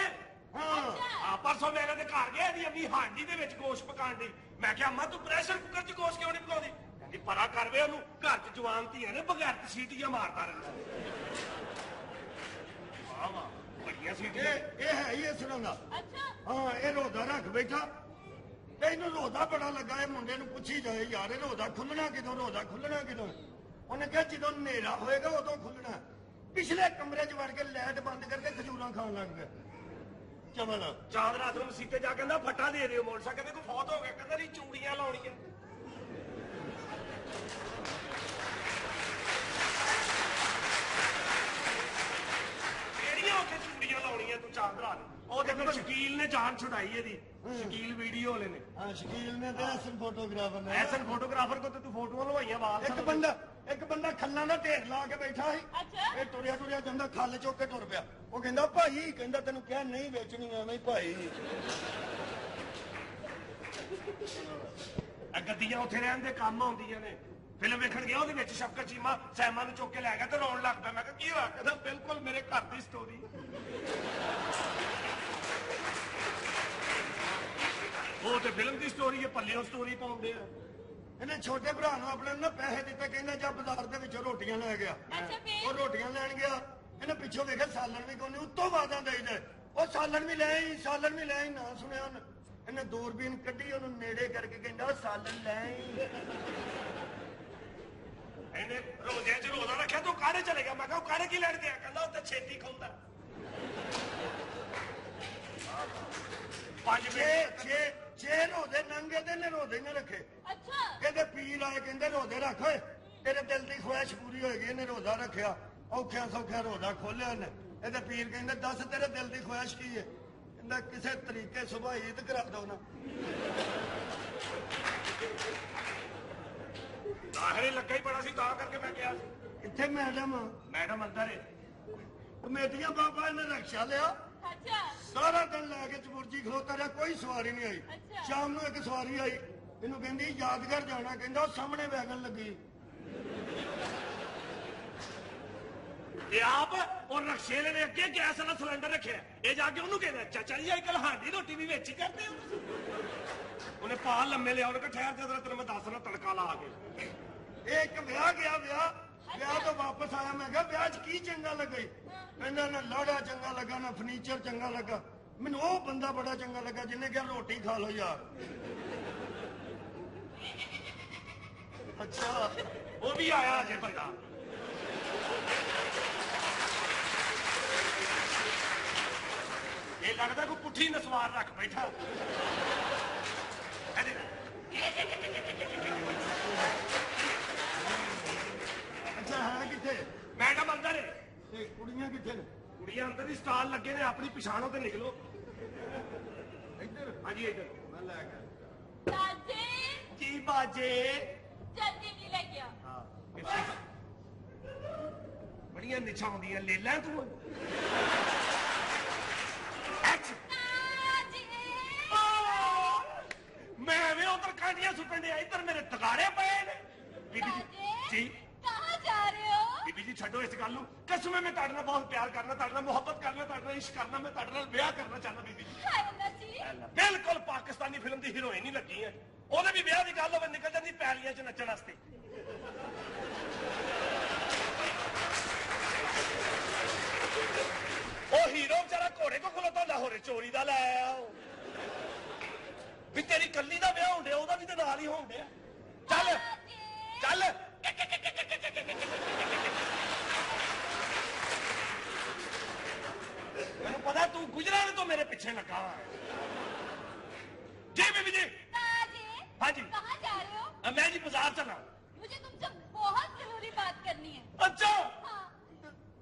ਹਾਂ ਆ ਪਰਸੋਂ ਮੇਰੇ ਦੇ ਘਰ ਗਿਆ ਇਹਦੀ ਅੰਮੀ ਹਾਂਡੀ ਦੇ ਵਿੱਚ ਗੋਸ਼ਤ ਪਕਾਉਣ ਦੀ ਮੈਂ ਕਿਹਾ ਅੰਮਾ ਤੂੰ ਪ੍ਰੈਸ਼ਰ ਕੁੱਕਰ 'ਚ ਗੋਸ਼ਤ ਕਿਉਂ ਨਹੀਂ ਪਕਾਉਂਦੀ ਕਹਿੰਦੀ ਪਰਾ ਕਰਵੇ ਉਹਨੂੰ ਘਰ 'ਚ ਜਵਾਨ ਧੀਆਂ ਨੇ ਬਗੈਰ ਸੀਟੀਆਂ ਮਾਰਦਾ ਰਹਿੰਦਾ ਵਾਹ ਵਾਹ ਬੜੀਆਂ ਸੀਟੀਆਂ ਇਹ ਹੈ ਹੀ ਇਸ ਤਰ੍ਹਾਂ ਦਾ ਅੱਛਾ ਹਾਂ ਇਹ ਰੋਦਾ ਰੱਖ ਬੈਠਾ ਤੇ ਇਹਨੂੰ ਰੋਦਾ ਬੜਾ ਲੱਗਾ ਇਹ ਮੁੰਡੇ ਨੂੰ ਪੁੱਛੀ ਜਾਏ ਯਾਰ ਇਹ ਰੋਦਾ ਖੁੱਲਣਾ ਕਿਦੋਂ ਉਹਨੇ ਕਿਹਾ ਜਦੋਂ ਹਨੇਰਾ ਹੋਏਗਾ ਉਦੋਂ ਖੁੱਲਣਾ ਪਿਛਲੇ ਕਮਰੇ 'ਚ ਵੜ ਕੇ ਲਾਈਟ ਬੰਦ ਕਰਕੇ ਖਜੂਰਾਂ ਖਾਣ ਲੱਗ ਗਿਆ ਚਵਲ ਚਾਂਦ ਰਾਤ ਨੂੰ ਮਸੀਤੇ ਜਾ ਕਹਿੰਦਾ ਫੱਟਾ ਦੇ ਦਿਓ ਮੋਟਰਸਾਈਕਲ ਕਹਿੰਦੇ ਕੋਈ ਫੌਤ ਹੋ ਗਿਆ ਕਹਿੰਦਾ ਨਹੀਂ ਚੂੜੀਆਂ ਲਾਉਣੀਆਂ ਕਿਹੜੀਆਂ ਉੱਥੇ ਚੂੜੀਆਂ ਲਾਉਣੀਆਂ ਤੂੰ ਚਾਂਦ ਰਾਤ ਉਹ ਦੇਖੋ ਸ਼ਕੀਲ ਨੇ ਜਾਨ ਛੁਡਾਈ ਇਹਦੀ ਸ਼ਕੀਲ ਵੀਡੀਓ ਵਾਲੇ ਨੇ ਹਾਂ ਸ਼ਕੀਲ ਨੇ ਤੇ ਐਸਨ ਫੋਟੋਗ੍ਰਾਫਰ ਨੇ ਐਸਨ ਫੋਟੋਗ੍ਰਾਫਰ ਕੋ ਤੇ ਤੂੰ ਫੋਟੋਆਂ ਲਵਾਈਆਂ ਵਾਲ ਇੱਕ ਬੰਦਾ ਖੱਲਾਂ ਦਾ ਢੇਰ ਲਾ ਕੇ ਬੈਠਾ ਸੀ ਅੱਛਾ ਇਹ ਟੁਰਿਆ ਜਾਂਦਾ ਖੱਲ ਚੁੱਕ ਕੇ ਟੁਰ ਪਿਆ ਉਹ ਕਹਿੰਦਾ ਭਾਈ ਕਹਿੰਦਾ ਤੈਨੂੰ ਕਿਹਾ ਨਹੀਂ ਵੇਚਣੀ ਐਵੇਂ ਹੀ ਭਾਈ ਆ ਗੱਡੀਆਂ ਉੱਥੇ ਰਹਿਣ ਦੇ ਕੰਮ ਆਉਂਦੀਆਂ ਨੇ ਫਿਲਮ ਵੇਖਣ ਗਿਆ ਉਹਦੇ ਵਿੱਚ ਸ਼ਫਕਤ ਚੀਮਾ ਸੈਮਾ ਨੂੰ ਚੁੱਕ ਕੇ ਲੈ ਗਿਆ ਤੇ ਰੋਣ ਲੱਗ ਪਿਆ ਮੈਂ ਕਿਹਾ ਕੀ ਹੋਇਆ ਕਹਿੰਦਾ ਬਿਲਕੁਲ ਮੇਰੇ ਘਰ ਦੀ ਸਟੋਰੀ ਉਹ ਤੇ ਫਿਲਮ ਦੀ ਸਟੋਰੀ ਹੈ ਪੱਲਿਓਂ ਸਟੋਰੀ ਪਾਉਂਦੇ ਆ ਇਹਨੇ ਛੋਟੇ ਭਰਾ ਨੂੰ ਆਪਣੇ ਨੂੰ ਪੈਸੇ ਦਿੱਤੇ ਕਹਿੰਦਾ ਜਾ ਬਾਜ਼ਾਰ ਦੇ ਵਿੱਚੋਂ ਰੋਟੀਆਂ ਲੈ ਗਿਆ ਅੱਛਾ ਫੇਰ ਉਹ ਰੋਟੀਆਂ ਲੈਣ ਗਿਆ ਇਹਨੇ ਪਿੱਛੋਂ ਵੇਖਿਆ ਸਾਲਣ ਵੀ ਕੋਨੇ ਉੱਤੋਂ ਵਾਦਾਂ ਦੇਈਦਾ ਉਹ ਸਾਲਣ ਵੀ ਲੈ ਆਈ ਨਾ ਸੁਣਿਆ ਉਹਨੇ ਇਹਨੇ ਦੂਰਬੀਨ ਕੱਢੀ ਉਹਨੂੰ ਨੇੜੇ ਕਰਕੇ ਕਹਿੰਦਾ ਉਹ ਸਾਲਣ ਲੈ ਆਈ ਇਹਨੇ ਰੋਜ਼ੇ 'ਚ ਰੋਜ਼ਾ ਰੱਖਿਆ ਤੂੰ ਕਾਹਦੇ ਚਲੇ ਗਿਆ ਮੈਂ ਕਿਹਾ ਉਹ ਕਾਹਦੇ ਕੀ ਲੈਣ ਗਿਆ ਕਹਿੰਦਾ ਉਹ ਤਾਂ ਛੇਤੀ ਖਾਂਦਾ 5 ਵਜੇ ਛੇ ਰੋਦੇ ਨੰਗੇ ਤੇ ਨੇ ਰੋਦੇ ਨੇ ਰੱਖੇ ਅੱਛਾ ਇਹਦੇ ਪੀਰ ਆਏ ਕਹਿੰਦੇ ਰੋਦੇ ਰੱਖ ਓਏ ਤੇਰੇ ਦਿਲ ਦੀ ਖੁਆਇਸ਼ ਪੂਰੀ ਹੋਏਗੀ ਇਹਨੇ ਰੋਜ਼ਾ ਰੱਖਿਆ ਔਖਿਆਂ ਸੌਖਿਆਂ ਰੋਜ਼ਾ ਖੋਲਿਆ ਇਹਨੇ ਇਹਦੇ ਪੀਰ ਕਹਿੰਦੇ ਦੱਸ ਤੇਰੇ ਦਿਲ ਦੀ ਖੁਆਇਸ਼ ਕੀ ਹੈ ਕਹਿੰਦਾ ਕਿਸੇ ਤਰੀਕੇ ਸੁਬਾਹ ਈਦ ਕਰਾ ਦੋ ਨਾ ਆਖਰੇ ਲੱਗਾ ਹੀ ਬੜਾ ਸੀ ਤਾਂ ਕਰਕੇ ਮੈਂ ਕਿਹਾ ਸੀ ਇੱਥੇ ਮੈਡਮ ਅੰਦਰ ਹੈ ਕਮੇਟੀਆਂ ਬਾਬਾ ਨੇ ਰਕਸ਼ਾ ਲਿਆ ਅੱਛਾ ਸਾਰਾ ਦਿਨ ਲੈ ਕੇ ਚਬੁਰਜੀ ਖਲੋਤਾ ਰਿਹਾ ਕੋਈ ਸਵਾਰੀ ਨਹੀਂ ਆਈ ਅੱਛਾ। ਸ਼ਾਮ ਨੂੰ ਇੱਕ ਸਵਾਰੀ ਆਈ ਇਹਨੂੰ ਕਹਿੰਦੀ ਯਾਦਗਾਰ ਜਾਣਾ ਕਹਿੰਦਾ ਉਹ ਸਾਹਮਣੇ ਵੈਗਨ ਲੱਗੀ ਇਹ ਆਪ ਉਹ ਰਕਸ਼ੇਲੇ ਨੇ ਅੱਗੇ ਗੈਸ ਵਾਲਾ ਸਿਲੰਡਰ ਰੱਖਿਆ ਇਹ ਜਾ ਕੇ ਉਹਨੂੰ ਕਹਿੰਦਾ ਚਾਚਾ ਜੀ ਅੱਜ ਕੱਲ ਹਾਂਡੀ ਰੋਟੀ ਵੀ ਵਿੱਚ ਹੀ ਕਰਦੇ ਹੋ ਉਹਨੇ ਪਾ ਲੰਮੇ ਲਿਆ ਉਹਨੇ ਕਿਹਾ ਠਹਿਰ ਤੇ ਤੈਨੂੰ ਮੈਂ ਦੱਸਣਾ ਤੜਕਾ ਲਾ ਕੇ ਇਹ ਇੱਕ ਵਿਆਹ ਗਿਆ ਵਿਆਹ ਤੋਂ ਵਾਪਸ ਆਇਆ ਮੈਂ ਕਿਹਾ ਵਿਆਹ 'ਚ ਕੀ ਚੰਗਾ ਲੱਗਾ ਕਹਿੰਦਾ ਨਾ ਲਾੜਾ ਚੰਗਾ ਲੱਗਾ ਨਾ ਫਰਨੀਚਰ ਚੰਗਾ ਲੱਗਾ ਮੈਨੂੰ ਉਹ ਬੰਦਾ ਬੜਾ ਚੰਗਾ ਲੱਗਾ ਜਿਹਨੇ ਕਿਹਾ ਰੋਟੀ ਖਾ ਲਓ ਯਾਰ ਅੱਛਾ ਉਹ ਵੀ ਆਇਆ ਅਜੇ ਬੰਦਾ ਇਹ ਲੱਗਦਾ ਕੋਈ ਪੁੱਠੀ ਨਸਵਾਰ ਰੱਖ ਬੈਠਾ ਅੱਛਾ ਹੈ ਕਿੱਥੇ? ਮੈਡਮ ਅੰਦਰ ਹੈ। ਤੇ ਕੁੜੀਆਂ ਕਿੱਥੇ ਨੇ? ਕੁੜੀਆਂ ਅੰਦਰ ਹੀ ਸਟਾਲ ਲੱਗੇ ਨੇ, ਆਪਣੀ ਪਛਾਣੋ ਤੇ ਨਿਕਲੋ। ਇੱਧਰ? ਹਾਂਜੀ ਇੱਧਰ। ਮੈਂ ਲੈ ਕੇ ਦਾਦੀ ਜੀ ਬਾਜੇ। ਜਲਦੀ ਵੀ ਲੈ ਕੇ ਆ। ਬੜੀਆਂ ਨਿਛਾਉਂਦੀਆਂ ਲੈ ਲੈ ਤੂੰ। ਦਾਦੀ ਮੈਂ ਵੀ ਉਧਰ ਕਾਂਡੀਆਂ ਸੁੱਟਣ ਡਿਆ, ਇੱਧਰ ਮੇਰੇ ਤਗਾੜੇ ਪਏ ਨੇ। ਬੀਬੀ ਜੀ ਜੀ ਕਹਾਂ ਜਾ ਰਹੇ ਹੋ? ਬੀਬੀ ਜੀ ਛੱਡੋ ਇਸ ਗੱਲ ਨੂੰ। ਕਸਮ ਹੈ ਮੈਂ ਤੁਹਾਡੇ ਨਾਲ ਬਹੁਤ ਪਿਆਰ ਕਰਨਾ, ਤੁਹਾਡੇ ਨਾਲ ਮੁਹੱਬਤ ਕਰਨਾ, ਤੁਹਾਡੇ ਨਾਲ ਇਸ਼ਕ ਕਰਨਾ, ਮੈਂ ਤੁਹਾਡੇ ਨਾਲ ਵਿਆਹ ਕਰਨਾ ਚਾਹੁੰਦਾ ਬੀਬੀ ਜੀ। ਹਾਏ ਅੱਲਾ ਜੀ ਬਿਲਕੁਲ ਪਾਕਿਸਤਾਨੀ ਫਿਲਮ ਦੀ ਹੀਰੋਇਨ ਹੀ ਲੱਗੀ ਹੈ। ਉਹਦੇ ਵੀ ਵਿਆਹ ਦੀ ਗੱਲ ਹੋਵੇ ਨਿਕਲ ਜਾਂਦੀ ਪੈਲੀਆਂ 'ਚ ਨੱਚਣ ਵਾਸਤੇ। ਉਹ ਹੀਰੋ ਵਿਚਾਰਾ ਘੋੜੇ ਕੋ ਖਲੋਤਾ ਲਾਹੌਰੇ ਚੋਰੀ ਦਾ ਲੈ ਆਇਆ। ਉਹ ਵੀ ਤੇਰੀ ਕੱਲੀ ਦਾ ਵਿਆਹ ਹੋਣ ਡਿਆ, ਉਹਦਾ ਵੀ ਤੇ ਨਾਲ ਹੀ ਹੋਣ ਡਿਆ। ਚੱਲ ਚੱਲ। ਮੈਨੂੰ ਪਤਾ ਤੂੰ ਗੁਜਰਾਤ ਤੋਂ ਮੇਰੇ ਪਿੱਛੇ ਲੱਗਾ। जी बीबी जी। हाँ जी। कहाँ जा रहे हो? मैं जी बाजार चला। मुझे तुमसे बहुत जरूरी बात करनी है। अच्छा। हाँ।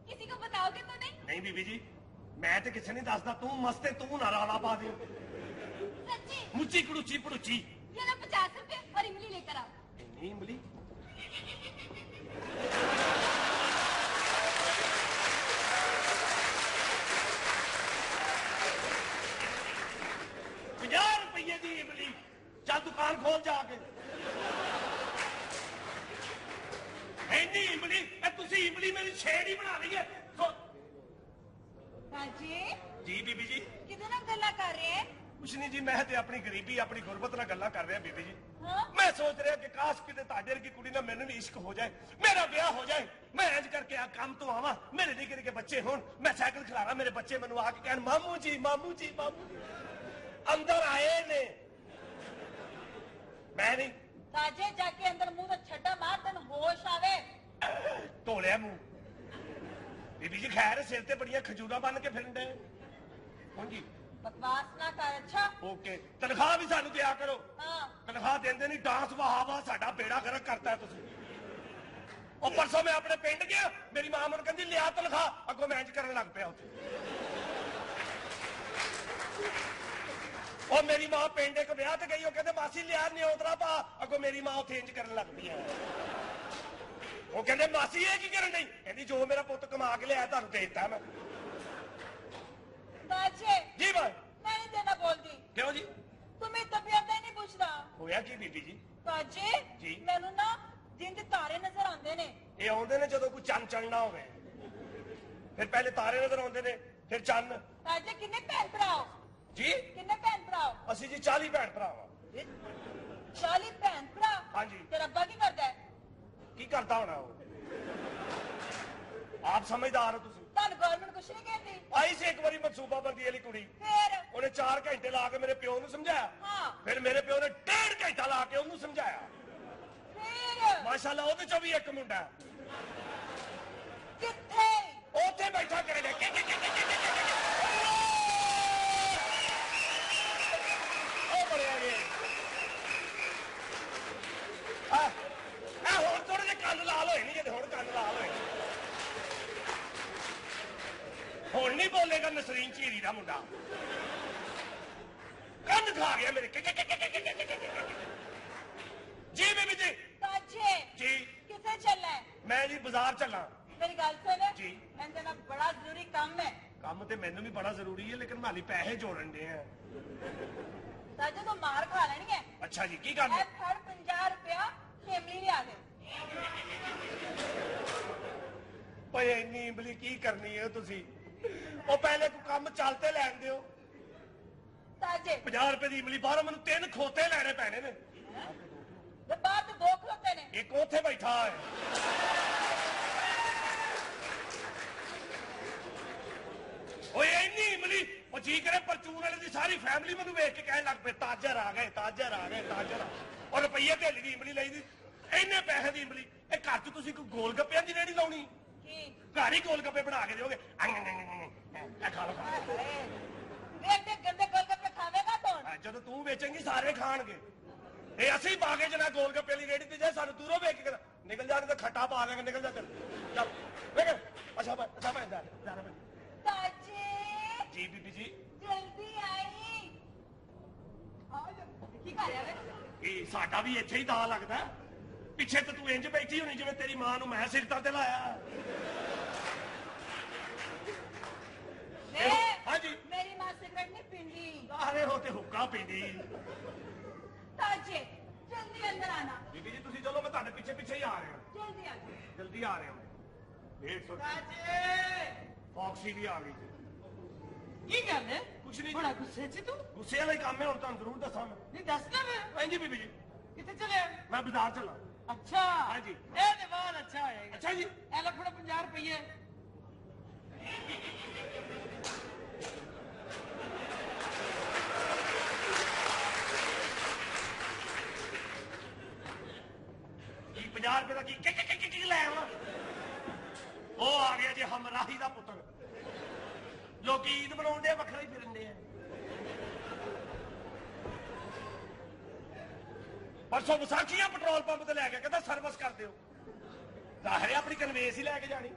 किसी को बताओगे तो नहीं? नहीं बीबी जी, मैं तो किसी नहीं दसदा। तू मस्ते तू ना रौला पा दे। सच्ची? मुच्ची कुड़ुची पुड़ुची। ये लो 50 रुपए और इमली लेकर आओ। नहीं इमली? दी इमली। चल दुकान खोल जाके। इमली इमली मेरी छेड़ ही बना रही है। जी बीबी जी। किदे नाल गल्लां कर रहे हैं? कुछ नहीं जी, मैं ते अपनी गरीबी अपनी गुरबत नाल गल्लां कर रहा बीबी जी। हाँ? मैं सोच रहा कि काश किते ताडे वर्गी कुड़ी नाल मैनूं भी इश्क हो जाए, मेरा ब्याह हो जाए, मैं इंज करके आ काम तो आवां, मेरे निक्के निक्के बच्चे होण, मैं साइकिल खिलारा, मेरे बच्चे मैनूं आके कहण मामू जी मामू जी मामू जी। अंदर आए ने मैं नहीं। राजे जाके अंदर मुंह तो छड्डा मार, तन होश आवे। ढोलिया मुंह। बीबी जी खैर सिर ते बड़ियां खजूरा बन के फिरन डे। जी बकवास ना कर। अच्छा ओके, तनख्वाह भी सानू दिया करो। हाँ। तनख्वाह देंदे नहीं, डांस वहावा साडा बेड़ा गर्क करता है तुसीं। और परसों मैं अपने पिंड गया, मेरी मां मैनूं कहंदी लिया तनख्वाह, अगों मैं इंज करन लग पिया उत्थे। और मेरी मां पिंड एक ब्याह ते गई, वो कहते मासी लिया न्योतरा पा, अगों मेरी मां उत्थे इंज करन लग पई है। वो कहते मासी ये की करन डई? कहंदी जो मेरा पुत्त कमा के लिया तुहानूं दे दित्ता मैं। राजे जी भाई। मैं नहीं देना बोलती। क्यों जी? तुम्हें तबीयत ही नहीं पूछदा। होया की बीबी जी? राजे जी। मैनू ना दिन दे तारे नजर आंदे ने। ये आउंदे ने जदों कोई चंद चढ़ना होवे, फिर पहले तारे नजर आउंदे ने, फिर चंद। राजे किन्ने भैन भरा हो? जी किन्ने भैन भरा हो? असी जी 40 भैन भरा वा। 40 भैन भरा? हाँ जी। तेरा अब्बा की करदा है? की करता होना वो? आप समझदार हो तुसी। तान गवर्नमेंट कुछ नहीं कहती। आई से एक बारी मनसूबा बंदी वाली कुड़ी, फिर उन्हें 4 घंटे ला के मेरे प्यो नूं समझाया। हाँ। फिर मेरे प्यो ने 1.5 घंटा ला के उन्होंने समझाया। फिर माशाल्लाह ਉਹਦੇ ਚੋਂ ਵੀ ਇੱਕ ਮੁੰਡਾ किथे? ਉੱਥੇ ਬੈਠਾ ਕਰੇ ਨੇ ਉਹ ਬੜਿਆ ਜੀ ਆ ਹੁਣ ਥੋੜੇ ਜਿਹੇ ਕੰਨ ਲਾਲ ਹੋਏ ਨਹੀਂ, ਜੇ ਹੁਣ ਕੰਨ ਲਾਲ ਹੋਏ ਹੁਣ ਨਹੀਂ ਬੋਲੇਗਾ ਨਸਰੀਨ ਝੀਰੀ ਦਾ ਮੁੰਡਾ। ਕੰਨ ਖਾ ਗਿਆ ਮੇਰੇ। जी बीबी जी। ताजे जी किथे चलना है? मैं जी बाजार चला। मेरी गल सुन। जी। मैंने तेरा बड़ा जरूरी काम है। काम तो मैनू भी बड़ा जरूरी है, लेकिन माली पैसे जोड़न दे हैं। ताजे तो मार खा लेनी है। अच्छा जी की करना? हर 50 रुपया इमली लिया दे। भाई इन्नी इमली की करनी है तुसी? वो पहले को काम चलते लैन दियो। ताजे 50 रुपए की इमली बाहरों मैनू 3 खोते लैने पैने ने। बाहर तो 2 खलोते ने। एक उथे बैठा है। इन्नी इमली वो जी करे परचून वाले की सारी फैमिली मैनू वेख के कहने लग पे ताजर आ गए ताजर आ गए ताजर। और रुपये ढेली की इमली ली इन्ने पैसे की इमली। घर च तुसी कोई गोल गप्पियां की रेहड़ी लाउणी? घर ही गोल गप्पे बना के दोगे। खा लो ਵੇਖ ਗੰਦੇ ਗੋਲਗੱਪੇ ਖਾਵੇਗਾ ਕੌਣ? ਜਦੋਂ ਤੂੰ ਵੇਚੇਂਗੀ ਸਾਰੇ ਖਾਣਗੇ। ਇਹ ਅਸੀਂ ਪਾ ਕੇ ਜਨਾ ਗੋਲ ਗੱਪੇ ਵਾਲੀ ਰੇੜੀ ਤੇ ਜੇ ਸਾਨੂੰ ਦੂਰੋਂ ਵੇਖ ਕੇ ਨਿਕਲ ਜਾਣ ਤੇ ਖੱਟਾ ਪਾ ਦੇਂਗੇ। ਨਿਕਲ ਜਾ ਚੱਲ ਵੇਖ। ਅੱਛਾ ਭਾਈ ਜਾ ਤਾਜੀ ਜੀ ਬੀਬੀ ਜੀ ਜਲਦੀ ਆਈ। ਕੀ ਕਰ ਰਿਹਾ ਵੇ? ਇਹ ਸਾਡਾ ਵੀ ਇੱਥੇ ਹੀ ਦਾ ਲੱਗਦਾ। ਪਿੱਛੇ ਤੇ ਤੂੰ ਇੰਜ ਬੈਠੀ ਹੋਣੀ ਜਿਵੇਂ ਤੇਰੀ ਮਾਂ ਨੂੰ ਮੈਂ ਸਿਰਤਾ ਤੇ ਲਾਇਆ। ਹਾਂਜੀ ਮੇਰੀ ਮਾਂ ਸਿਗਰਟ ਨਹੀਂ ਪੀਂਦੀ। ਆਰੇ ਹੋ ਤੇ ਹੁੱਕਾ ਪੀਂਦੀ। ਤਾਜੇ ਜਲਦੀ ਅੰਦਰ ਆਣਾ। ਬੀਬੀ ਜੀ ਤੁਸੀਂ ਚਲੋ ਮੈਂ ਤੁਹਾਡੇ ਪਿੱਛੇ ਪਿੱਛੇ ਹੀ ਆ ਰਿਹਾ। ਜਲਦੀ ਆ ਜਾ। ਜਲਦੀ ਆ ਰਿਹਾ। 150 ਤਾਜੇ ਫੌਕਸੀ ਵੀ ਆ ਗਈ। ਕੀ ਗੱਲ ਹੈ? ਕੁਛ ਨਹੀਂ। ਬੜਾ ਗੁੱਸੇ 'ਚ ਤੂੰ? ਗੁੱਸੇ ਵਾਲਾ ਹੀ ਕੰਮ ਹੈ। ਹੁਣ ਤੁਹਾਨੂੰ ਜ਼ਰੂਰ ਦੱਸਾਂ ਮੈਂ। ਨਹੀਂ ਦੱਸਦਾ ਮੈਂ। ਹਾਂਜੀ ਬੀਬੀ ਜੀ ਕਿੱਥੇ ਚਲੇ? ਮੈਂ ਬਾਜ਼ਾਰ ਚੱਲਾਂ। ਅੱਛਾ ਹਾਂਜੀ। ਇਹ ਤੇ ਬਹੁਤ ਅੱਛਾ ਹੋਏਗਾ। ਅੱਛਾ ਜੀ ਇਹ ਲੈ ਫੜੋ 50 ਰੁਪਏ। ਕੀ 50 ਰੁਪਏ ਦਾ ਕੀ ਲੈ ਆਵਾਂ? ਉਹ ਆ ਗਿਆ ਜੀ ਹਮਰਾਹੀ ਦਾ ਪੁੱਤਰ। ਲੋਕੀ ਈਦ ਮਨਾਉਂਦੇ ਵੱਖਰੇ ਹੀ ਫਿਰਦੇ ਆ। ਪਰਸੋਂ ਵਿਸਾਖੀਆਂ ਪੈਟਰੋਲ ਪੰਪ ਤੇ ਲੈ ਕੇ ਕਹਿੰਦਾ ਸਰਵਿਸ ਕਰ ਦਿਓ। ਜ਼ਾਹਿਰ ਹੈ ਆਪਣੀ ਕਨਵੇਸ ਹੀ ਲੈ ਕੇ ਜਾਣੀ।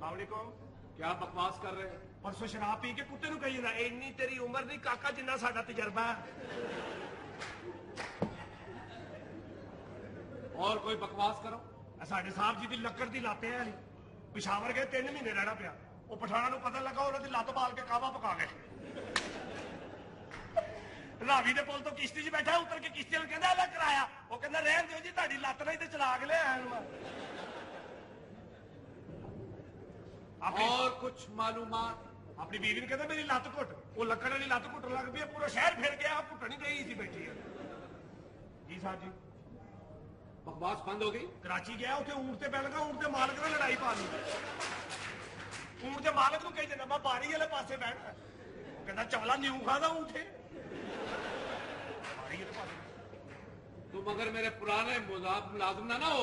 ਵਾਲੇਕੁਮ। क्या बकवास कर रहे हैं? ਪਰਸੋਂ ਸ਼ਰਾਬ ਪੀ ਕੇ ਕੁੱਤੇ ਨੂੰ ਕਹੀ ਜਾਂਦਾ ਇੰਨੀ ਤੇਰੀ ਉਮਰ ਨਹੀਂ ਕਾਕਾ ਜਿੰਨਾ ਸਾਡਾ ਤਜਰਬਾ ਹੈ। और कोई बकवास करो। ਸਾਡੇ ਸਾਹਿਬ ਜੀ ਦੀ ਲੱਕੜ ਦੀ ਲੱਤ ਹੈ ਨਹੀਂ। ਪਿਸ਼ਾਵਰ ਗਏ 3 ਮਹੀਨੇ ਰਹਿਣਾ ਪਿਆ। ਉਹ ਪਠਾਣਾ ਨੂੰ ਪਤਾ ਲੱਗਾ ਉਹਨਾਂ ਦੀ ਲੱਤ ਬਾਲ ਕੇ ਕਾਵਾ ਪਕਾ ਗਏ। ਰਾਵੀ ਦੇ ਪੁਲ ਤੋਂ ਕਿਸ਼ਤੀ 'ਚ ਬੈਠਾ ਉਤਰ ਕੇ ਕਿਸ਼ਤੀ ਨੂੰ ਕਹਿੰਦਾ ਲੈ ਕਰਾਇਆ। ਉਹ ਕਹਿੰਦਾ ਰਹਿਣ ਦਿਓ ਜੀ ਤੁਹਾਡੀ ਲੱਤ ਨਹੀਂ ਤੇ ਚਲਾ ਕੇ ਲਿਆਇਆ ਨੂੰ। और कुछ मालूमात? ਆਪਣੀ ਬੀਵੀ ਨੂੰ ਕਹਿੰਦਾ ਮੇਰੀ ਲੱਤ ਘੁੱਟ। ਉਹ ਲੱਕੜ ਵਾਲੀ ਲੱਤ ਘੁੱਟਣ ਲੱਗ ਪਈ। ਪੂਰਾ ਸ਼ਹਿਰ ਫਿਰ ਗਿਆ ਘੁੱਟਣ ਨਹੀਂ ਗਈ ਸੀ ਬੈਠੀ ਹੈ। ਜੀ ਸਾਹਿਬ ਜੀ बकवास बंद हो गई? ਕਰਾਚੀ ਗਿਆ ਉੱਥੇ ਊਂਟ ਤੇ ਬੈਲ ਗਾ। ਊਂਟ ਦੇ ਮਾਲਕ ਨਾਲ ਲੜਾਈ ਪਾ ਲਈ। ਊਂਟ ਦੇ ਮਾਲਕ ਨੂੰ ਕਹੀ ਜਾਂਦਾ ਮੈਂ ਬਾਰੀ ਵਾਲੇ ਪਾਸੇ ਬੈਠਾ। ਉਹ ਕਹਿੰਦਾ ਚਵਲਾ ਨਿਊ ਖਾਦਾ ਊਂਠੇ ਬਾਰੀ ਵਾਲੇ ਪਾਸੇ। तुम अगर मेरे पुराने मुलाजिम ना हो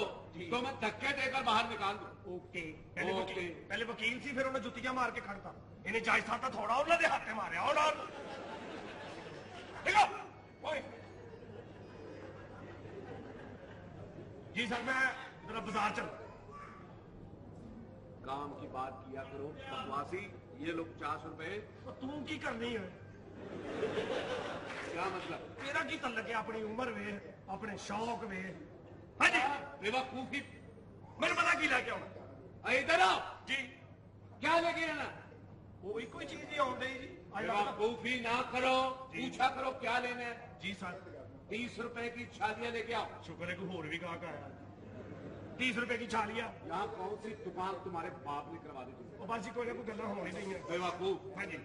तो मैं धक्के देकर बाहर निकाल दूं। Okay okay. ਪਹਿਲੇ ਵਕੀਲ ਸੀ ਫਿਰ ਉਹਨੇ ਜੁੱਤੀਆਂ ਮਾਰ ਕੇ ਖੜਤਾ। ਇਹਨੇ ਜਾਇਜ਼ ਥਾਤਾ ਥੋੜਾ ਉਹਨਾਂ ਦੇ ਹੱਥੇ ਮਾਰਿਆ। ਉਹਨਾਂ ਦੇਖੋ ਓਏ जी सर मैं जरा बाजार चल। काम की बात किया करो बकवासी। ये लो 50 रुपए। तो तू की करनी है? क्या मतलब? तेरा की तल्लक है अपनी उम्र वे अपने शौक वे। हाँ जी बेवकूफी। मैंने पता की लेके आना। इधर आओ जी क्या लेके आना? वो कोई चीज नहीं आउंड जी। बेवकूफी ना करो। पूछा करो क्या लेना है। जी सर 30 रुपए की छालियां लेके आओ। शुक्र है कोई होर भी गाहक आया। 30 रुपए की छालियां। यहाँ कौन सी दुकान तुम्हारे बाप ने करवा दी तुमसे? और बस कोई ना कोई गल्ला होनी नहीं है। बेवकूफ। हाँ जी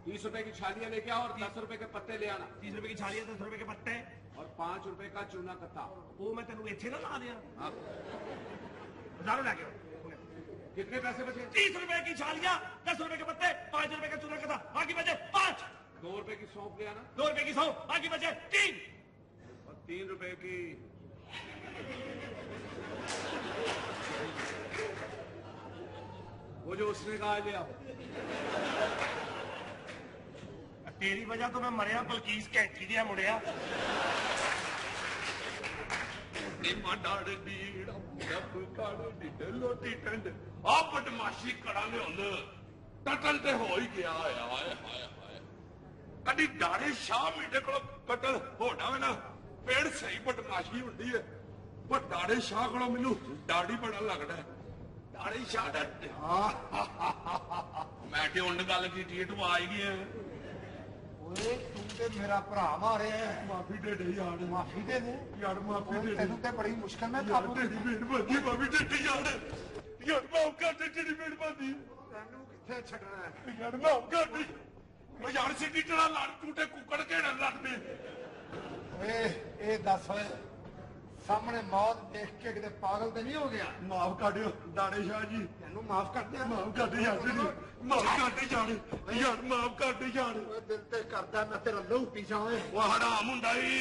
30 रुपए की छालियां लेके आओ और 10 रुपए के पत्ते ले आना। 30 रुपए की छालियां 10 रुपए के पत्ते और 5 रुपए का चूना कत्ता। वो मैं तेन इतने ना ला दिया। हाँ। बाजारों लेके आओ। कितने पैसे बचे? 30 रुपए की छालियां 10 रुपए के पत्ते 5 रुपए का चूना कत्ता। बाकी बचे 5। 2 रुपए की सौंफ ले आना। 2 रुपए की 100 बाकी बचे 3 और 3 रुपए की वो जो उसने कहा ले आओ। तेरी वजह तो मैं मरिया बल्कीस कैंठी दिया मुड़िया। बदमाशी करा टटल ते हो ही गया। कभी डारे शाह मेरे को कटल होना है ना पेड़ सही बदमाशी होती है। पर डारे शाह को मैनू डाड़ी बड़ा लगता है। डारे शाह मैं ते उन गल की थी तू आ गई है। ਓਏ ਤੂੰ ਤੇ ਮੇਰਾ ਭਰਾ ਮਾਰਿਆ। माफी दे दे यार। ਮਾਫੀ ਦੇ ਦੇ यार माफी दे दे। ਤੈਨੂੰ ਤੇ ਬੜੀ ਮੁਸ਼ਕਲ ਨਾਲ यार ਕਾਬੂ तेरी मेहरबानी माफी दे दे यार। यार माफ कर दे तेरी मेहरबानी। ਤੈਨੂੰ ਕਿੱਥੇ ਛੱਡਣਾ ਹੈ? यार माफ कर दे। ओ यार सिटी टड़ा लड़ टूटे कुकड़ केड़न लड़ पे। ਓਏ ਇਹ ਦੱਸ ਓਏ ਸਾਹਮਣੇ ਮੌਤ ਦੇਖ ਕੇ ਕਿਤੇ ਪਾਗਲ ਤੇ ਨਹੀਂ ਹੋ ਗਿਆ? माफ कर दियो दाने शाह जी। ਤੈਨੂੰ ਮਾਫ ਕਰ ਦਿਆਂ। माफ कर दे यार जी। माफ कर दे यार। यार माफ कर दे यार। ਓਏ ਦਿਲ ਤੇ ਕਰਦਾ ਮੈਂ ਤੇਰਾ ਲਹੂ ਪੀ ਜਾਵਾਂ। ਓਏ वो हराम हुंदा ई।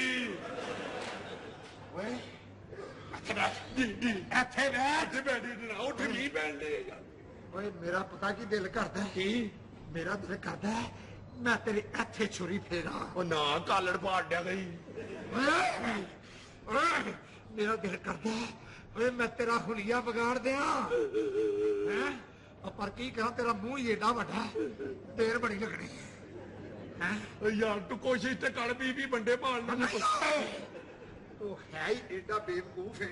ਓਏ ਇੱਥੇ ਬੈਠ। ਜੀ ਜੀ ਇੱਥੇ ਬੈਠ। ਇੱਥੇ ਬੈਠੀ ਨਾ ਉੱਠ ਨਹੀਂ ਬੈਠਦੇ ਯਾਰ। ਓਏ ਮੇਰਾ ਪਤਾ ਕੀ ਦਿਲ ਕਰਦਾ ਹੈ? ਕੀ? ਮੇਰਾ ਦਿਲ ਕਰਦਾ ਹੈ मैं तेरी इथे छुरी फेरा ਉਹ ਨਾ ਕਾਲੜ ਪਾੜ ਡਿਆ ਗਈ मेरा दिल करता है मैं तेरा हुलिया बिगाड़ दिया हैं पर की कहा तेरा मुंह ही एडा वड्डा देर बड़ी लगनी है ਯਾਰ ਤੂੰ ਕੋਸ਼ਿਸ਼ ਤੇ ਕਰ ਵੀ ਬੰਡੇ ਪਾਲਣ ਦੀ तो है ही एडा बेवकूफ है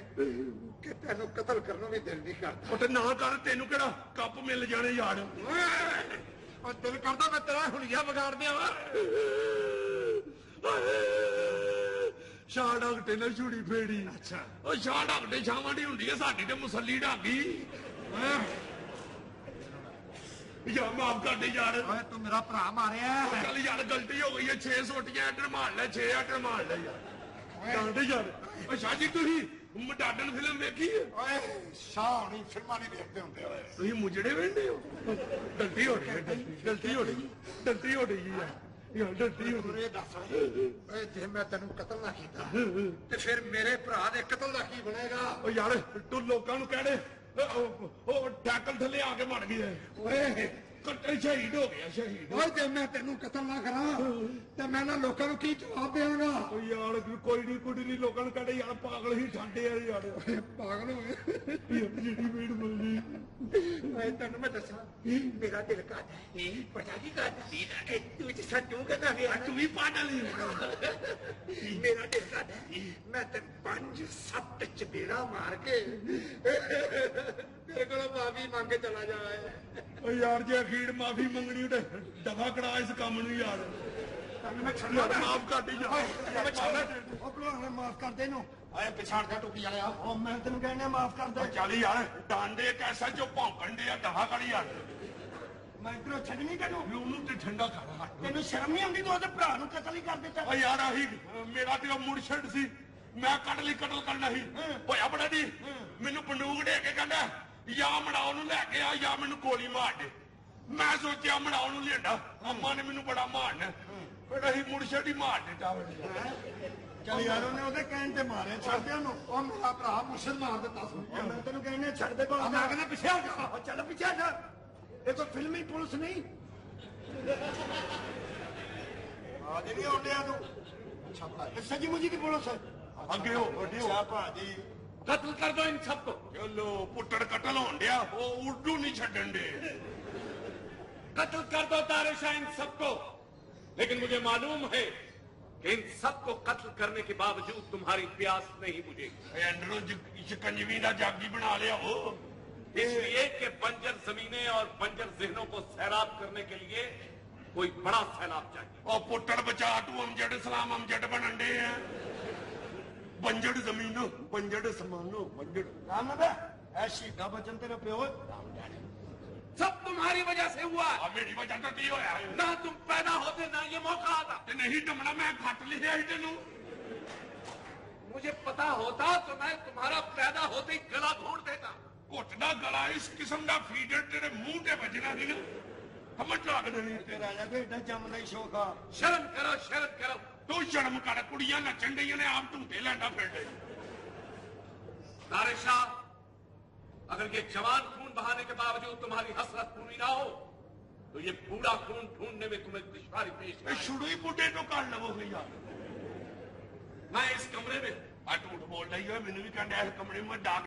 कि तेनों कत्ल करने भी दिल नहीं करता ਉਹ ਤੇ ਨਾ ਕਰ ਤੈਨੂੰ ਕਿਹੜਾ ਕੱਪ ਮਿਲ ਜਾਣੇ ਯਾਰ और दिल करता मैं तेरा हुलिया बिगाड़ दिया ਸ਼ਾਹ ਡਾਕਟੇ ਨੇ ਛੁੜੀ ਫੇੜੀ ਅੱਛਾ ਉਹ ਸ਼ਾਹ ਡਾਕਟੇ ਛਾਵਾਂ ਦੀ ਹੁੰਦੀ ਹੈ ਸਾਡੀ ਤੇ ਮੁਸੱਲੀ ਢਾਗੀ ਯਾਰ ਮਾਫ ਕਰ ਦੇ ਯਾਰ ओए तू मेरा भरा मारिया है ਚੱਲ ਯਾਰ ਗਲਤੀ ਹੋ ਗਈ ਹੈ 6 ਸੋਟੀਆਂ ਐਡਰ ਮਾਰ ਲੈ 6 ਐਡਰ ਮਾਰ ਲੈ ਯਾਰ ਡਾਂਡੇ ਯਾਰ ਉਹ ਸ਼ਾਹ ਜੀ ਤੁਸੀਂ ਮਡਾਡਨ ਫਿਲਮ ਵੇਖੀ ਹੈ ओए शाह होनी फिल्मां नहीं देखते होंगे ओए ਤੁਸੀਂ ਮੁਜੜੇ ਵੇਂਦੇ ਹੋ ਗਲਤੀ ਹੋ ਗਈ ਗਲਤੀ ਹੋ ਗਈ ਗਲਤੀ ਹੋ ਗਈ ਯਾਰ ਗਲਤੀ ਹੋ ਗਈ दस जे मैं तेन कतल ना किया ते फिर मेरे भरा दे कतल का की बनेगा ਉਹ ਯਾਰ ਤੂੰ ਲੋਕਾਂ ਨੂੰ ਕਹਿ ਦੇ ਉਹ ਟੈਕਲ ਥੱਲੇ ਆ ਕੇ ਮਰ ਗਿਆ ओए ਕੱਟੇ ਸ਼ਹੀਦ ਹੋ ਗਿਆ ਸ਼ਹੀਦ ओए जे मैं तेन कतल ना करा ते मैं ना लोकां नूं की जवाब देवांगा ਉਹ ਯਾਰ ਕੋਈ ਨਹੀਂ ਕੁੜੀ ਨਹੀਂ ਲੋਕਾਂ ਨੂੰ ਕਹਿੰਦੇ ਯਾਰ ਪਾਗਲ ਹੀ ਠੰਡੇ ਆ ਯਾਰ पागल होए ਯਾਰ ਜਿਹੜੀ ਮੀਟ ਮਿਲਦੀ ओए तेन मैं दसा मेरा दिल करदा है पता की करदा तू जिस तू कहना है ਤੂੰ ਵੀ ਪਾਗਲ ਹੀ मेरा दिल करदा है मैं ते 5-7 चपेड़ा मार के तेरे को माफी मांग के चला जाए ਉਹ ਯਾਰ ਜੇ ਅਖੀਰ ਮਾਫੀ ਮੰਗਣੀ ਤੇ ਦਫਾ ਕਰਾ ਇਸ ਕੰਮ ਨੂੰ ਯਾਰ मैं छड़ा ਯਾਰ ਮਾਫ ਕਰ ਦੇ ਯਾਰ मैं छड़ा ओ भगवान माफ कर दे नु आए पिछाड़ का टोपी आया ओ मैं तेन कहने माफ कर दे ਚੱਲ ਯਾਰ ਡਾਂਡੇ ਕੈਸਾ ਜੋ ਭੌਂਕਣ ਦੇ ਆ ਦਫਾ ਕਰ ਯਾਰ मैं इधरों छड़नी करूं ਉਹਨੂੰ ਤੇ ਠੰਡਾ ਕਰ तेन शर्म नहीं आती तू ओदे भरा नु कतल ही कर देता ਓ ਯਾਰ ਆਹੀ ਮੇਰਾ ਤੇ ਉਹ ਮੁਰਸ਼ਦ ਸੀ ਮੈਂ ਕੱਢ ਲਈ ਕਤਲ ਕਰਨਾ ਸੀ ਹੋਇਆ ਬੜਾ ਦੀ ਮੈਨੂੰ ਬੰਦੂਕ ਦੇ ਕੇ ਕਹਿੰਦਾ ਜਾਂ ਮੜਾਓ ਨੂੰ ਲੈ ਕੇ ਆ ਜਾਂ ਮੈਨੂੰ ਗੋਲੀ ਮਾਰ ਦੇ ਮੈਂ ਸੋਚਿਆ ਮੜਾਓ ਨੂੰ ਲਿਆਂਦਾ ਅੰਮਾ ਨੇ ਮੈਨੂੰ ਬੜਾ ਮਾਰਨਾ ਫਿਰ ਅਸੀਂ ਮੁਰਸ਼ਦ ਹੀ ਮਾਰ ਦਿੱਤਾ चल यार उन्हें ओदे कहने ते मारे छड़ दे ओनु ओ मेरा भरा मुर्शिद मार देता सुन मैं तेन कहने छड़ दे को मैं कहना पीछे आ जा चल पीछे जा ये तो फिल्मी पुलिस नहीं आज नहीं ओंडिया तू अच्छा सजी मुजी की पुलिस है ਅੱਗੇ ਹੋ ਵੱਡੇ ਹੋ भाजी ਕਤਲ ਕਰ ਦੋ ਇਨ ਸਭ ਕੋ ਚਲੋ ਪੁੱਟੜ ਕਤਲ ਹੋਣ ਡਿਆ ਉਹ ਉਰਦੂ ਨਹੀਂ ਛੱਡਣ ਦੇ कत्ल कर दो तारेशाह इन सबको लेकिन मुझे मालूम है कि इन सबको कत्ल करने के बावजूद तुम्हारी प्यास नहीं बुझेगी अंदरों शिकंजवी का जागी बना लिया हो इसलिए कि बंजर जमीनें और बंजर जहनों को सैराब करने के लिए कोई बड़ा सैलाब चाहिए और पुट्टड़ बचा तू अमजद सलाम अमजद बनंडे हैं बंजड़ जमीनों बंजड़ समानों बंजड़ राम नबे ऐसी का बचन तेरे पे हो सब तुम्हारी वजह से हुआ मेरी वजह तो नहीं होया ना तुम पैदा होते ना ये मौका आता नहीं टमना मैं घट लिया ही तेनू मुझे पता होता तो मैं तुम्हारा पैदा होते ही गला घोड़ देता घुटना गला इस किस्म का फीडर तेरे मुंह ते बजना नहीं समझ लग देनी तेरा राजा बेटा जम नहीं शोका शर्म करो तू शर्म कर कुड़ियां नचन गई ने आप ढूंढे लैंडा फिर दे तारेशाह अगर ये जवान खून बहाने के बावजूद तुम्हारी हसरत पूरी ना हो तो ये बूढ़ा खून ढूंढने में तुम्हें दुश्वारी पेश शुरू ही बूढ़े तो कर लो यार मैं इस कमरे में झूठ बोल रही है मैंने भी कहना है कमरे में डाक